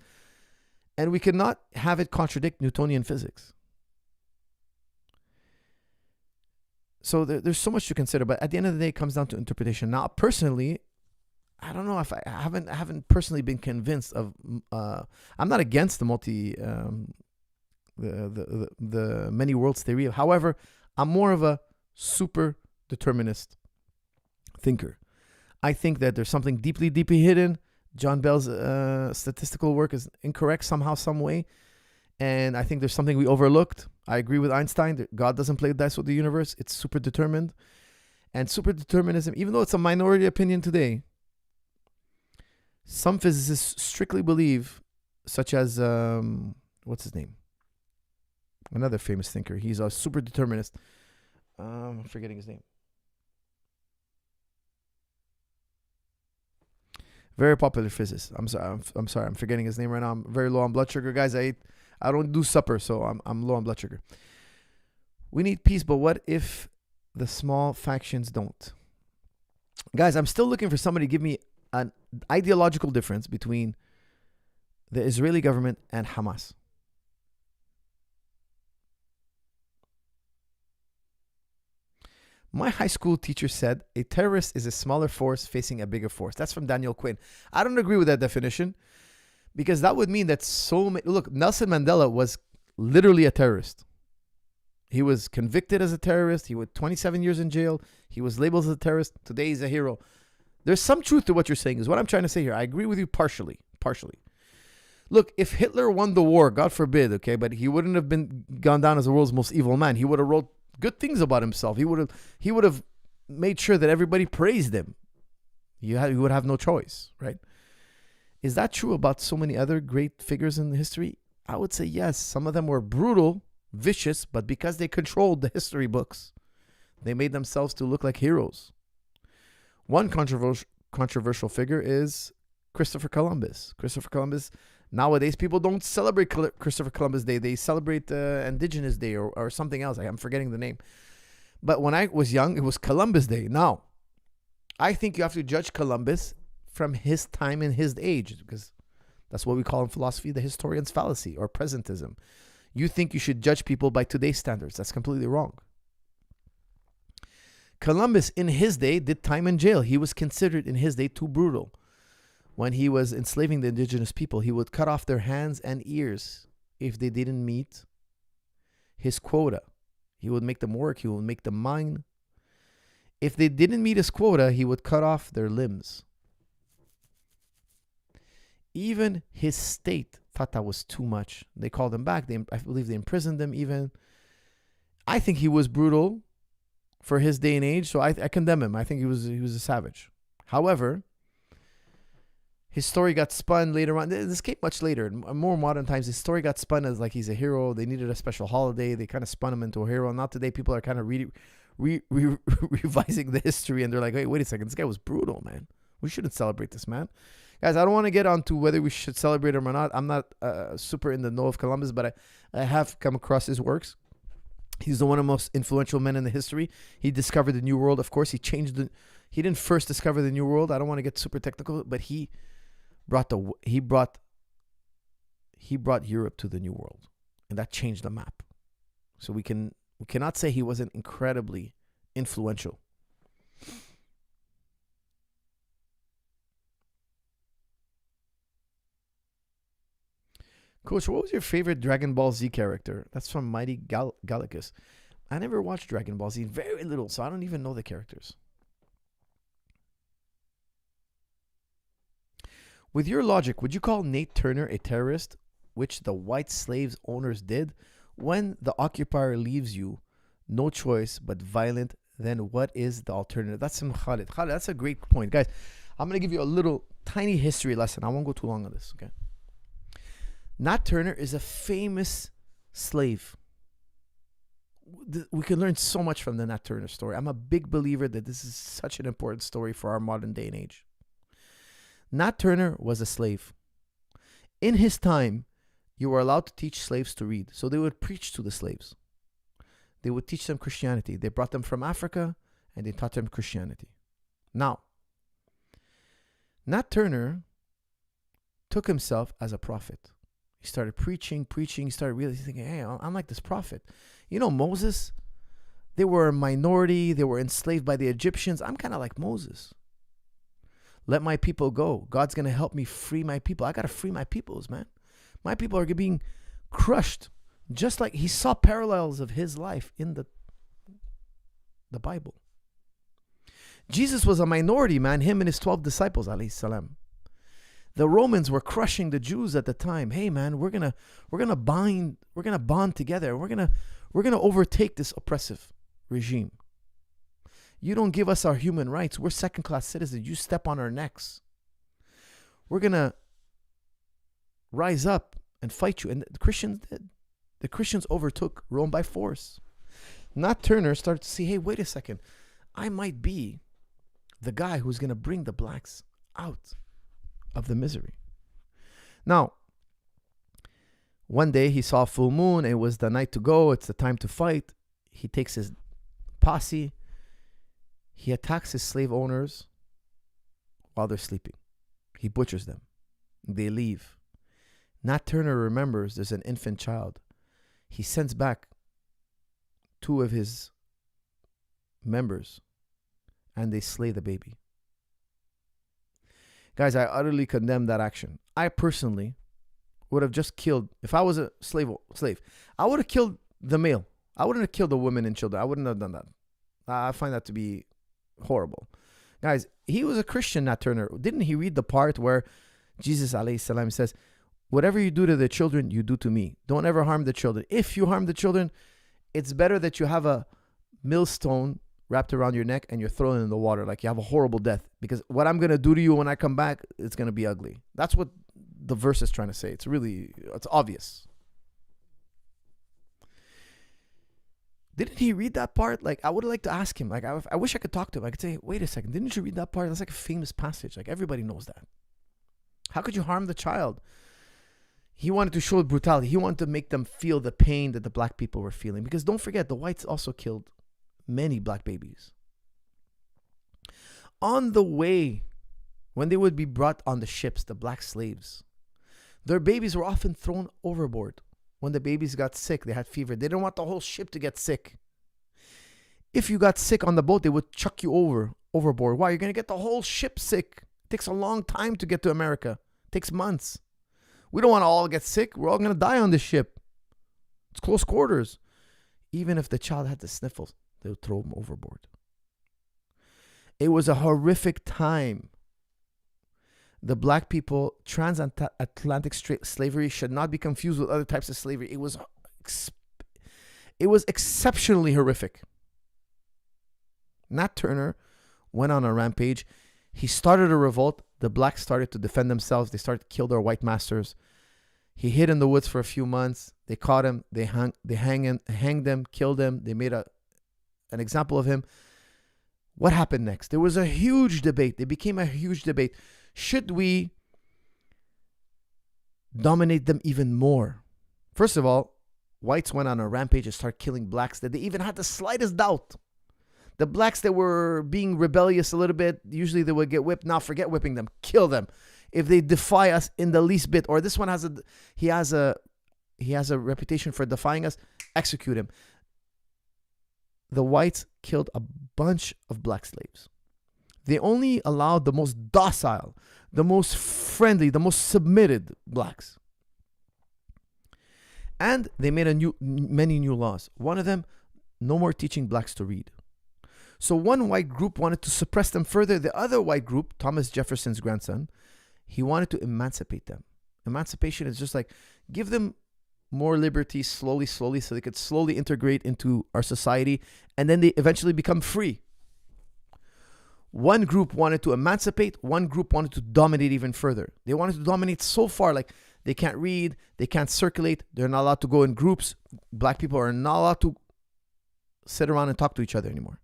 And we cannot have it contradict Newtonian physics. So there's so much to consider, but at the end of the day, it comes down to interpretation. Now, personally, I don't know if I haven't personally been convinced of. I'm not against the the many worlds theory. However, I'm more of a super determinist thinker. I think that there's something deeply, deeply hidden. John Bell's statistical work is incorrect somehow, some way. And I think there's something we overlooked. I agree with Einstein that God doesn't play dice with the universe. It's super determined. And super determinism, even though it's a minority opinion today, some physicists strictly believe, such as, what's his name? Another famous thinker. He's a super determinist. I'm forgetting his name. Very popular physicist. I'm sorry. I'm forgetting his name right now. I'm very low on blood sugar, guys. I don't do supper, so I'm low on blood sugar. We need peace, but what if the small factions don't? Guys, I'm still looking for somebody to give me an ideological difference between the Israeli government and Hamas. My high school teacher said a terrorist is a smaller force facing a bigger force. That's from Daniel Quinn. I don't agree with that definition because that would mean that so many... Look, Nelson Mandela was literally a terrorist. He was convicted as a terrorist. He was 27 years in jail. He was labeled as a terrorist. Today he's a hero. There's some truth to what you're saying is what I'm trying to say here. I agree with you partially. Look, if Hitler won the war, God forbid, okay, but he wouldn't have gone down as the world's most evil man. He would have wrote good things about himself. He would have made sure that everybody praised him. He would have no choice, right? Is that true about so many other great figures in history? I would say yes. Some of them were brutal, vicious, but because they controlled the history books, they made themselves to look like heroes. One controversial figure is Christopher Columbus. Nowadays, people don't celebrate Christopher Columbus Day. They celebrate Indigenous Day or something else. I'm forgetting the name. But when I was young, it was Columbus Day. Now, I think you have to judge Columbus from his time and his age, because that's what we call in philosophy the historian's fallacy or presentism. You think you should judge people by today's standards. That's completely wrong. Columbus, in his day, did time in jail. He was considered, in his day, too brutal. When he was enslaving the indigenous people, he would cut off their hands and ears if they didn't meet his quota. He would make them work. He would make them mine. If they didn't meet his quota, he would cut off their limbs. Even his state thought that was too much. They called him back. I believe they imprisoned him even. I think he was brutal for his day and age, so I condemn him. I think he was a savage. However, his story got spun later on. This came much later. In more modern times, his story got spun as like he's a hero. They needed a special holiday. They kind of spun him into a hero. Now today, people are kind of revising the history, and they're like, hey, wait a second. This guy was brutal, man. We shouldn't celebrate this, man. Guys, I don't want to get onto whether we should celebrate him or not. I'm not super in the know of Columbus, but I have come across his works. He's one of the most influential men in the history. He discovered the New World. Of course, he didn't first discover the New World. I don't want to get super technical, but he brought Europe to the New World, and that changed the map. So we cannot say he wasn't incredibly influential. Coach, what was your favorite Dragon Ball Z character? That's from Mighty Galacus. I never watched Dragon Ball Z, very little, so I don't even know the characters. With your logic, would you call Nat Turner a terrorist, which the white slaves owners did? When the occupier leaves you, no choice but violent, then what is the alternative? That's from Khalid. Khalid, that's a great point. Guys, I'm going to give you a little tiny history lesson. I won't go too long on this, okay? Nat Turner is a famous slave. We can learn so much from the Nat Turner story. I'm a big believer that this is such an important story for our modern day and age. Nat Turner was a slave. In his time, you were allowed to teach slaves to read. So they would preach to the slaves. They would teach them Christianity. They brought them from Africa and they taught them Christianity. Now, Nat Turner took himself as a prophet. He started preaching. He started really thinking, hey, I'm like this prophet. You know, Moses, they were a minority. They were enslaved by the Egyptians. I'm kind of like Moses. Let my people go. God's going to help me free my people. I got to free my peoples, man. My people are being crushed. Just like he saw parallels of his life in the Bible. Jesus was a minority, man. Him and his 12 disciples, alayhi salam. The Romans were crushing the Jews at the time. Hey, man, we're gonna bond together. We're gonna overtake this oppressive regime. You don't give us our human rights. We're second-class citizens. You step on our necks. We're gonna rise up and fight you. And the Christians did. The Christians overtook Rome by force. Nat Turner started to see, hey, wait a second. I might be the guy who's going to bring the blacks out of the misery. Now, one day he saw a full moon. It was the night to go. It's the time to fight. He takes his posse. He attacks his slave owners while they're sleeping. He butchers them. They leave. Nat Turner remembers there's an infant child. He sends back 2 of his members and they slay the baby. Guys, I utterly condemn that action. I personally would have just killed, if I was a slave, I would have killed the male. I wouldn't have killed the women and children. I wouldn't have done that. I find that to be horrible. Guys, he was a Christian, Nat Turner. Didn't he read the part where Jesus alayhi salam says, whatever you do to the children, you do to me. Don't ever harm the children. If you harm the children, it's better that you have a millstone wrapped around your neck and you're thrown in the water like you have a horrible death. Because what I'm going to do to you when I come back, it's going to be ugly. That's what the verse is trying to say. It's obvious. Didn't he read that part? Like, I would like to ask him. Like, I wish I could talk to him. I could say, wait a second, didn't you read that part? That's like a famous passage. Like, everybody knows that. How could you harm the child? He wanted to show brutality. He wanted to make them feel the pain that the black people were feeling. Because don't forget, the whites also killed many black babies. On the way, when they would be brought on the ships, the black slaves, their babies were often thrown overboard. When the babies got sick, they had fever. They didn't want the whole ship to get sick. If you got sick on the boat, they would chuck you overboard. Why? You're going to get the whole ship sick. It takes a long time to get to America. It takes months. We don't want to all get sick. We're all going to die on this ship. It's close quarters. Even if the child had the sniffles, they would throw him overboard. It was a horrific time. The black people, transatlantic slavery should not be confused with other types of slavery. It was exceptionally horrific. Nat Turner went on a rampage. He started a revolt. The blacks started to defend themselves. They started to kill their white masters. He hid in the woods for a few months. They caught him. They hanged him, killed him. They made an example of him. What happened next? There was a huge debate. It became a huge debate. Should we dominate them even more? First of all, whites went on a rampage and started killing blacks that they even had the slightest doubt. The blacks that were being rebellious a little bit, usually they would get whipped. Now forget whipping them. Kill them. If they defy us in the least bit, or this one has a reputation for defying us, execute him. The whites killed a bunch of black slaves. They only allowed the most docile, the most friendly, the most submitted blacks. And they made many new laws. One of them, no more teaching blacks to read. So one white group wanted to suppress them further. The other white group, Thomas Jefferson's grandson, he wanted to emancipate them. Emancipation is just like give them more liberty slowly, so they could slowly integrate into our society, and then they eventually become free. One group wanted to emancipate, one group wanted to dominate even further. They wanted to dominate so far, like they can't read, they can't circulate, they're not allowed to go in groups. Black people are not allowed to sit around and talk to each other anymore.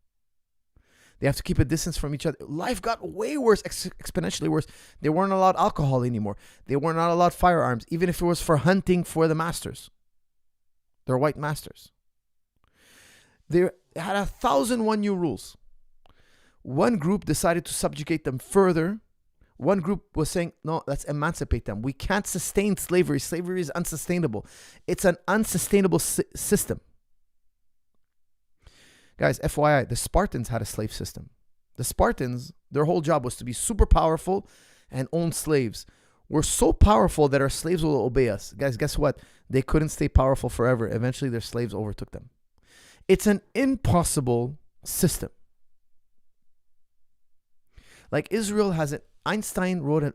They have to keep a distance from each other. Life got way worse, exponentially worse. They weren't allowed alcohol anymore. They were not allowed firearms, even if it was for hunting for the masters. Their white masters. They had 1,001 new rules. One group decided to subjugate them further. One group was saying, no, let's emancipate them. We can't sustain slavery. Slavery is unsustainable. It's an unsustainable system. Guys, FYI, the Spartans had a slave system. The Spartans, their whole job was to be super powerful and own slaves. We're so powerful that our slaves will obey us. Guys, guess what? They couldn't stay powerful forever. Eventually, their slaves overtook them. It's an impossible system. Like Israel has it. Einstein wrote it.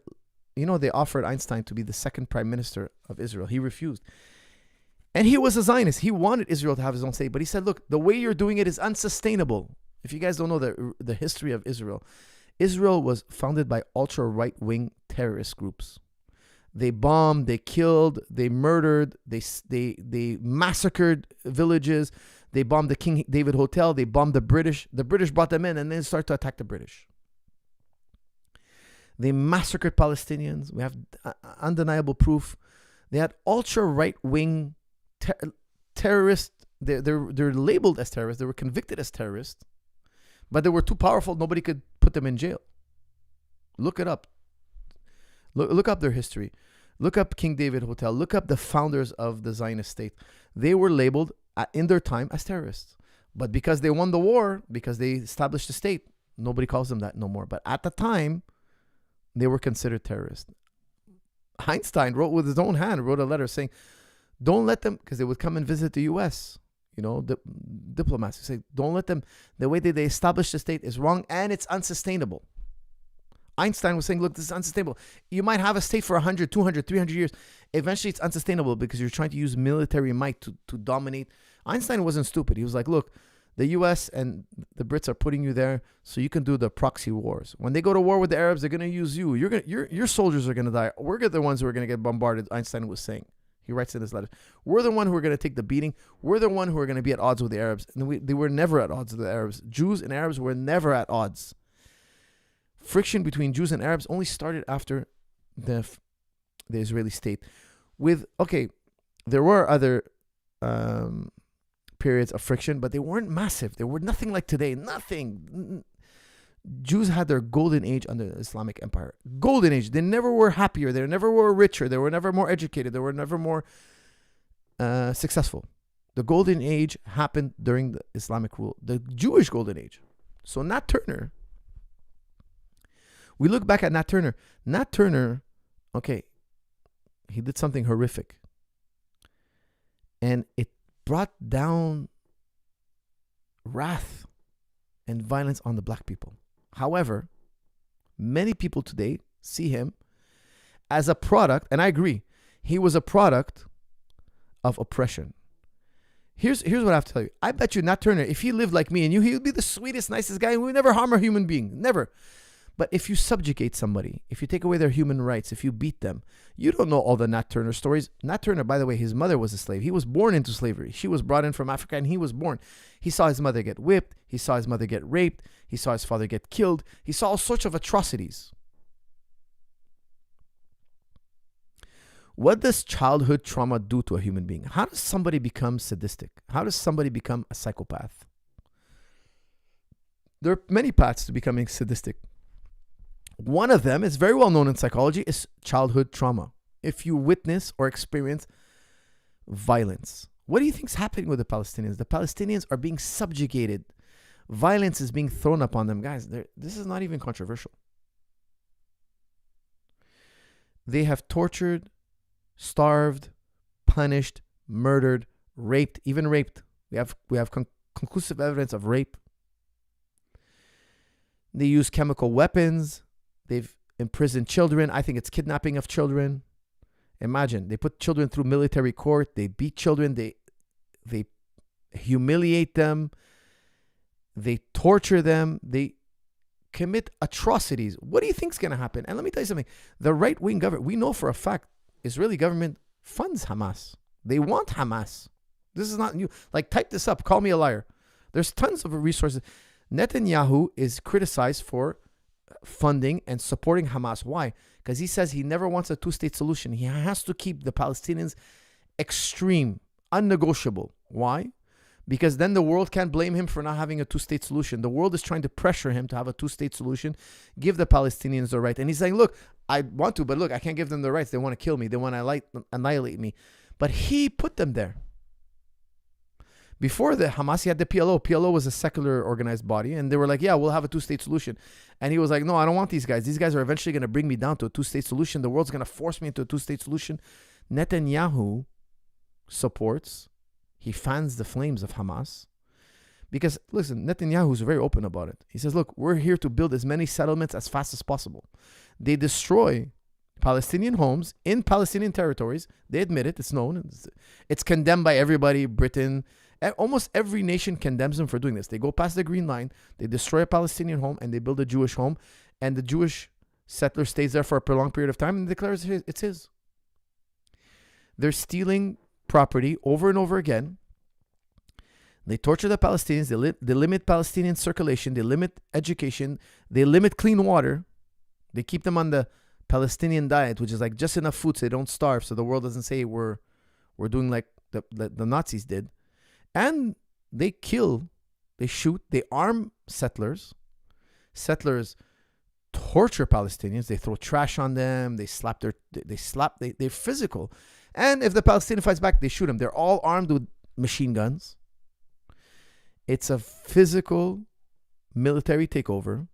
You know, they offered Einstein to be the second prime minister of Israel. He refused. And he was a Zionist. He wanted Israel to have his own state. But he said, look, the way you're doing it is unsustainable. If you guys don't know the history of Israel, Israel was founded by ultra-right-wing terrorist groups. They bombed, they killed, they murdered, they massacred villages. They bombed the King David Hotel. They bombed the British. The British brought them in and then started to attack the British. They massacred Palestinians. We have undeniable proof. They had ultra right-wing terrorists. They're labeled as terrorists. They were convicted as terrorists, but they were too powerful. Nobody could put them in jail. Look it up. Look up their history. Look up King David Hotel. Look up the founders of the Zionist state. They were labeled in their time as terrorists, but because they won the war, because they established the state, nobody calls them that no more. But at the time, they were considered terrorists. Einstein wrote with his own hand, wrote a letter saying, don't let them, because they would come and visit the U.S., diplomats who say, don't let them, the way that they establish the state is wrong and it's unsustainable. Einstein was saying, look, this is unsustainable. You might have a state for 100, 200, 300 years. Eventually it's unsustainable because you're trying to use military might to dominate. Einstein wasn't stupid. He was like, look, the U.S. and the Brits are putting you there so you can do the proxy wars. When they go to war with the Arabs, they're going to use you. Your soldiers are going to die. We're the ones who are going to get bombarded, Einstein was saying. He writes in his letter. We're the one who are going to take the beating. We're the one who are going to be at odds with the Arabs. And they were never at odds with the Arabs. Jews and Arabs were never at odds. Friction between Jews and Arabs only started after the Israeli state. There were other periods of friction, but they weren't massive. They were nothing like today. Nothing. Jews had their golden age under the Islamic Empire. Golden age. They never were happier. They never were richer. They were never more educated. They were never more successful. The golden age happened during the Islamic rule. The Jewish golden age. So Nat Turner. We look back at Nat Turner. Nat Turner, he did something horrific. And it brought down wrath and violence on the black people. However, many people today see him as a product, and I agree, he was a product of oppression. Here's what I have to tell you. I bet you Nat Turner, if he lived like me and you, he would be the sweetest, nicest guy. He would never harm a human being. Never. But if you subjugate somebody, if you take away their human rights, if you beat them, you don't know all the Nat Turner stories. Nat Turner, by the way, his mother was a slave. He was born into slavery. She was brought in from Africa and he was born. He saw his mother get whipped. He saw his mother get raped. He saw his father get killed. He saw all sorts of atrocities. What does childhood trauma do to a human being? How does somebody become sadistic? How does somebody become a psychopath? There are many paths to becoming sadistic. One of them is very well known in psychology is childhood trauma. If you witness or experience violence. What do you think is happening with the Palestinians? The Palestinians are being subjugated. Violence is being thrown upon them. Guys, this is not even controversial. They have tortured, starved, punished, murdered, raped, even raped. We have conclusive evidence of rape. They use chemical weapons. They've imprisoned children. I think it's kidnapping of children. Imagine, they put children through military court. They beat children. They humiliate them. They torture them. They commit atrocities. What do you think is going to happen? And let me tell you something. The right-wing government, we know for a fact, Israeli government funds Hamas. They want Hamas. This is not new. Like, type this up. Call me a liar. There's tons of resources. Netanyahu is criticized for funding and supporting Hamas. Why? Because he says he never wants a two-state solution. He has to keep the Palestinians extreme, unnegotiable. Why? Because then the world can't blame him for not having a two-state solution. The world is trying to pressure him to have a two-state solution, give the Palestinians the right. And he's saying, look, I want to, but look, I can't give them the rights. They want to kill me. They want to annihilate me. But he put them there. Before the Hamas, he had the PLO. PLO was a secular organized body. And they were like, yeah, we'll have a two-state solution. And he was like, no, I don't want these guys. These guys are eventually going to bring me down to a two-state solution. The world's going to force me into a two-state solution. Netanyahu supports, he fans the flames of Hamas. Because, listen, Netanyahu's very open about it. He says, look, we're here to build as many settlements as fast as possible. They destroy Palestinian homes in Palestinian territories. They admit it. It's known. It's condemned by everybody, Britain. Almost every nation condemns them for doing this. They go past the green line, they destroy a Palestinian home, and they build a Jewish home. And the Jewish settler stays there for a prolonged period of time and declares it's his. They're stealing property over and over again. They torture the Palestinians. They limit Palestinian circulation. They limit education. They limit clean water. They keep them on the Palestinian diet, which is like just enough food so they don't starve, so the world doesn't say we're doing like the Nazis did. And they kill, they shoot, they arm settlers. Settlers torture Palestinians. They throw trash on them. They slap they're physical. And if the Palestinian fights back, they shoot them. They're all armed with machine guns. It's a physical military takeover.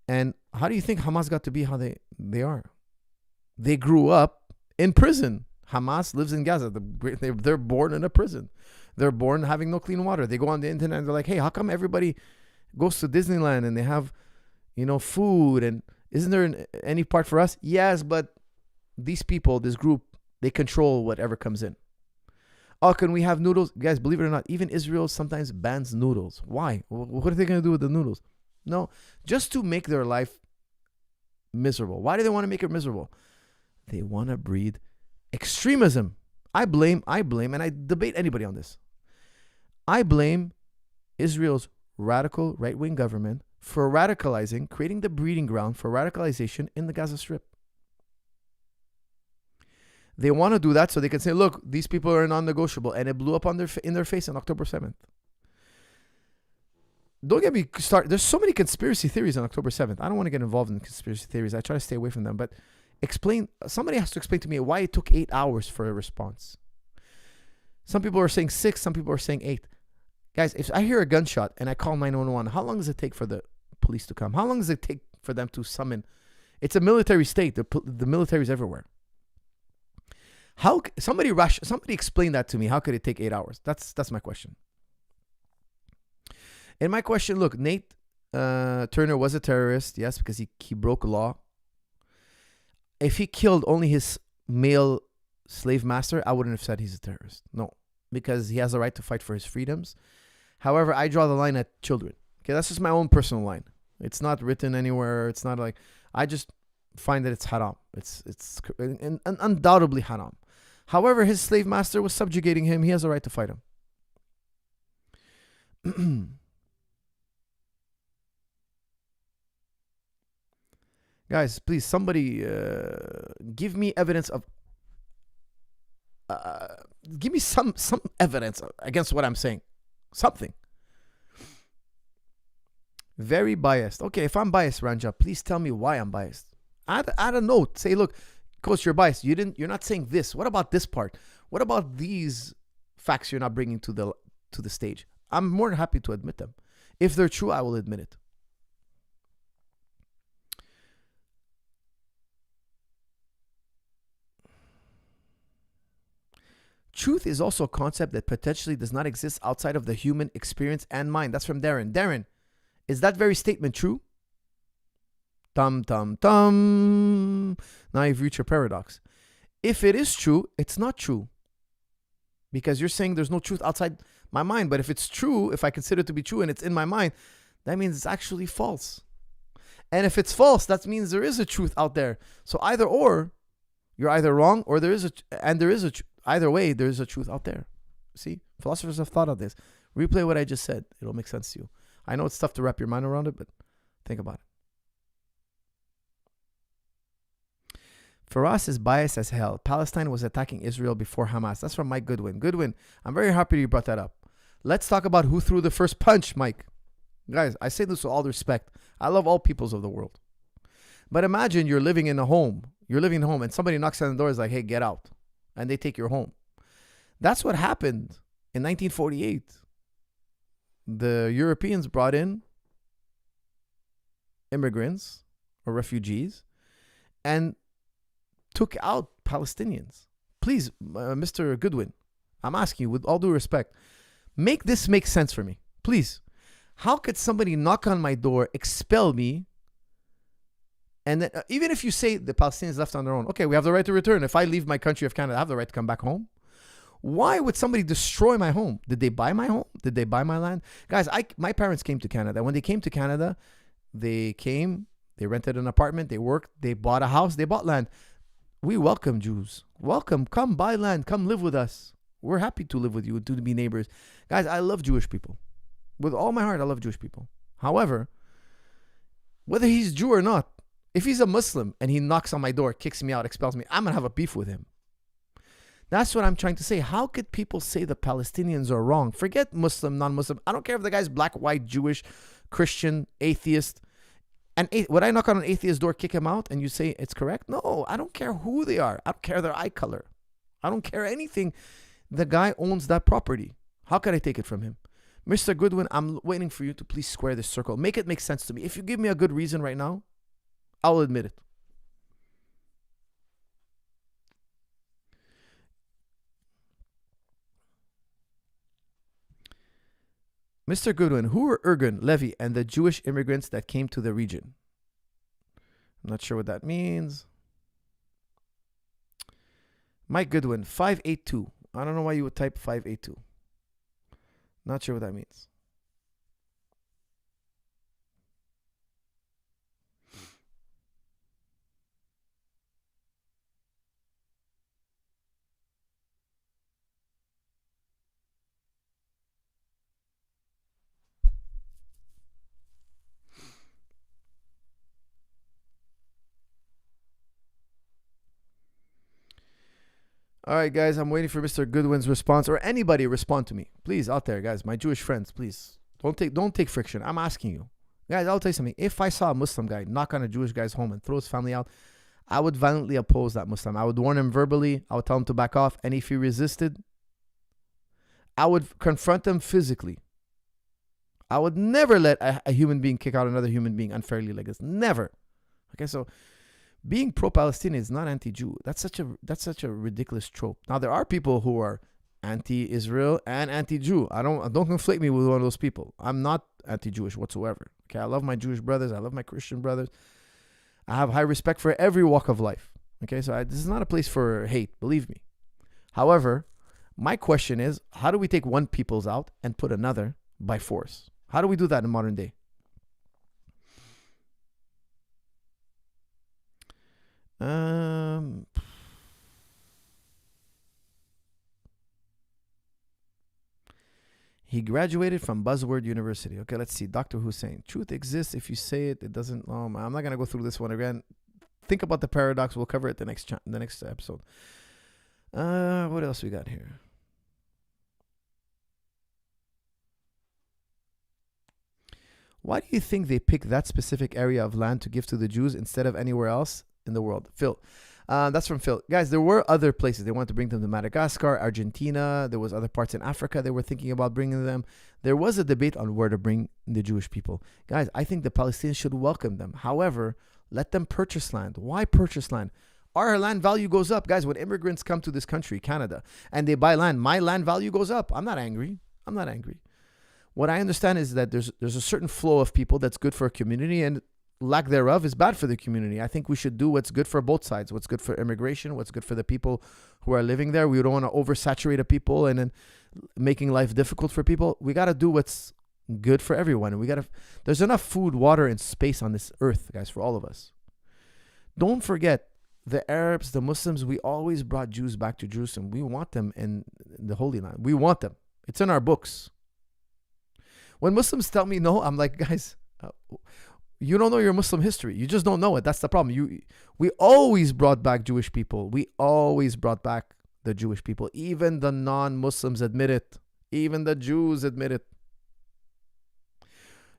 And how do you think Hamas got to be how they are? They grew up in prison. Hamas lives in Gaza. They're born in a prison. They're born having no clean water. They go on the internet and they're like, hey, how come everybody goes to Disneyland and they have, food? And isn't there any part for us? Yes, but these people, this group, they control whatever comes in. Oh, can we have noodles? Guys, believe it or not, even Israel sometimes bans noodles. Why? What are they going to do with the noodles? No, just to make their life miserable. Why do they want to make it miserable? They want to breed extremism. I blame, and I debate anybody on this. I blame Israel's radical right-wing government for radicalizing, creating the breeding ground for radicalization in the Gaza Strip. They want to do that so they can say, look, these people are non-negotiable, and it blew up in their face on October 7th. Don't get me started. There's so many conspiracy theories on October 7th. I don't want to get involved in conspiracy theories. I try to stay away from them, but somebody has to explain to me why it took 8 hours for a response. Some people are saying 6, some people are saying 8. Guys, if I hear a gunshot and I call 911, how long does it take for the police to come? How long does it take for them to summon? It's a military state. The military is everywhere. Somebody explain that to me. How could it take 8 hours? That's my question. And my question, look, Nat Turner was a terrorist, yes, because he broke law. If he killed only his male slave master, I wouldn't have said he's a terrorist. No, because he has a right to fight for his freedoms. However, I draw the line at children. Okay, that's just my own personal line. It's not written anywhere. It's not like, I just find that it's haram. It's undoubtedly haram. However, his slave master was subjugating him. He has a right to fight him. Guys, please, somebody give me evidence of... give me some evidence against what I'm saying. Something. Very biased. Okay, if I'm biased, Ranja, please tell me why I'm biased. Add a note. Say, look, Coach, you're biased. You're not saying this. What about this part? What about these facts you're not bringing to the stage? I'm more than happy to admit them. If they're true, I will admit it. Truth is also a concept that potentially does not exist outside of the human experience and mind. That's from Darren. Darren, is that very statement true? Now you've reached your paradox. If it is true, it's not true. Because you're saying there's no truth outside my mind. But if it's true, if I consider it to be true and it's in my mind, that means it's actually false. And if it's false, that means there is a truth out there. So either or, you're either wrong or there is a either way, there is a truth out there. See, philosophers have thought of this. Replay what I just said. It'll make sense to you. I know it's tough to wrap your mind around it, but think about it. For us, is biased as hell. Palestine was attacking Israel before Hamas. That's from Mike Goodwin. Goodwin, I'm very happy you brought that up. Let's talk about who threw the first punch, Mike. Guys, I say this with all respect. I love all peoples of the world. But imagine you're living in a home. You're living in a home and somebody knocks on the door and is like, hey, get out. And they take your home. That's what happened in 1948. The Europeans brought in immigrants or refugees and took out Palestinians. Please, Mr. Goodwin, I'm asking you with all due respect, make this make sense for me. Please. How could somebody knock on my door, expel me, and then, even if you say the Palestinians left on their own, okay, we have the right to return. If I leave my country of Canada, I have the right to come back home. Why would somebody destroy my home? Did they buy my home? Did they buy my land? Guys, my parents came to Canada. When they came to Canada, they rented an apartment, they worked, they bought a house, they bought land. We welcome Jews. Welcome, come buy land, come live with us. We're happy to live with you, to be neighbors. Guys, I love Jewish people. With all my heart, I love Jewish people. However, whether he's Jew or not, if he's a Muslim and he knocks on my door, kicks me out, expels me, I'm going to have a beef with him. That's what I'm trying to say. How could people say the Palestinians are wrong? Forget Muslim, non-Muslim. I don't care if the guy's black, white, Jewish, Christian, atheist. And would I knock on an atheist door, kick him out, and you say it's correct? No, I don't care who they are. I don't care their eye color. I don't care anything. The guy owns that property. How could I take it from him? Mr. Goodwin, I'm waiting for you to please square this circle. Make it make sense to me. If you give me a good reason right now, I'll admit it. Mr. Goodwin, who were Ergun, Levy, and the Jewish immigrants that came to the region? I'm not sure what that means. Mike Goodwin, 582. I don't know why you would type 582. Not sure what that means. All right, guys, I'm waiting for Mr. Goodwin's response, or anybody respond to me. Please, out there, guys, my Jewish friends, please. Don't take friction. I'm asking you. Guys, I'll tell you something. If I saw a Muslim guy knock on a Jewish guy's home and throw his family out, I would violently oppose that Muslim. I would warn him verbally. I would tell him to back off. And if he resisted, I would confront him physically. I would never let a human being kick out another human being unfairly like this. Never. Okay, so being pro-Palestinian is not anti-Jew. That's such a ridiculous trope. Now there are people who are anti-Israel and anti-Jew. Don't conflate me with one of those people. I'm not anti-Jewish whatsoever. Okay, I love my Jewish brothers. I love my Christian brothers. I have high respect for every walk of life. Okay, so this is not a place for hate. Believe me. However, my question is, how do we take one people's out and put another by force? How do we do that in modern day? He graduated from Buzzword University. Okay, let's see. Dr. Hussein. Truth exists. If you say it, it doesn't. I'm not going to go through this one again. Think about the paradox. We'll cover it the next episode. What else we got here? Why do you think they picked that specific area of land to give to the Jews instead of anywhere else in the world? Phil. That's from Phil. Guys, there were other places. They wanted to bring them to Madagascar, Argentina. There was other parts in Africa they were thinking about bringing them. There was a debate on where to bring the Jewish people. Guys, I think the Palestinians should welcome them. However, let them purchase land. Why purchase land? Our land value goes up. Guys, when immigrants come to this country, Canada, and they buy land, my land value goes up. I'm not angry. What I understand is that there's a certain flow of people that's good for a community, and lack thereof is bad for the community. I think we should do what's good for both sides. What's good for immigration, what's good for the people who are living there. We don't want to oversaturate a people and then making life difficult for people. We got to do what's good for everyone. And there's enough food, water, and space on this earth, guys, for all of us. Don't forget, the Arabs, the Muslims, we always brought Jews back to Jerusalem. We want them in the Holy Land. We want them. It's in our books. When Muslims tell me no, I'm like, guys, You don't know your Muslim history. You just don't know it. That's the problem. We always brought back Jewish people. We always brought back the Jewish people. Even the non-Muslims admit it. Even the Jews admit it.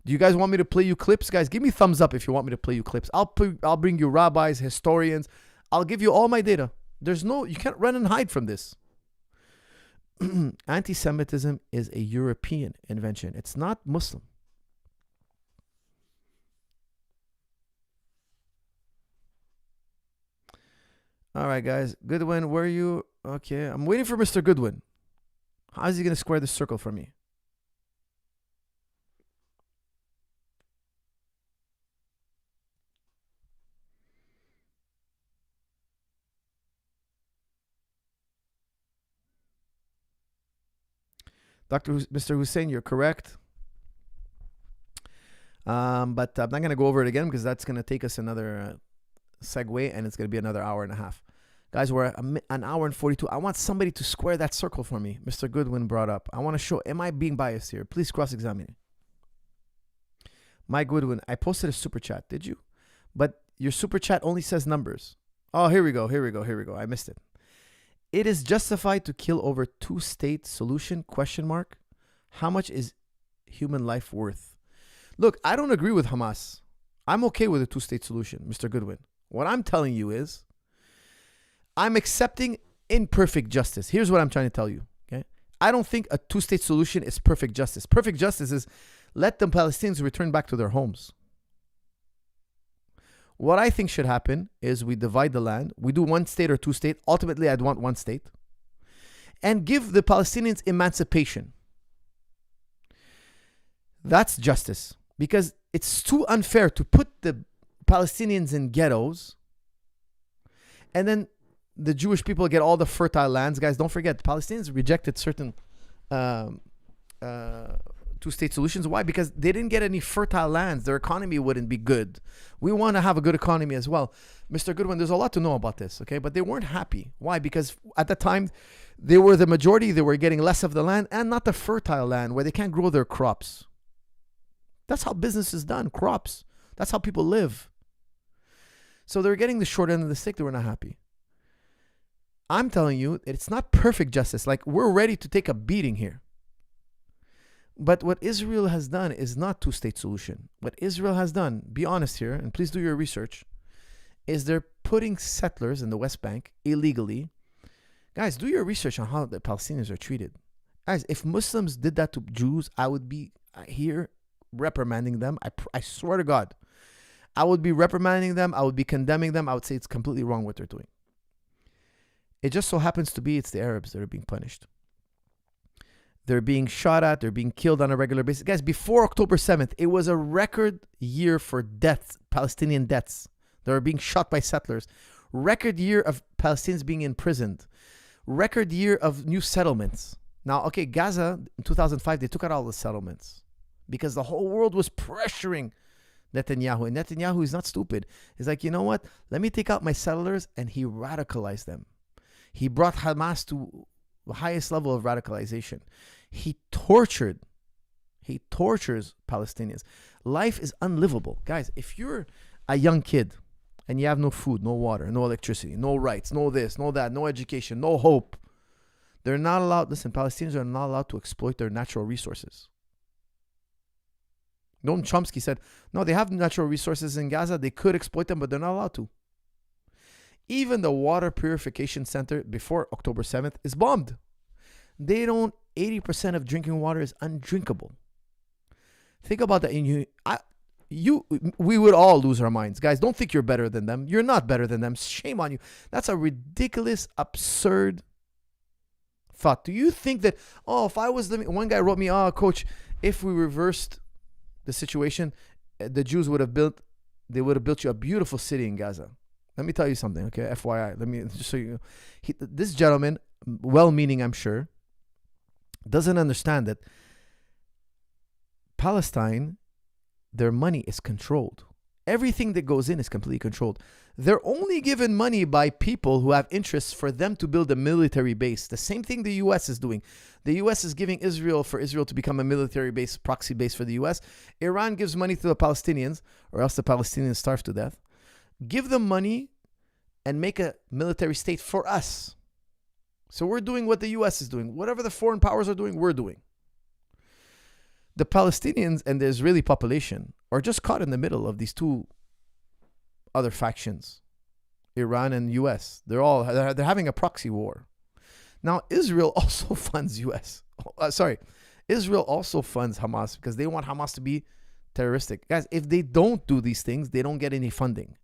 Do you guys want me to play you clips? Guys, give me thumbs up if you want me to play you clips. I'll bring you rabbis, historians. I'll give you all my data. You can't run and hide from this. Anti-Semitism is a European invention. It's not Muslim. All right, guys. Goodwin, where are you? Okay, I'm waiting for Mr. Goodwin. How is he going to square this circle for me? Mr. Hussein, you're correct. But I'm not going to go over it again because that's going to take us another segue, and it's going to be another hour and a half. Guys, we're at an hour and 42. I want somebody to square that circle for me. Mr. Goodwin brought up. I want to show, am I being biased here? Please cross-examine me. Mike Goodwin, I posted a super chat. Did you? But your super chat only says numbers. Oh, here we go. I missed it. It is justified to kill over two-state solution, ? How much is human life worth? Look, I don't agree with Hamas. I'm okay with a two-state solution, Mr. Goodwin. What I'm telling you is I'm accepting imperfect justice. Here's what I'm trying to tell you. Okay, I don't think a two-state solution is perfect justice. Perfect justice is let the Palestinians return back to their homes. What I think should happen is we divide the land. We do one state or two state. Ultimately, I'd want one state. And give the Palestinians emancipation. That's justice. Because it's too unfair to put the Palestinians in ghettos and then the Jewish people get all the fertile lands. Guys, don't forget, the Palestinians rejected certain two-state solutions. Why? Because they didn't get any fertile lands. Their economy wouldn't be good. We want to have a good economy as well. Mr. Goodwin, there's a lot to know about this, okay? But they weren't happy. Why? Because at the time, they were the majority. They were getting less of the land and not the fertile land where they can't grow their crops. That's how business is done, crops. That's how people live. So they're getting the short end of the stick. They were not happy. I'm telling you, it's not perfect justice. Like, we're ready to take a beating here. But what Israel has done is not two-state solution. What Israel has done, be honest here, and please do your research, is they're putting settlers in the West Bank illegally. Guys, do your research on how the Palestinians are treated. Guys, if Muslims did that to Jews, I would be here reprimanding them. I swear to God. I would be reprimanding them. I would be condemning them. I would say it's completely wrong what they're doing. It just so happens to be it's the Arabs that are being punished. They're being shot at. They're being killed on a regular basis. Guys, before October 7th, it was a record year for deaths, Palestinian deaths. They were being shot by settlers. Record year of Palestinians being imprisoned. Record year of new settlements. Now, okay, Gaza, in 2005, they took out all the settlements because the whole world was pressuring Netanyahu. And Netanyahu is not stupid. He's like, you know what? Let me take out my settlers. And he radicalized them. He brought Hamas to the highest level of radicalization. He tortures Palestinians. Life is unlivable. Guys, if you're a young kid and you have no food, no water, no electricity, no rights, no this, no that, no education, no hope, they're not allowed, listen, Palestinians are not allowed to exploit their natural resources. Noam Chomsky said, no, they have natural resources in Gaza. They could exploit them, but they're not allowed to. Even the water purification center before October 7th is bombed. 80% of drinking water is undrinkable. Think about that. We would all lose our minds. Guys, don't think you're better than them. You're not better than them. Shame on you. That's a ridiculous, absurd thought. Do you think that, if I was living, one guy wrote me, coach, if we reversed the situation, the Jews would have built you a beautiful city in Gaza. Let me tell you something, okay? FYI, let me just so you know. This gentleman, well-meaning, I'm sure, doesn't understand that Palestine, their money is controlled. Everything that goes in is completely controlled. They're only given money by people who have interests for them to build a military base. The same thing the U.S. is doing. The U.S. is giving Israel for Israel to become a military base, proxy base for the U.S. Iran gives money to the Palestinians, or else the Palestinians starve to death. Give them money and make a military state for us. So we're doing what the U.S. is doing. Whatever the foreign powers are doing, we're doing. The Palestinians and the Israeli population are just caught in the middle of these two other factions, Iran and U.S. They're having a proxy war. Now, Israel also funds U.S. Israel also funds Hamas because they want Hamas to be terroristic. Guys, if they don't do these things, they don't get any funding.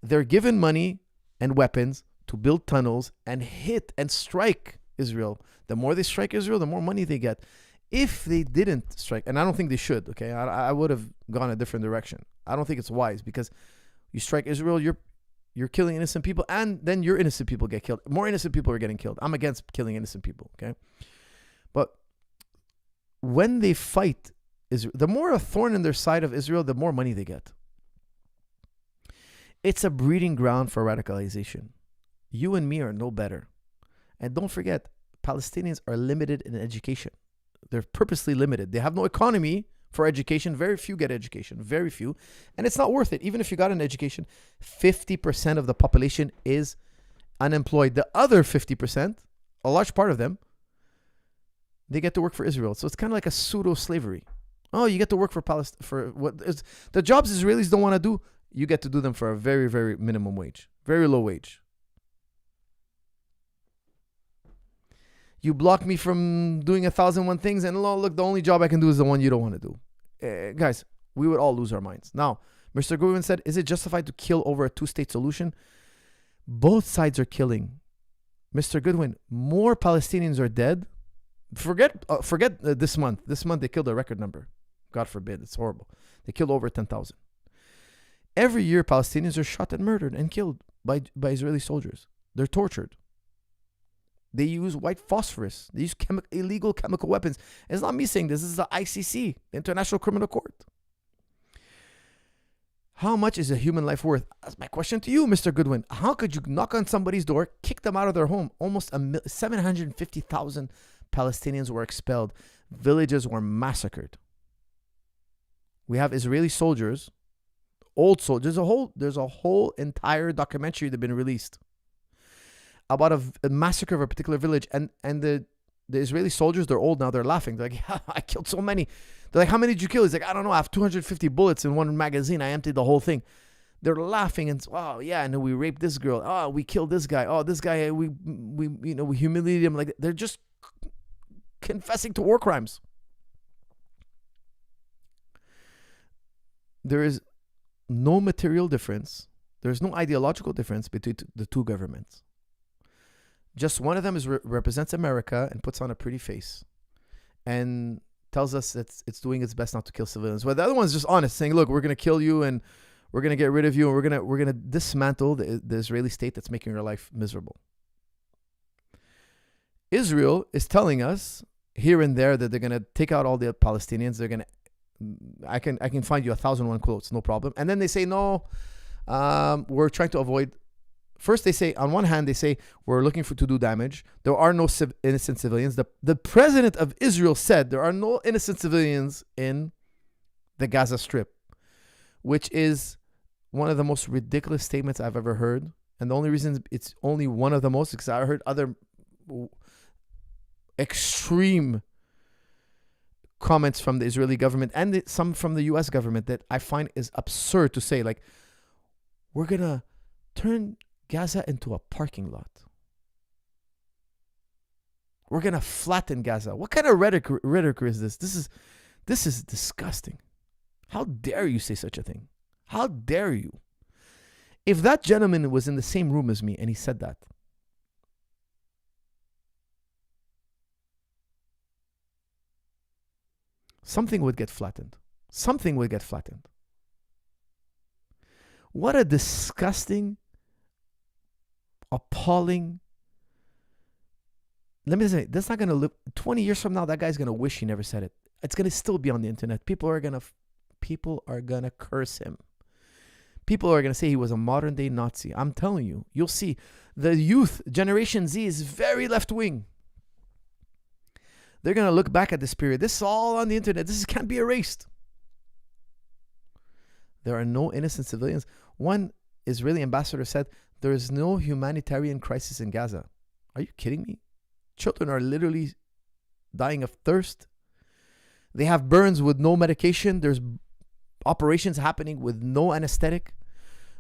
They're given money and weapons to build tunnels and hit and strike Israel. The more they strike Israel, the more money they get. If they didn't strike, and I don't think they should, okay? I would have gone a different direction. I don't think it's wise because you strike Israel, you're killing innocent people, and then your innocent people get killed. More innocent people are getting killed. I'm against killing innocent people, okay? But when they fight Israel, the more a thorn in their side of Israel, the more money they get. It's a breeding ground for radicalization. You and me are no better. And don't forget, Palestinians are limited in education. They're purposely limited. They have no economy for education. Very few get education. Very few. And it's not worth it. Even if you got an education, 50% of the population is unemployed. The other 50%, a large part of them, they get to work for Israel. So it's kind of like a pseudo-slavery. Oh, you get to work for Palestine. For what is the jobs Israelis don't want to do, you get to do them for a very, very minimum wage. Very low wage. You block me from doing 1,001 things, and look, the only job I can do is the one you don't want to do. Guys, we would all lose our minds. Now, Mr. Goodwin said, is it justified to kill over a two-state solution? Both sides are killing. Mr. Goodwin, more Palestinians are dead. Forget this month. This month they killed a record number. God forbid. It's horrible. They killed over 10,000. Every year, Palestinians are shot and murdered and killed by Israeli soldiers. They're tortured. They use white phosphorus. They use illegal chemical weapons. It's not me saying this. This is the ICC, the International Criminal Court. How much is a human life worth? That's my question to you, Mr. Goodwin. How could you knock on somebody's door, kick them out of their home? Almost 750,000 Palestinians were expelled. Villages were massacred. We have Israeli soldiers, old soldiers. There's a whole entire documentary that's been released about a massacre of a particular village, and the Israeli soldiers, they're old now, they're laughing. They're like, yeah, I killed so many. They're like, how many did you kill? He's like, I don't know, I have 250 bullets in one magazine. I emptied the whole thing. They're laughing and, oh yeah, and we raped this girl. Oh, we killed this guy. Oh, this guy, we humiliated him. Like, they're just confessing to war crimes. There is no material difference. There's no ideological difference between the two governments. Just one of them represents America and puts on a pretty face and tells us that it's doing its best not to kill civilians. But the other one's just honest, saying, look, we're going to kill you and we're going to get rid of you and we're going to dismantle the Israeli state that's making your life miserable. Israel is telling us here and there that they're going to take out all the Palestinians. They're going to, I can find you 1,001 quotes, no problem. And then they say, no, we're trying to avoid. First, they say, on one hand, they say, we're looking to do damage. There are no innocent civilians. The president of Israel said there are no innocent civilians in the Gaza Strip, which is one of the most ridiculous statements I've ever heard. And the only reason it's only one of the most is because I heard other extreme comments from the Israeli government and some from the U.S. government that I find is absurd to say. Like, we're going to turn Gaza into a parking lot. We're going to flatten Gaza. What kind of rhetoric is this? This is disgusting. How dare you say such a thing? How dare you? If that gentleman was in the same room as me and he said that, something would get flattened. Something would get flattened. What a disgusting, appalling. Let me say, that's not going to live. 20 years from now, that guy's going to wish he never said it. It's going to still be on the internet. People are going to curse him. People are going to say he was a modern day Nazi. I'm telling you, you'll see. The youth, Generation Z, is very left wing. They're going to look back at this period. This is all on the internet. This can't be erased. There are no innocent civilians. One Israeli ambassador said, there is no humanitarian crisis in Gaza. Are you kidding me? Children are literally dying of thirst. They have burns with no medication. There's operations happening with no anesthetic.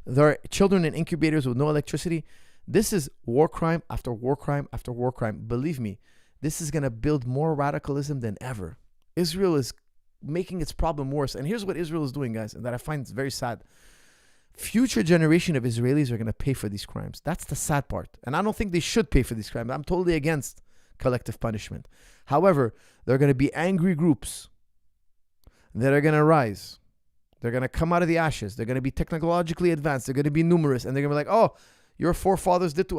There are children in incubators with no electricity. This is war crime after war crime after war crime. Believe me, this is going to build more radicalism than ever. Israel is making its problem worse. And here's what Israel is doing, guys, and that I find very sad. Future generation of Israelis are going to pay for these crimes. That's the sad part. And I don't think they should pay for these crimes. I'm totally against collective punishment. However, there are going to be angry groups that are going to rise. They're going to come out of the ashes. They're going to be technologically advanced. They're going to be numerous. And they're going to be like, oh, your forefathers did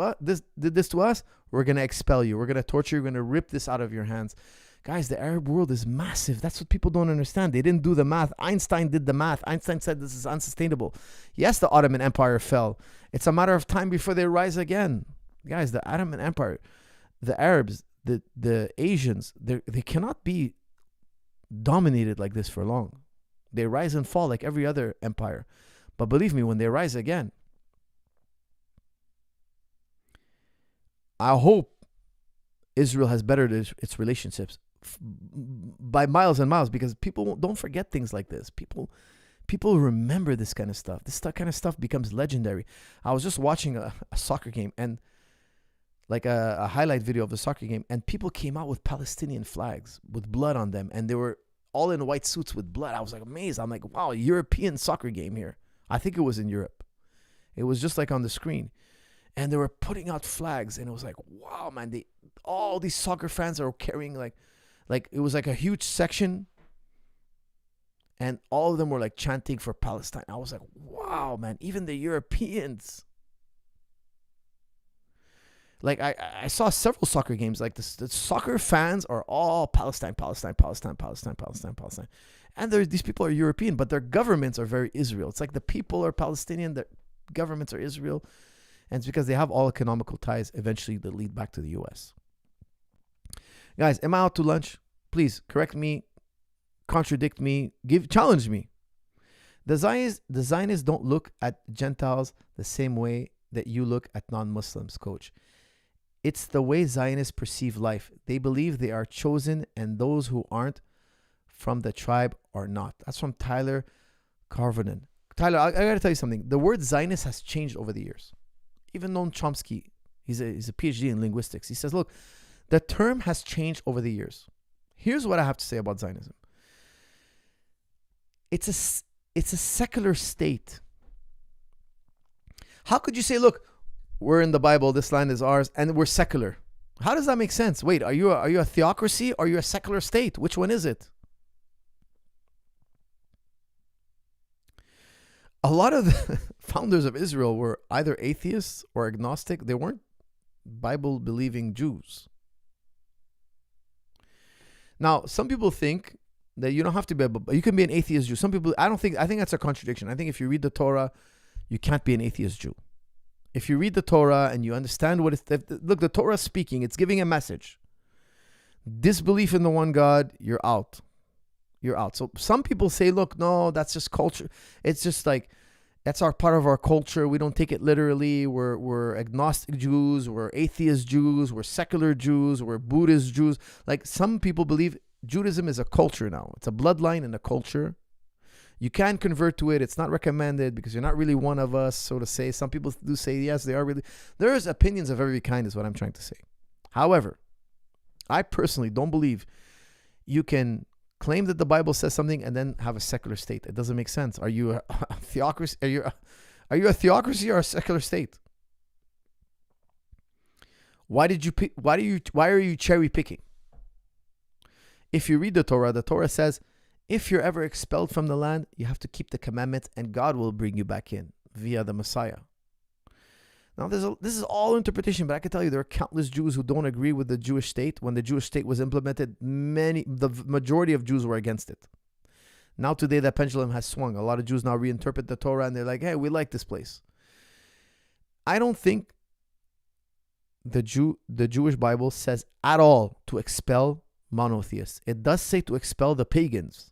this to us. We're going to expel you. We're going to torture you. We're going to rip this out of your hands. Guys, the Arab world is massive. That's what people don't understand. They didn't do the math. Einstein did the math. Einstein said this is unsustainable. Yes, the Ottoman Empire fell. It's a matter of time before they rise again. Guys, the Ottoman Empire, the Arabs, the Asians, they cannot be dominated like this for long. They rise and fall like every other empire. But believe me, when they rise again, I hope Israel has bettered its relationships by miles and miles, because people don't forget things like this. People remember this kind of stuff. This kind of stuff becomes legendary. I was just watching a soccer game, and like a highlight video of the soccer game, and people came out with Palestinian flags with blood on them, and they were all in white suits with blood. I was like amazed. I'm like, wow, European soccer game here. I think it was in Europe. It was just like on the screen. And they were putting out flags, and it was like, wow, man, all these soccer fans are carrying like it was like a huge section, and all of them were like chanting for Palestine. I was like, wow, man, even the Europeans. Like I saw several soccer games like this. The soccer fans are all Palestine. And these people are European, but their governments are very Israel. It's like the people are Palestinian, their governments are Israel. And it's because they have all economical ties eventually that lead back to the U.S. Guys, am I out to lunch? Please correct me, contradict me, challenge me. The Zionists don't look at Gentiles the same way that you look at non-Muslims, Coach. It's the way Zionists perceive life. They believe they are chosen, and those who aren't from the tribe are not. That's from Tyler Carvenin. Tyler, I got to tell you something. The word Zionist has changed over the years. Even Noam Chomsky, he's a PhD in linguistics. He says, look, the term has changed over the years. Here's what I have to say about Zionism. It's a secular state. How could you say, look, we're in the Bible, this land is ours, and we're secular? How does that make sense? Wait, are you a theocracy or are you a secular state? Which one is it? A lot of the founders of Israel were either atheists or agnostic. They weren't Bible-believing Jews. Now, some people think that you don't have to be, you can be an atheist Jew. Some people, I think that's a contradiction. I think if you read the Torah, you can't be an atheist Jew. If you read the Torah and you understand what it's, look, the Torah is speaking, it's giving a message. Disbelief in the one God, you're out. You're out. So some people say, look, no, that's just culture. It's just like, that's our part of our culture. We don't take it literally. We're agnostic Jews. We're atheist Jews. We're secular Jews. We're Buddhist Jews. Like some people believe Judaism is a culture now. It's a bloodline and a culture. You can convert to it. It's not recommended because you're not really one of us, so to say. Some people do say, yes, they are really. There's opinions of every kind is what I'm trying to say. However, I personally don't believe you can claim that the Bible says something and then have a secular state. It doesn't make sense. Are you a theocracy? Are you a theocracy or a secular state? Why are you cherry picking? If you read the Torah says, if you're ever expelled from the land, you have to keep the commandments and God will bring you back in via the Messiah. Now, this is all interpretation, but I can tell you there are countless Jews who don't agree with the Jewish state. When the Jewish state was implemented, the majority of Jews were against it. Now today that pendulum has swung. A lot of Jews now reinterpret the Torah and they're like, hey, we like this place. I don't think the Jewish Bible says at all to expel monotheists. It does say to expel the pagans,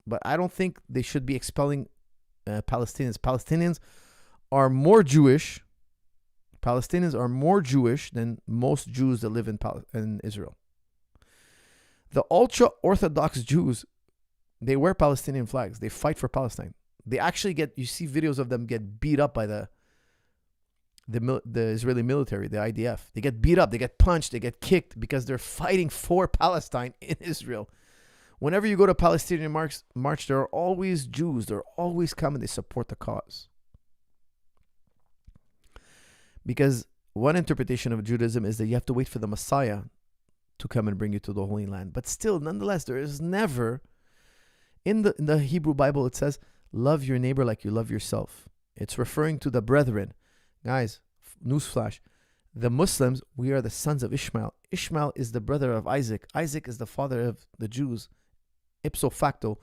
but I don't think they should be expelling Palestinians. Palestinians are more Jewish. Palestinians are more Jewish than most Jews that live in Israel. The ultra-Orthodox Jews, they wear Palestinian flags. They fight for Palestine. They actually you see videos of them get beat up by the Israeli military, the IDF. They get beat up, they get punched, they get kicked because they're fighting for Palestine in Israel. Whenever you go to Palestinian march, there are always Jews. They're always coming. They support the cause. Because one interpretation of Judaism is that you have to wait for the Messiah to come and bring you to the Holy Land. But still, nonetheless, there is never, in the Hebrew Bible, it says, love your neighbor like you love yourself. It's referring to the brethren. Guys, newsflash, the Muslims, we are the sons of Ishmael. Ishmael is the brother of Isaac. Isaac is the father of the Jews. Ipso facto,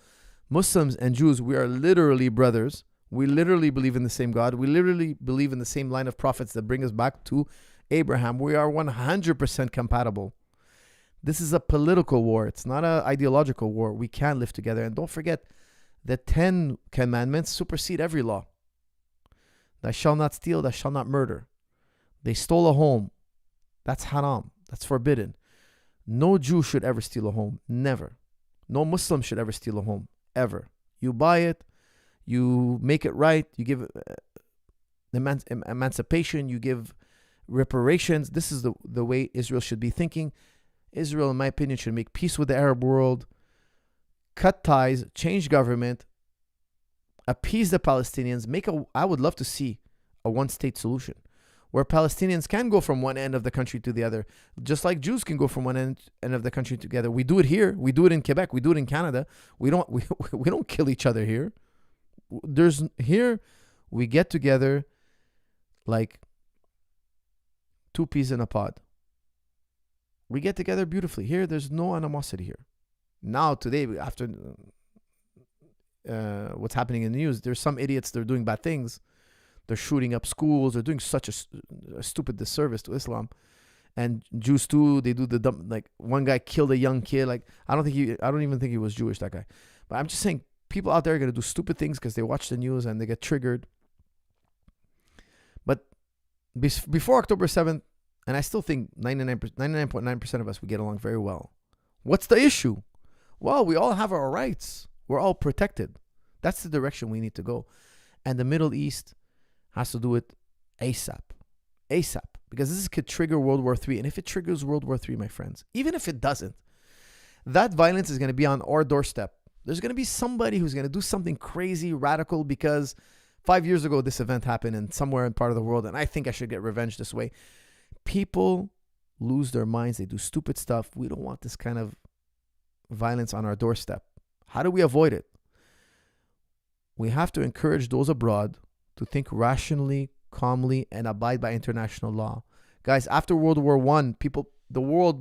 Muslims and Jews, we are literally brothers. We literally believe in the same God. We literally believe in the same line of prophets that bring us back to Abraham. We are 100% compatible. This is a political war. It's not an ideological war. We can live together. And don't forget, the 10 commandments supersede every law. Thou shalt not steal, thou shalt not murder. They stole a home. That's haram. That's forbidden. No Jew should ever steal a home. Never. No Muslim should ever steal a home. Ever. You buy it. You make it right. You give emancipation. You give reparations. This is the way Israel should be thinking. Israel, in my opinion, should make peace with the Arab world, cut ties, change government, appease the Palestinians. I would love to see a one-state solution where Palestinians can go from one end of the country to the other, just like Jews can go from one end of the country together. We do it here. We do it in Quebec. We do it in Canada. We don't kill each other here. Here we get together like two peas in a pod. We get together beautifully. Here, there's no animosity here. Now, today, after what's happening in the news, there's some idiots that are doing bad things. They're shooting up schools. They're doing such a stupid disservice to Islam. And Jews too, they do the dumb, like one guy killed a young kid. Like, I don't even think he was Jewish, that guy. But I'm just saying, people out there are going to do stupid things because they watch the news and they get triggered. But before October 7th, and I still think 99.9% of us, we get along very well. What's the issue? Well, we all have our rights. We're all protected. That's the direction we need to go. And the Middle East has to do it ASAP. ASAP. Because this could trigger World War III. And if it triggers World War III, my friends, even if it doesn't, that violence is going to be on our doorstep. There's going to be somebody who's going to do something crazy, radical, because 5 years ago, this event happened in somewhere in part of the world, and I think I should get revenge this way. People lose their minds. They do stupid stuff. We don't want this kind of violence on our doorstep. How do we avoid it? We have to encourage those abroad to think rationally, calmly, and abide by international law. Guys, after World War I,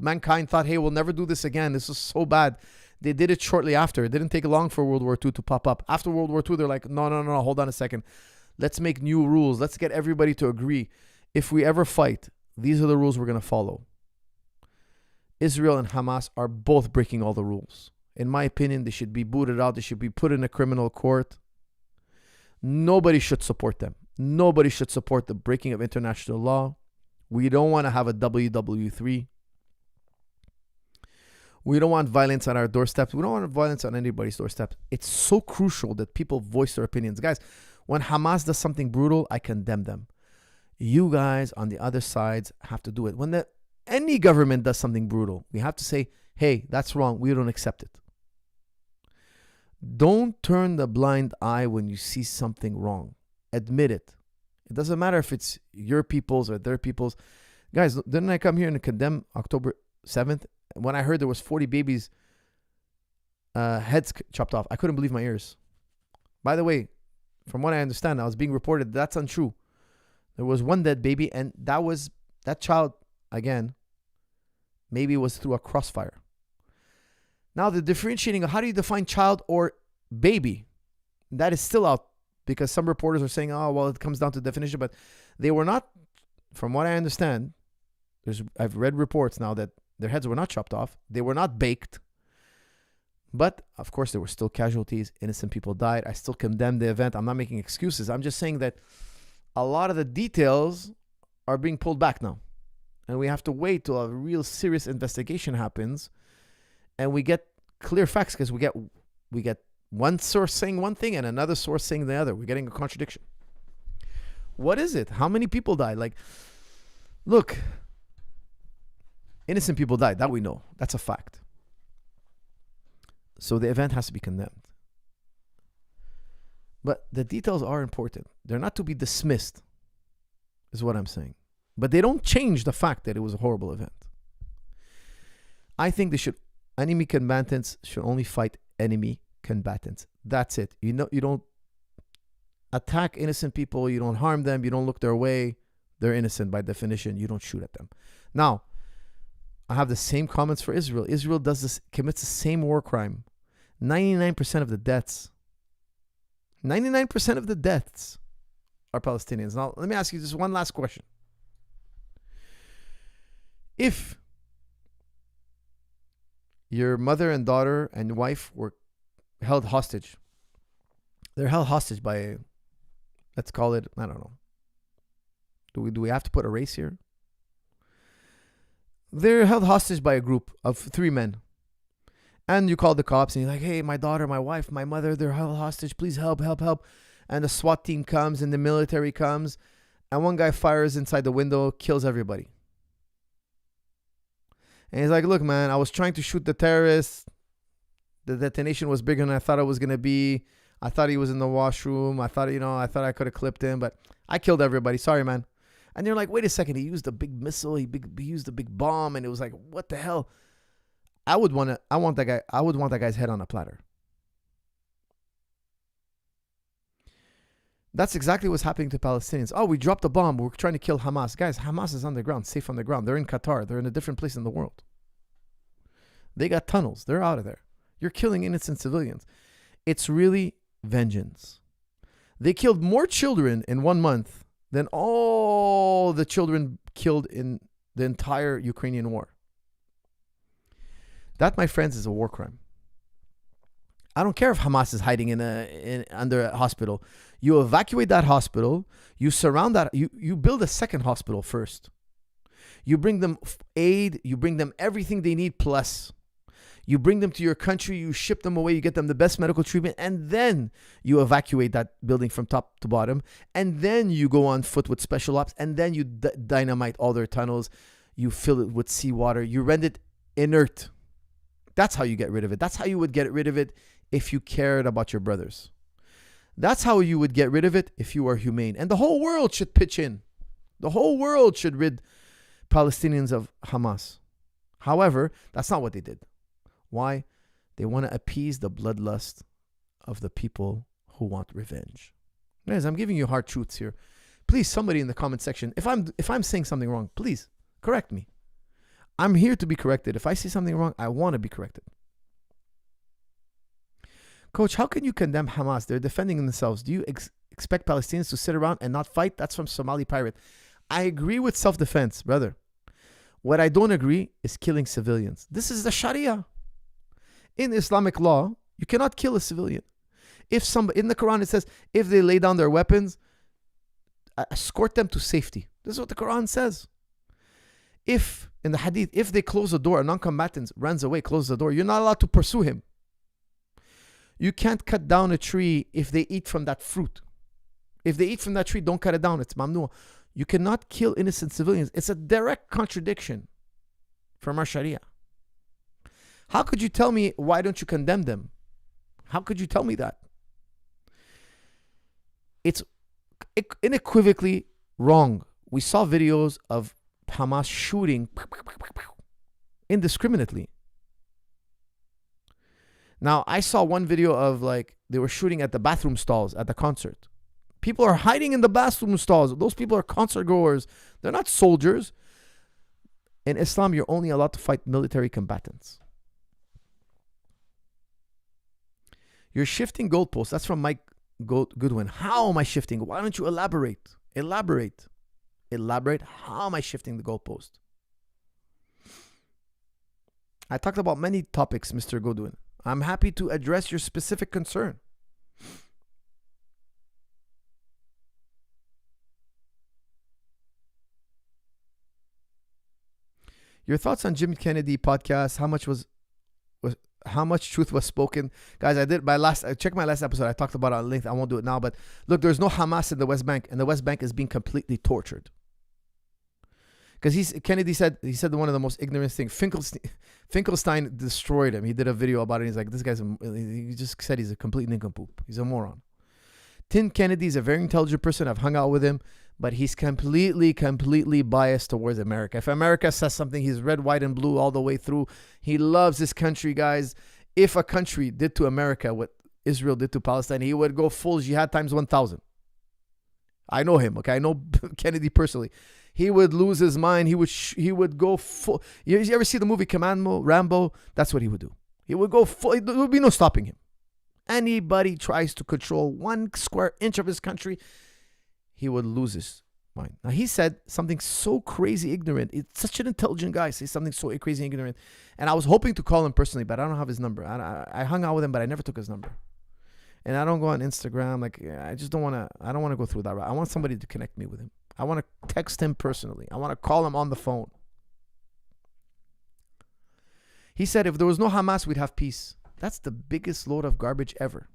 mankind thought, hey, we'll never do this again. This is so bad. They did it shortly after. It didn't take long for World War II to pop up. After World War II, they're like, no, hold on a second. Let's make new rules. Let's get everybody to agree. If we ever fight, these are the rules we're going to follow. Israel and Hamas are both breaking all the rules. In my opinion, they should be booted out. They should be put in a criminal court. Nobody should support them. Nobody should support the breaking of international law. We don't want to have a WW3. We don't want violence on our doorsteps. We don't want violence on anybody's doorstep. It's so crucial that people voice their opinions. Guys, when Hamas does something brutal, I condemn them. You guys on the other sides have to do it. When any government does something brutal, we have to say, hey, that's wrong. We don't accept it. Don't turn the blind eye when you see something wrong. Admit it. It doesn't matter if it's your people's or their people's. Guys, didn't I come here and condemn October 7th? When I heard there was 40 babies' heads chopped off, I couldn't believe my ears. By the way, from what I understand, I was being reported that's untrue. There was one dead baby, and that child, again, maybe was through a crossfire. Now, the differentiating of how do you define child or baby. That is still out because some reporters are saying, oh, well, it comes down to definition, but they were not, from what I understand, I've read reports now that their heads were not chopped off. They were not baked. But, of course, there were still casualties. Innocent people died. I still condemn the event. I'm not making excuses. I'm just saying that a lot of the details are being pulled back now. And we have to wait till a real serious investigation happens and we get clear facts, because we get one source saying one thing and another source saying the other. We're getting a contradiction. What is it? How many people died? Like, look, innocent people died. That we know. That's a fact. So the event has to be condemned. But the details are important. They're not to be dismissed, is what I'm saying. But they don't change the fact that it was a horrible event. I think enemy combatants should only fight enemy combatants. That's it. You don't attack innocent people. You don't harm them. You don't look their way. They're innocent by definition. You don't shoot at them. Now, I have the same comments for Israel. Israel commits the same war crime. 99% of the deaths. 99% of the deaths are Palestinians. Now, let me ask you just one last question. If your mother and daughter and wife were held hostage, they're held hostage by, let's call it, I don't know. Do we have to put a race here? They're held hostage by a group of 3 men. And you call the cops and you're like, hey, my daughter, my wife, my mother, they're held hostage. Please help, help, help. And the SWAT team comes and the military comes. And one guy fires inside the window, kills everybody. And he's like, look, man, I was trying to shoot the terrorist. The detonation was bigger than I thought it was going to be. I thought he was in the washroom. I thought I could have clipped him, but I killed everybody. Sorry, man. And you're like, wait a second. He used a big missile. He used a big bomb. And it was like, what the hell? I would want that guy's head on a platter. That's exactly what's happening to Palestinians. Oh, we dropped a bomb. We're trying to kill Hamas. Guys, Hamas is on the ground, safe on the ground. They're in Qatar. They're in a different place in the world. They got tunnels. They're out of there. You're killing innocent civilians. It's really vengeance. They killed more children in 1 month than all the children killed in the entire Ukrainian war. That, my friends, is a war crime. I don't care if Hamas is hiding under a hospital. You evacuate that hospital. You surround that. You build a second hospital first. You bring them aid. You bring them everything they need plus. You bring them to your country. You ship them away. You get them the best medical treatment. And then you evacuate that building from top to bottom. And then you go on foot with special ops. And then you dynamite all their tunnels. You fill it with seawater. You render it inert. That's how you get rid of it. That's how you would get rid of it if you cared about your brothers. That's how you would get rid of it if you were humane. And the whole world should pitch in. The whole world should rid Palestinians of Hamas. However, that's not what they did. Why? They want to appease the bloodlust of the people who want revenge. Guys, I'm giving you hard truths here. Please, somebody in the comment section, if I'm saying something wrong, please correct me. I'm here to be corrected. If I see something wrong, I want to be corrected. Coach, how can you condemn Hamas? They're defending themselves. Do you expect Palestinians to sit around and not fight? That's from Somali Pirate. I agree with self-defense, brother. What I don't agree is killing civilians. This is the Sharia. In Islamic law, you cannot kill a civilian. In the Quran, it says, if they lay down their weapons, escort them to safety. This is what the Quran says. In the hadith, if they close the door, a non-combatant runs away, close the door, you're not allowed to pursue him. You can't cut down a tree if they eat from that fruit. If they eat from that tree, don't cut it down. It's mamnu. You cannot kill innocent civilians. It's a direct contradiction from our Sharia. How could you tell me, why don't you condemn them? How could you tell me that? It's unequivocally wrong. We saw videos of Hamas shooting indiscriminately. Now, I saw one video of they were shooting at the bathroom stalls at the concert. People are hiding in the bathroom stalls. Those people are concert goers. They're not soldiers. In Islam, you're only allowed to fight military combatants. You're shifting goalposts. That's from Mike Goodwin. How am I shifting? Why don't you elaborate? Elaborate. How am I shifting the goalpost? I talked about many topics, Mr. Goodwin. I'm happy to address your specific concern. Your thoughts on Jim Kennedy podcast? How much truth was spoken? Guys, I checked my last episode. I talked about it at length. I won't do it now, but look, there's no Hamas in the West Bank, and the West Bank is being completely tortured. Because Kennedy said one of the most ignorant things. Finkelstein destroyed him. He did a video about it. He's like, he just said he's a complete nincompoop. He's a moron. Tim Kennedy is a very intelligent person. I've hung out with him, but he's completely biased towards America. If America says something, he's red, white, and blue all the way through. He loves this country, guys. If a country did to America what Israel did to Palestine, he would go full jihad times 1,000. I know him, okay? I know Kennedy personally. He would lose his mind. He would go full. You ever see the movie Commando, Rambo? That's what he would do. He would go full. There would be no stopping him. Anybody tries to control 1 square inch of his country, he would lose his mind. Now, he said something so crazy ignorant. It's such an intelligent guy. Say something so crazy ignorant. And I was hoping to call him personally, but I don't have his number. I hung out with him, but I never took his number. And I don't go on Instagram. Like, I just don't want to. I don't want to go through that route. I want somebody to connect me with him. I want to text him personally. I want to call him on the phone. He said if there was no Hamas, we'd have peace. That's the biggest load of garbage ever.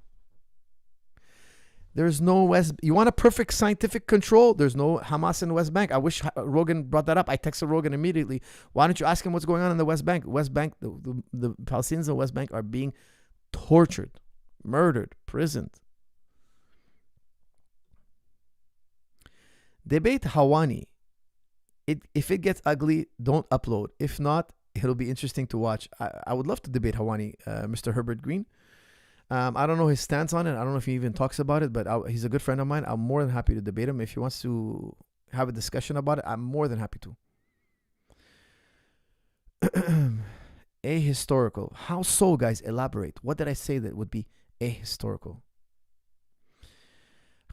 There's no West. You want a perfect scientific control? There's no Hamas in the West Bank. I wish Rogan brought that up. I texted Rogan immediately. Why don't you ask him what's going on in the West Bank? West Bank, the Palestinians in the West Bank are being tortured, murdered, imprisoned. Debate Hawani. If it gets ugly, don't upload. If not, it'll be interesting to watch. I would love to debate Hawani, Mr. Herbert Green. I don't know his stance on it. I don't know if he even talks about it, but he's a good friend of mine. I'm more than happy to debate him. If he wants to have a discussion about it, I'm more than happy to. Ahistorical. How so, guys? Elaborate. What did I say that would be ahistorical?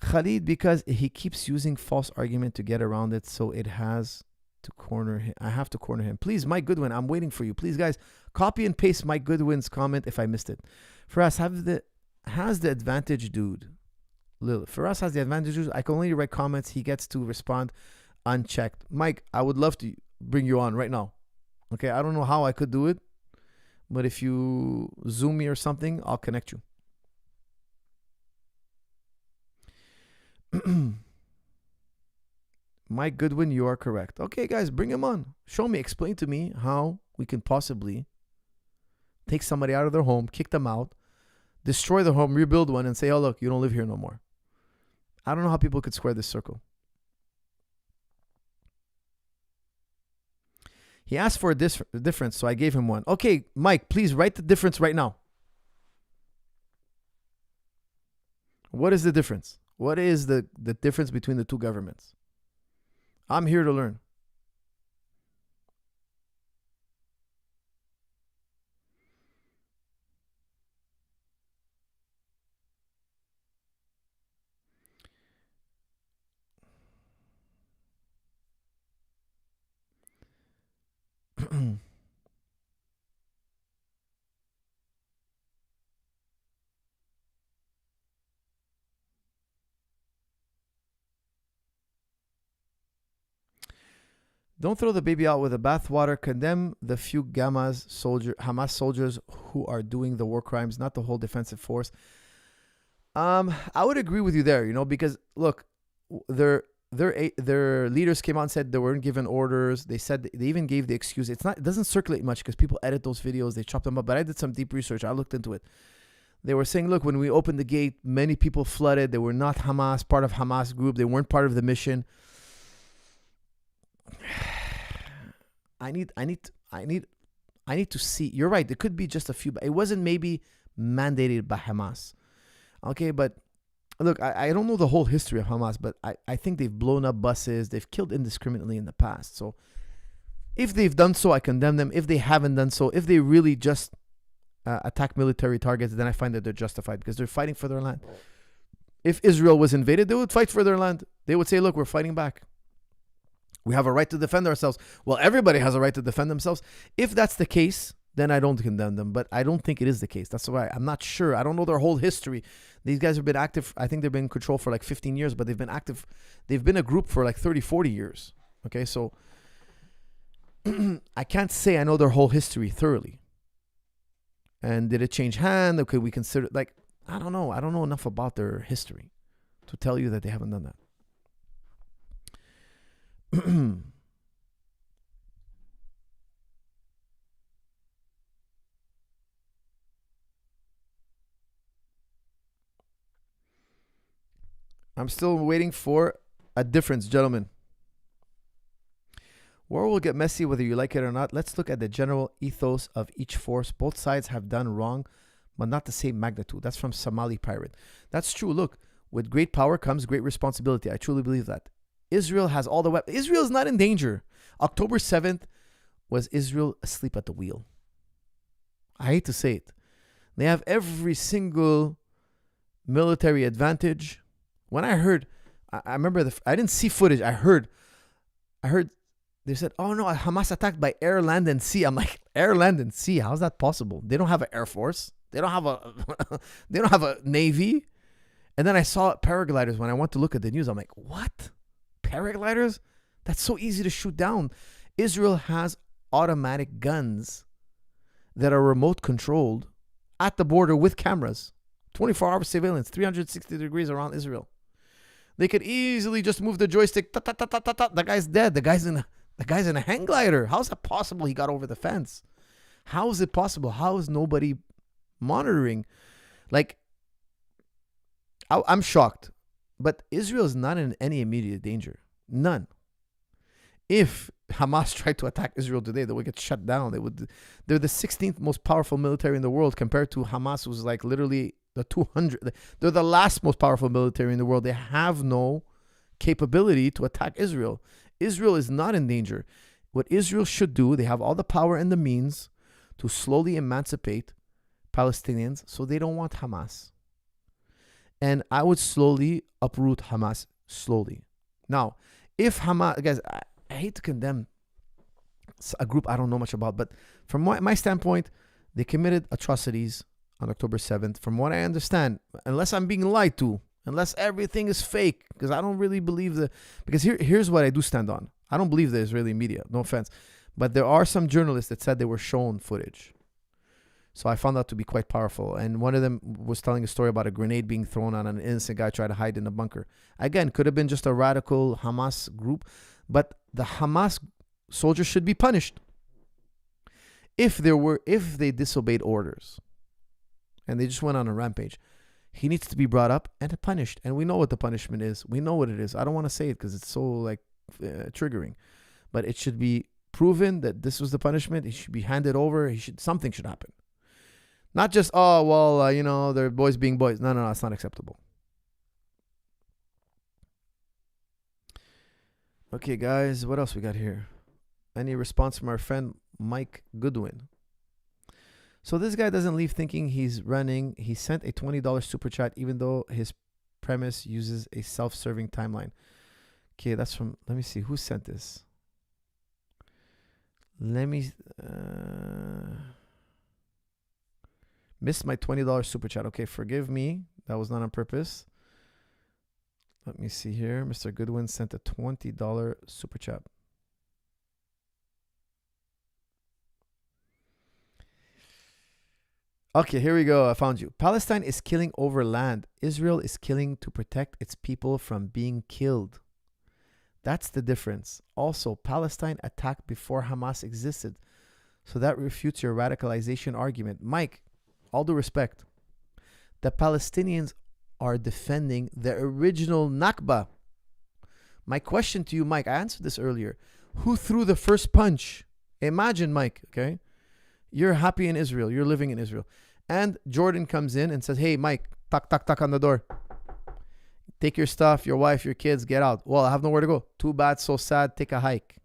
Khalid, because he keeps using false argument to get around it, so it has to corner him. I have to corner him. Please, Mike Goodwin, I'm waiting for you. Please, guys, copy and paste Mike Goodwin's comment if I missed it. Firas has the advantage, dude. Firas has the advantage, dude. I can only write comments. He gets to respond unchecked. Mike, I would love to bring you on right now. Okay, I don't know how I could do it, but if you Zoom me or something, I'll connect you. Mike Goodwin, you are correct. Okay, guys, bring him on. Show me, explain to me how we can possibly take somebody out of their home, kick them out, destroy the home, rebuild one, and say, oh, look, you don't live here no more. I don't know how people could square this circle. He asked for a difference, so I gave him one. Okay, Mike, please write the difference right now. What is the difference? What is the difference between the two governments? I'm here to learn. Don't throw the baby out with the bathwater. Condemn the few Hamas soldiers who are doing the war crimes, not the whole defensive force. I would agree with you there, because look, their leaders came out and said they weren't given orders. They said they even gave the excuse. It doesn't circulate much because people edit those videos, they chop them up. But I did some deep research. I looked into it. They were saying, look, when we opened the gate, many people flooded. They were not Hamas, part of Hamas group. They weren't part of the mission. I need to see. You're right. There could be just a few, but it wasn't maybe mandated by Hamas. Okay, but look, I don't know the whole history of Hamas, but I think they've blown up buses. They've killed indiscriminately in the past. So if they've done so, I condemn them. If they haven't done so, if they really just attack military targets, then I find that they're justified because they're fighting for their land. If Israel was invaded, they would fight for their land. They would say, look, we're fighting back. We have a right to defend ourselves. Well, everybody has a right to defend themselves. If that's the case, then I don't condemn them. But I don't think it is the case. That's why I'm not sure. I don't know their whole history. These guys have been active. I think they've been in control for like 15 years, but they've been active. They've been a group for like 30, 40 years. Okay, so I can't say I know their whole history thoroughly. And did it change hand? Okay, we consider, like, I don't know. I don't know enough about their history to tell you that they haven't done that. I'm still waiting for a difference, gentlemen. War will get messy whether you like it or not. Let's look at the general ethos of each force. Both sides have done wrong, but not the same magnitude. That's from Somali Pirate. That's true. Look, with great power comes great responsibility. I truly believe that. Israel has all the weapons. Israel is not in danger. October 7th was Israel asleep at the wheel. I hate to say it. They have every single military advantage. When I heard, I remember, I didn't see footage. I heard they said, oh no, Hamas attacked by air, land, and sea. I'm like, air, land, and sea? How's that possible? They don't have an air force. They don't have a navy. And then I saw paragliders when I went to look at the news. I'm like, what? Paragliders? That's so easy to shoot down. Israel has automatic guns that are remote controlled at the border with cameras. 24-hour surveillance, 360 degrees around Israel. They could easily just move the joystick. Ta, ta, ta, ta, ta, ta. The guy's dead. The guy's in a hang glider. How's that possible? He got over the fence. How is it possible? How is nobody monitoring? Like, I'm shocked. But Israel is not in any immediate danger. None. If Hamas tried to attack Israel today, they would get shut down. They're the 16th most powerful military in the world compared to Hamas, who's like literally the 200. They're the last most powerful military in the world. They have no capability to attack Israel. Israel is not in danger. What Israel should do, they have all the power and the means to slowly emancipate Palestinians so they don't want Hamas. And I would slowly uproot Hamas, slowly. Now, if Hamas, guys, I hate to condemn a group I don't know much about, but from my standpoint, they committed atrocities on October 7th. From what I understand, unless I'm being lied to, unless everything is fake, because I don't really believe because here's what I do stand on. I don't believe the Israeli media, no offense, but there are some journalists that said they were shown footage. So I found that to be quite powerful. And one of them was telling a story about a grenade being thrown on an innocent guy trying to hide in a bunker. Again, could have been just a radical Hamas group, but the Hamas soldiers should be punished. If they disobeyed orders and they just went on a rampage, he needs to be brought up and punished. And we know what the punishment is. We know what it is. I don't want to say it because it's so triggering, but it should be proven that this was the punishment. He should be handed over. Something should happen. Not just, they're boys being boys. No, it's not acceptable. Okay, guys, what else we got here? Any response from our friend Mike Goodwin? So this guy doesn't leave thinking he's running. He sent a $20 super chat, even though his premise uses a self-serving timeline. Okay, that's from, let me see, who sent this? Missed my $20 super chat. Okay, forgive me. That was not on purpose. Let me see here. Mr. Goodwin sent a $20 super chat. Okay, here we go. I found you. Palestine is killing over land. Israel is killing to protect its people from being killed. That's the difference. Also, Palestine attacked before Hamas existed. So that refutes your radicalization argument. Mike, all due respect, the Palestinians are defending the original Nakba. My question to you, Mike, I answered this earlier. Who threw the first punch? Imagine, Mike, okay? You're happy in Israel. You're living in Israel. And Jordan comes in and says, hey, Mike, tuck, tuck, tuck on the door. Take your stuff, your wife, your kids, get out. Well, I have nowhere to go. Too bad, so sad. Take a hike.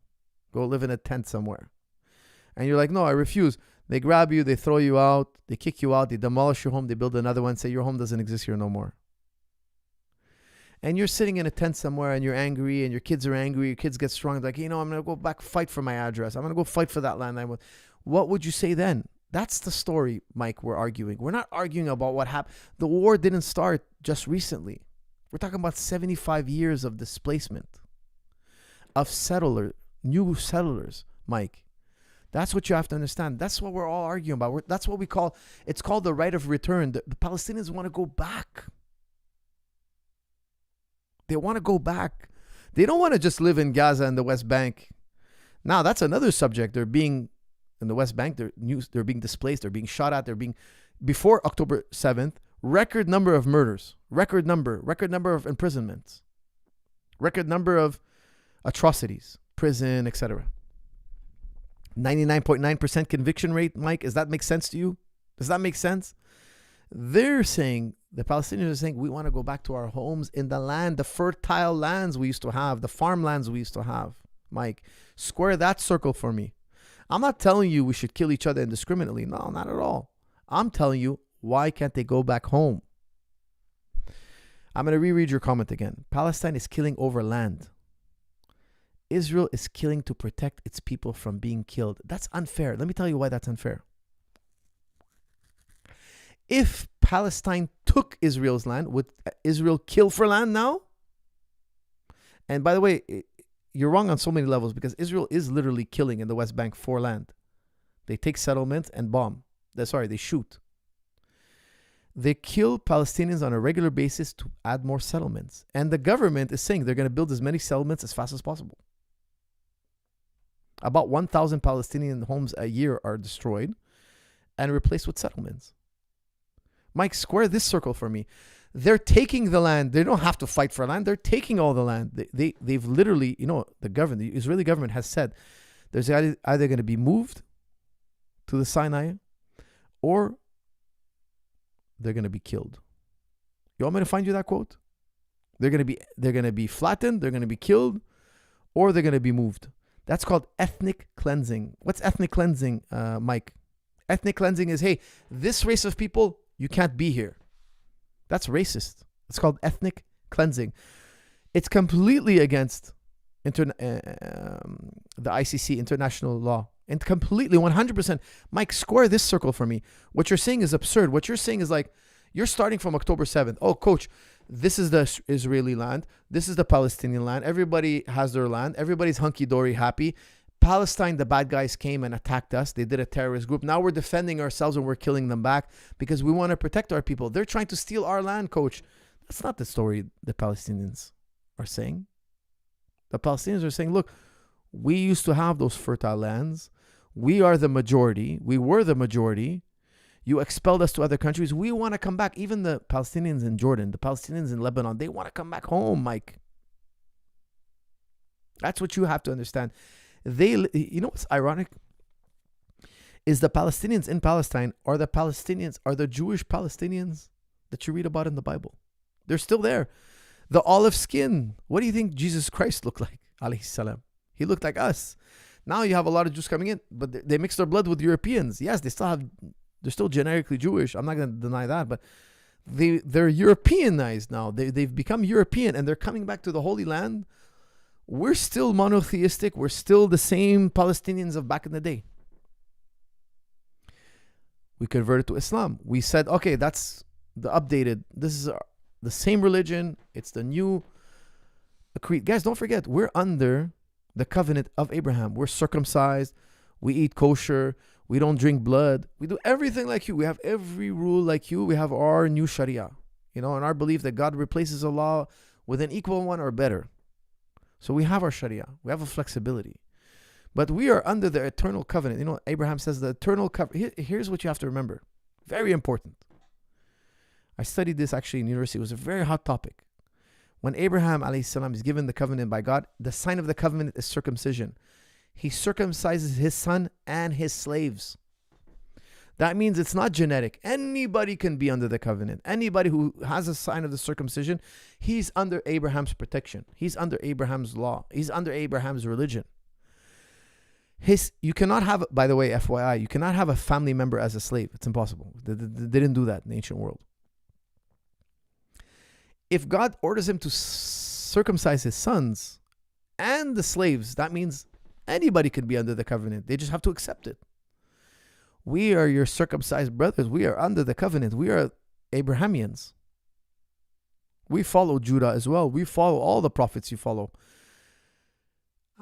Go live in a tent somewhere. And you're like, no, I refuse. They grab you, they throw you out, they kick you out, they demolish your home, they build another one, say your home doesn't exist here no more. And you're sitting in a tent somewhere and you're angry and your kids are angry, your kids get strong, like, I'm going to go back, fight for my address. I'm going to go fight for that land. What would you say then? That's the story, Mike, we're arguing. We're not arguing about what happened. The war didn't start just recently. We're talking about 75 years of displacement, of new settlers, Mike. That's what you have to understand. That's what we're all arguing about. That's what it's called the right of return. The Palestinians want to go back. They want to go back. They don't want to just live in Gaza and the West Bank. Now, that's another subject. They're being, in the West Bank, they're being displaced. They're being shot at. Before October 7th, record number of murders, record number of imprisonments, record number of atrocities, prison, etc. 99.9% conviction rate, Mike. Does that make sense to you? Does that make sense? They're saying, the Palestinians are saying, we want to go back to our homes in the land, the fertile lands we used to have, the farmlands we used to have. Mike, square that circle for me. I'm not telling you we should kill each other indiscriminately. No, not at all. I'm telling you, why can't they go back home? I'm going to reread your comment again. Palestine is killing over land. Israel is killing to protect its people from being killed. That's unfair. Let me tell you why that's unfair. If Palestine took Israel's land, would Israel kill for land now? And by the way, you're wrong on so many levels, because Israel is literally killing in the West Bank for land. They take settlements and bomb. They shoot. They kill Palestinians on a regular basis to add more settlements. And the government is saying they're going to build as many settlements as fast as possible. About 1,000 Palestinian homes a year are destroyed and replaced with settlements. Mike, square this circle for me. They're taking the land. They don't have to fight for land. They're taking all the land. They've literally, the Israeli government has said there's either going to be moved to the Sinai or they're going to be killed. You want me to find you that quote? They're going to be flattened, they're going to be killed, or they're going to be moved. That's called ethnic cleansing. What's ethnic cleansing, Mike? Ethnic cleansing is, hey, this race of people, you can't be here. That's racist. It's called ethnic cleansing. It's completely against the ICC, international law. And completely, 100%. Mike, square this circle for me. What you're saying is absurd. What you're saying is like, you're starting from October 7th. Oh, coach, this is the Israeli land. This is the Palestinian land. Everybody has their land. Everybody's hunky-dory happy. Palestine, the bad guys came and attacked us. They did a terrorist group. Now we're defending ourselves and we're killing them back because we want to protect our people. They're trying to steal our land, coach. That's not the story the Palestinians are saying. The Palestinians are saying, look, we used to have those fertile lands. We are the majority. We were the majority. You expelled us to other countries. We want to come back. Even the Palestinians in Jordan, the Palestinians in Lebanon, they want to come back home, Mike. That's what you have to understand. You know what's ironic? Is the Palestinians in Palestine are the Jewish Palestinians that you read about in the Bible. They're still there. The olive skin. What do you think Jesus Christ looked like? Alayhi salam. He looked like us. Now you have a lot of Jews coming in, but they mix their blood with Europeans. Yes, they're still generically Jewish. I'm not going to deny that, but they're Europeanized now. They've become European and they're coming back to the Holy Land. We're still monotheistic. We're still the same Palestinians of back in the day. We converted to Islam. We said, okay, that's the updated. This is the same religion. It's the new creed. Guys, don't forget, we're under the covenant of Abraham. We're circumcised. We eat kosher. We don't drink blood. We do everything like you. We have every rule like you. We have our new Sharia. And our belief that God replaces a law with an equal one or better. So we have our Sharia. We have a flexibility. But we are under the eternal covenant. Abraham says the eternal covenant. Here's what you have to remember. Very important. I studied this actually in university. It was a very hot topic. When Abraham alayhi salam is given the covenant by God, the sign of the covenant is circumcision. He circumcises his son and his slaves. That means it's not genetic. Anybody can be under the covenant. Anybody who has a sign of the circumcision, he's under Abraham's protection. He's under Abraham's law. He's under Abraham's religion. You cannot have, by the way, FYI, you cannot have a family member as a slave. It's impossible. They didn't do that in the ancient world. If God orders him to circumcise his sons and the slaves, that means anybody could be under the covenant. They just have to accept it. We are your circumcised brothers. We are under the covenant. We are Abrahamians. We follow Judah as well. We follow all the prophets you follow.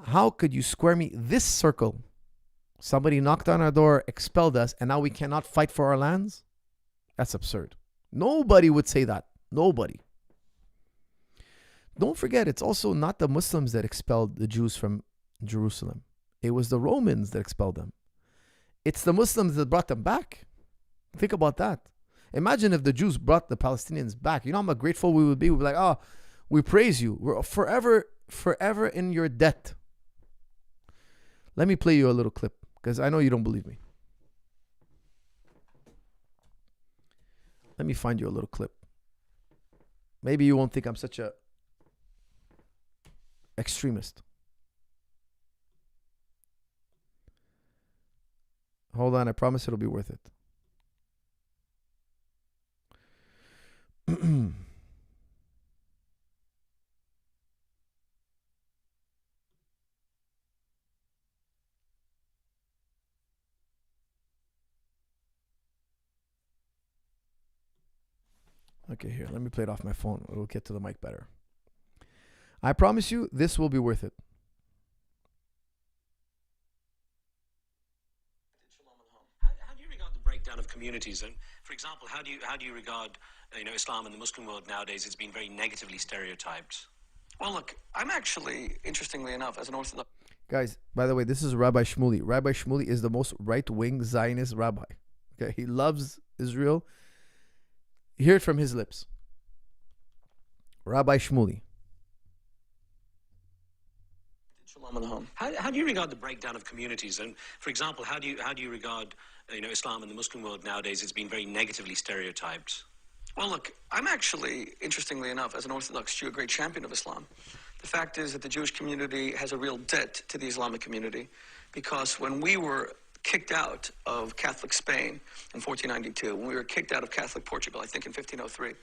How could you square me this circle? Somebody knocked on our door, expelled us, and now we cannot fight for our lands? That's absurd. Nobody would say that. Nobody. Don't forget, it's also not the Muslims that expelled the Jews from Jerusalem. It was the Romans that expelled them. It's the Muslims that brought them back. Think about that. Imagine if the Jews brought the Palestinians back. You know how grateful we would be? We'd be like, oh, we praise you. We're forever in your debt. Let me play you a little clip, because I know you don't believe me. Let me find you a little clip. Maybe you won't think I'm such a extremist. Hold on, I promise it'll be worth it. Okay, here, let me play it off my phone. It'll get to the mic better. I promise you, this will be worth it. How do you regard the breakdown of communities? And for example, how do you regard Islam in the Muslim world nowadays? It's been very negatively stereotyped. Well, look, I'm actually, interestingly enough, as an Orthodox... Guys, by the way, this is Rabbi Shmuley. Rabbi Shmuley is the most right-wing Zionist rabbi. Okay, he loves Israel. Hear it from his lips. Rabbi Shmuley. Shalom in the home. How do you regard the breakdown of communities? And for example, how do you regard Islam in the Muslim world nowadays? It's been very negatively stereotyped. Well, look, I'm actually, interestingly enough, as an Orthodox Jew, a great champion of Islam. The fact is that the Jewish community has a real debt to the Islamic community, because when we were kicked out of Catholic Spain in 1492, when we were kicked out of Catholic Portugal, I think in 1503,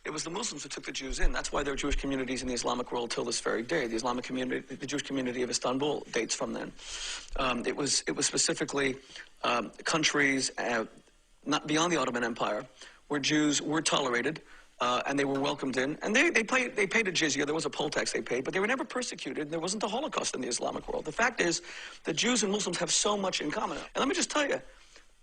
it was the Muslims who took the Jews in. That's why there are Jewish communities in the Islamic world till this very day. The Islamic community, the Jewish community of Istanbul, dates from then. It was specifically countries not beyond the Ottoman Empire where Jews were tolerated and they were welcomed in. And they paid a jizya. There was a poll tax they paid, but they were never persecuted. There wasn't a Holocaust in the Islamic world. The fact is that Jews and Muslims have so much in common. And let me just tell you,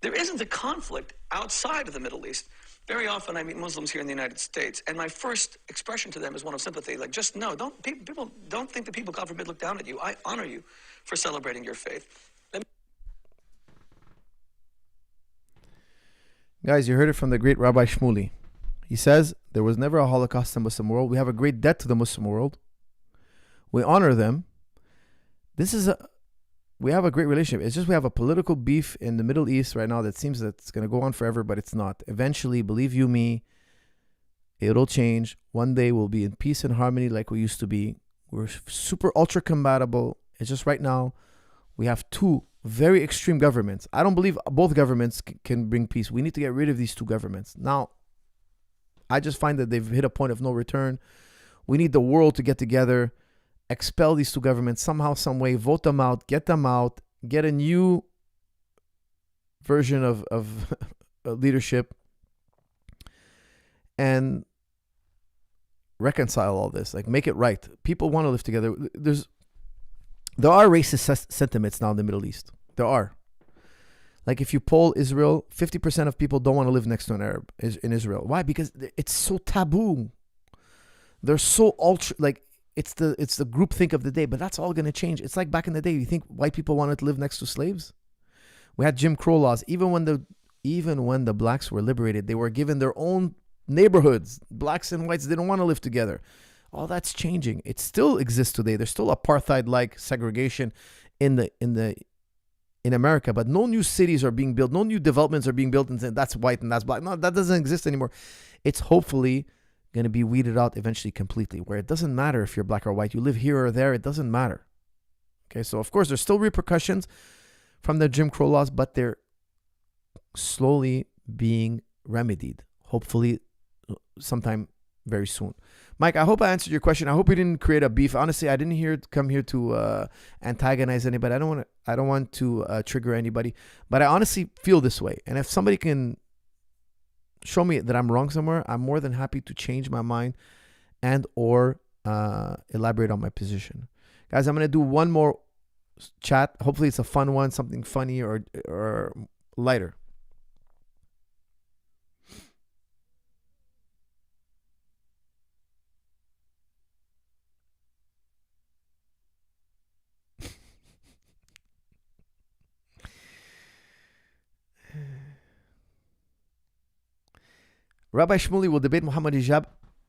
there isn't a conflict outside of the Middle East. Very often I meet Muslims here in the United States, and my first expression to them is one of sympathy. Like, just know, people don't think that people, God forbid, look down at you. I honor you for celebrating your faith. Guys, you heard it from the great Rabbi Shmuley. He says, there was never a Holocaust in the Muslim world. We have a great debt to the Muslim world. We honor them. We have a great relationship. It's just we have a political beef in the Middle East right now that seems that it's going to go on forever, but it's not. Eventually, believe you me, it'll change. One day we'll be in peace and harmony like we used to be. We're super ultra compatible. It's just right now we have two very extreme governments. I don't believe both governments can bring peace. We need to get rid of these two governments. Now, I just find that they've hit a point of no return. We need the world to get together, expel these two governments somehow, some way, vote them out, get a new version of leadership, and reconcile all this. Like, make it right. People want to live together. There are racist sentiments now in the Middle East. There are. Like, if you poll Israel, 50% of people don't want to live next to an Arab in Israel. Why? Because it's so taboo. They're so ultra, like, it's the groupthink of the day, but that's all going to change. It's like back in the day. You think white people wanted to live next to slaves? We had Jim Crow laws. Even when the blacks were liberated, they were given their own neighborhoods. Blacks and whites didn't want to live together. All that's changing. It still exists today. There's still apartheid-like segregation in America, but no new cities are being built. No new developments are being built and saying that's white and that's black. No, that doesn't exist anymore. It's hopefully going to be weeded out eventually completely, where it doesn't matter if you're black or white. You live here or there. It doesn't matter. Okay, so of course there's still repercussions, from the Jim Crow laws, but they're slowly being remedied. Hopefully, sometime very soon. Mike, I hope I answered your question. I hope we didn't create a beef. Honestly, I didn't come here to antagonize anybody. I don't want to trigger anybody. But I honestly feel this way. And if somebody can show me that I'm wrong somewhere, I'm more than happy to change my mind and or elaborate on my position. Guys, I'm gonna do one more chat. Hopefully, it's a fun one, something funny or lighter. Rabbi Shmuley will debate Muhammad Hijab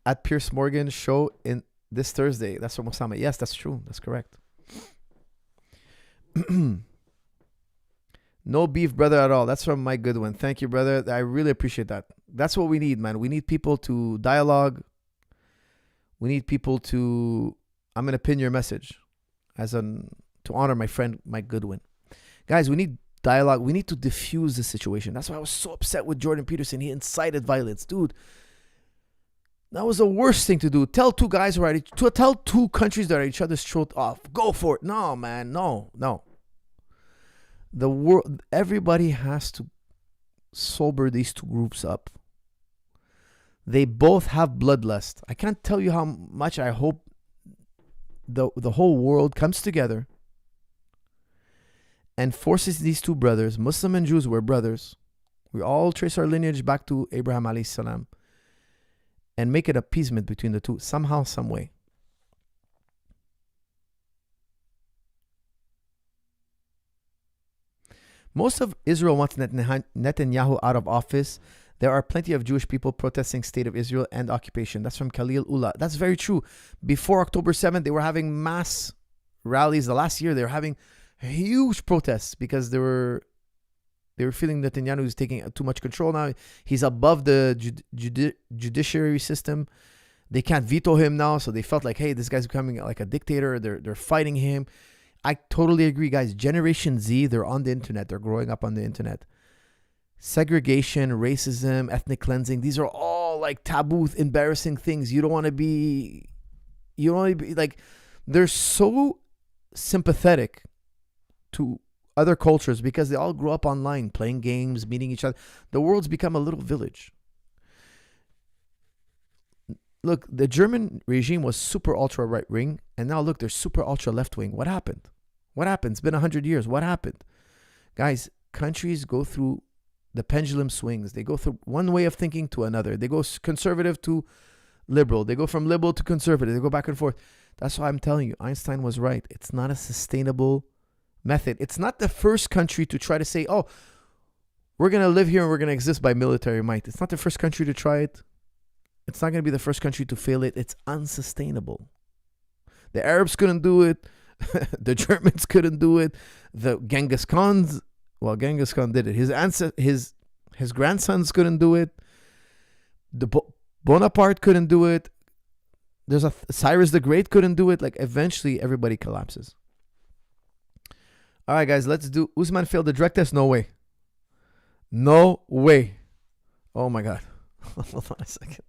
at Pierce Morgan's show in this Thursday. That's from Osama. Yes, that's true. That's correct. No beef, brother, at all. That's from Mike Goodwin. Thank you, brother. I really appreciate that. That's what we need, man. We need people to dialogue. We need people to... I'm going to pin your message to honor my friend Mike Goodwin. Guys, we need dialogue. We need to diffuse the situation. That's why I was so upset with Jordan Peterson. He incited violence. Dude, that was the worst thing to do. Tell two guys who are tell two countries that are each other's throat off. Go for it. No, man. No. The world, everybody has to sober these two groups up. They both have bloodlust. I can't tell you how much I hope the whole world comes together and forces these two brothers, Muslim and Jews, we're brothers. We all trace our lineage back to Abraham alayhi salam, and make it appeasement between the two somehow, some way. Most of Israel wants Netanyahu out of office. There are plenty of Jewish people protesting state of Israel and occupation. That's from Khalil Ullah. That's very true. Before October 7th, they were having mass rallies. The last year, they were having huge protests because they were feeling Netanyahu is taking too much control now. He's above the judiciary system. They can't veto him now, so they felt like, hey, this guy's becoming like a dictator. They're fighting him. I totally agree, guys. Generation Z, they're on the internet. They're growing up on the internet. Segregation, racism, ethnic cleansing, these are all like taboo, embarrassing things. You don't want to be like, they're so sympathetic to other cultures because they all grew up online, playing games, meeting each other. The world's become a little village. Look, the German regime was super ultra right wing, and now look, they're super ultra left wing. What happened? It's been 100 years. What happened? Guys, countries go through the pendulum swings. They go through one way of thinking to another. They go conservative to liberal. They go from liberal to conservative. They go back and forth. That's why I'm telling you, Einstein was right. It's not a sustainable method. It's not the first country to try to say, oh, we're going to live here and we're going to exist by military might. It's not the first country to try it. It's not going to be the first country to fail it. It's unsustainable. The Arabs couldn't do it. The Germans couldn't do it. The Genghis Khan did it. His grandsons couldn't do it. The Bonaparte couldn't do it. There's Cyrus the Great couldn't do it. Like, eventually everybody collapses. All right, guys, let's do. Usman failed the drug test. No way. Oh my God. Hold on a second.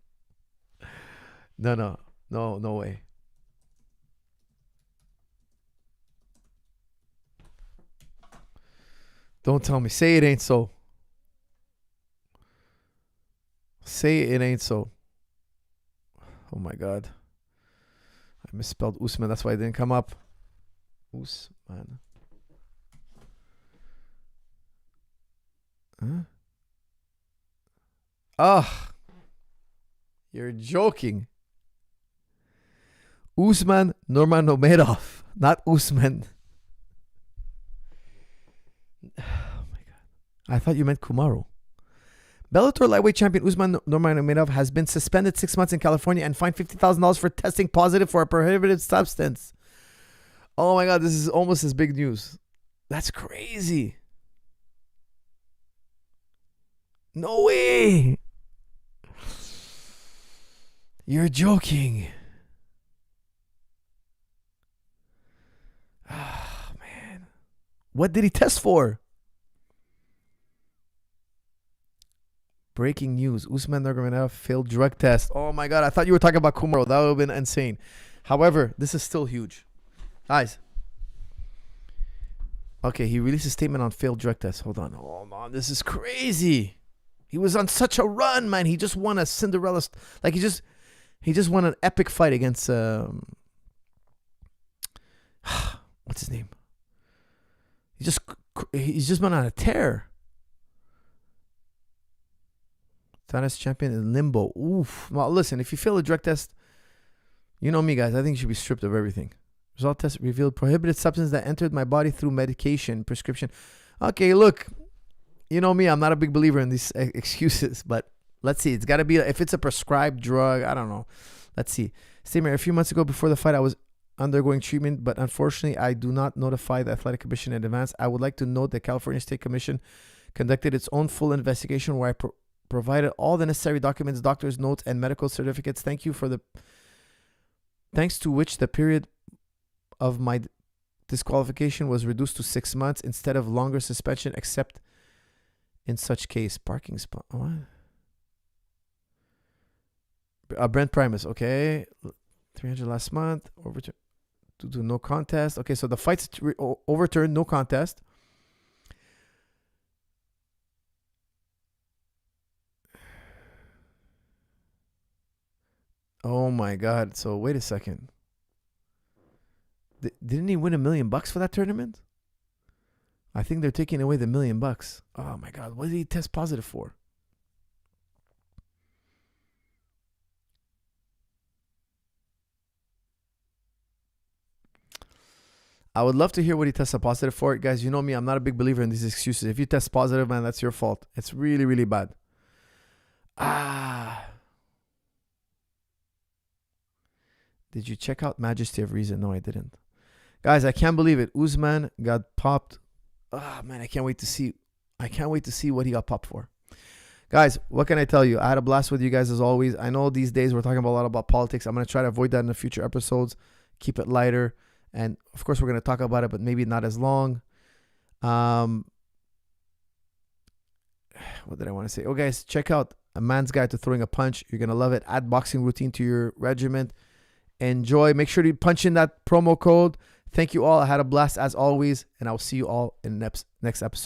No way. Don't tell me. Say it ain't so. Say it ain't so. Oh my God. I misspelled Usman. That's why it didn't come up. Usman. Huh? Ah. You're joking. Usman Nurmagomedov, not Usman. Oh my God. I thought you meant Kamaru. Bellator lightweight champion Usman Nurmagomedov has been suspended 6 months in California and fined $50,000 for testing positive for a prohibited substance. Oh my God, this is almost as big news. That's crazy. No way. You're joking. Oh, man. What did he test for? Breaking news. Usman Nurmagomedov failed drug test. Oh my God. I thought you were talking about Kumaro. That would have been insane. However, this is still huge. Guys. Okay, he released a statement on failed drug test. Hold on. This is crazy. He was on such a run, man. He just won a Cinderella. Like he just won an epic fight against what's his name? He's just been on a tear. Tennis champion in limbo. Oof. Well, listen, if you fail a drug test, you know me, guys. I think you should be stripped of everything. Result test revealed prohibited substance that entered my body through medication, prescription. Okay, look, you know me. I'm not a big believer in these excuses, but let's see. It's got to be, if it's a prescribed drug, I don't know. Let's see. Statement, a few months ago before the fight, I was undergoing treatment, but unfortunately, I do not notify the Athletic Commission in advance. I would like to note the California State Commission conducted its own full investigation where I provided all the necessary documents, doctor's notes, and medical certificates. Thanks to which the period of my disqualification was reduced to 6 months instead of longer suspension, except in such case. Parking spot. What? Brent Primus. Okay. 300 last month. Overturned due to no contest. Okay, so the fight's overturned, no contest. Oh my God. So wait a second. Didn't he win $1 million for that tournament? I think they're taking away the $1 million. Oh my God. What did he test positive for? I would love to hear what he tested positive for. Guys, you know me. I'm not a big believer in these excuses. If you test positive, man, that's your fault. It's really, really bad. Did you check out Majesty of Reason? No, I didn't. Guys, I can't believe it. Usman got popped. Man, I can't wait to see what he got popped for. Guys, what can I tell you? I had a blast with you guys as always. I know these days we're talking a lot about politics. I'm going to try to avoid that in the future episodes. Keep it lighter. And, of course, we're going to talk about it, but maybe not as long. What did I want to say? Oh, guys, check out A Man's Guide to Throwing a Punch. You're going to love it. Add boxing routine to your regimen. Enjoy. Make sure to punch in that promo code. Thank you all. I had a blast as always, and I'll see you all in the next episode.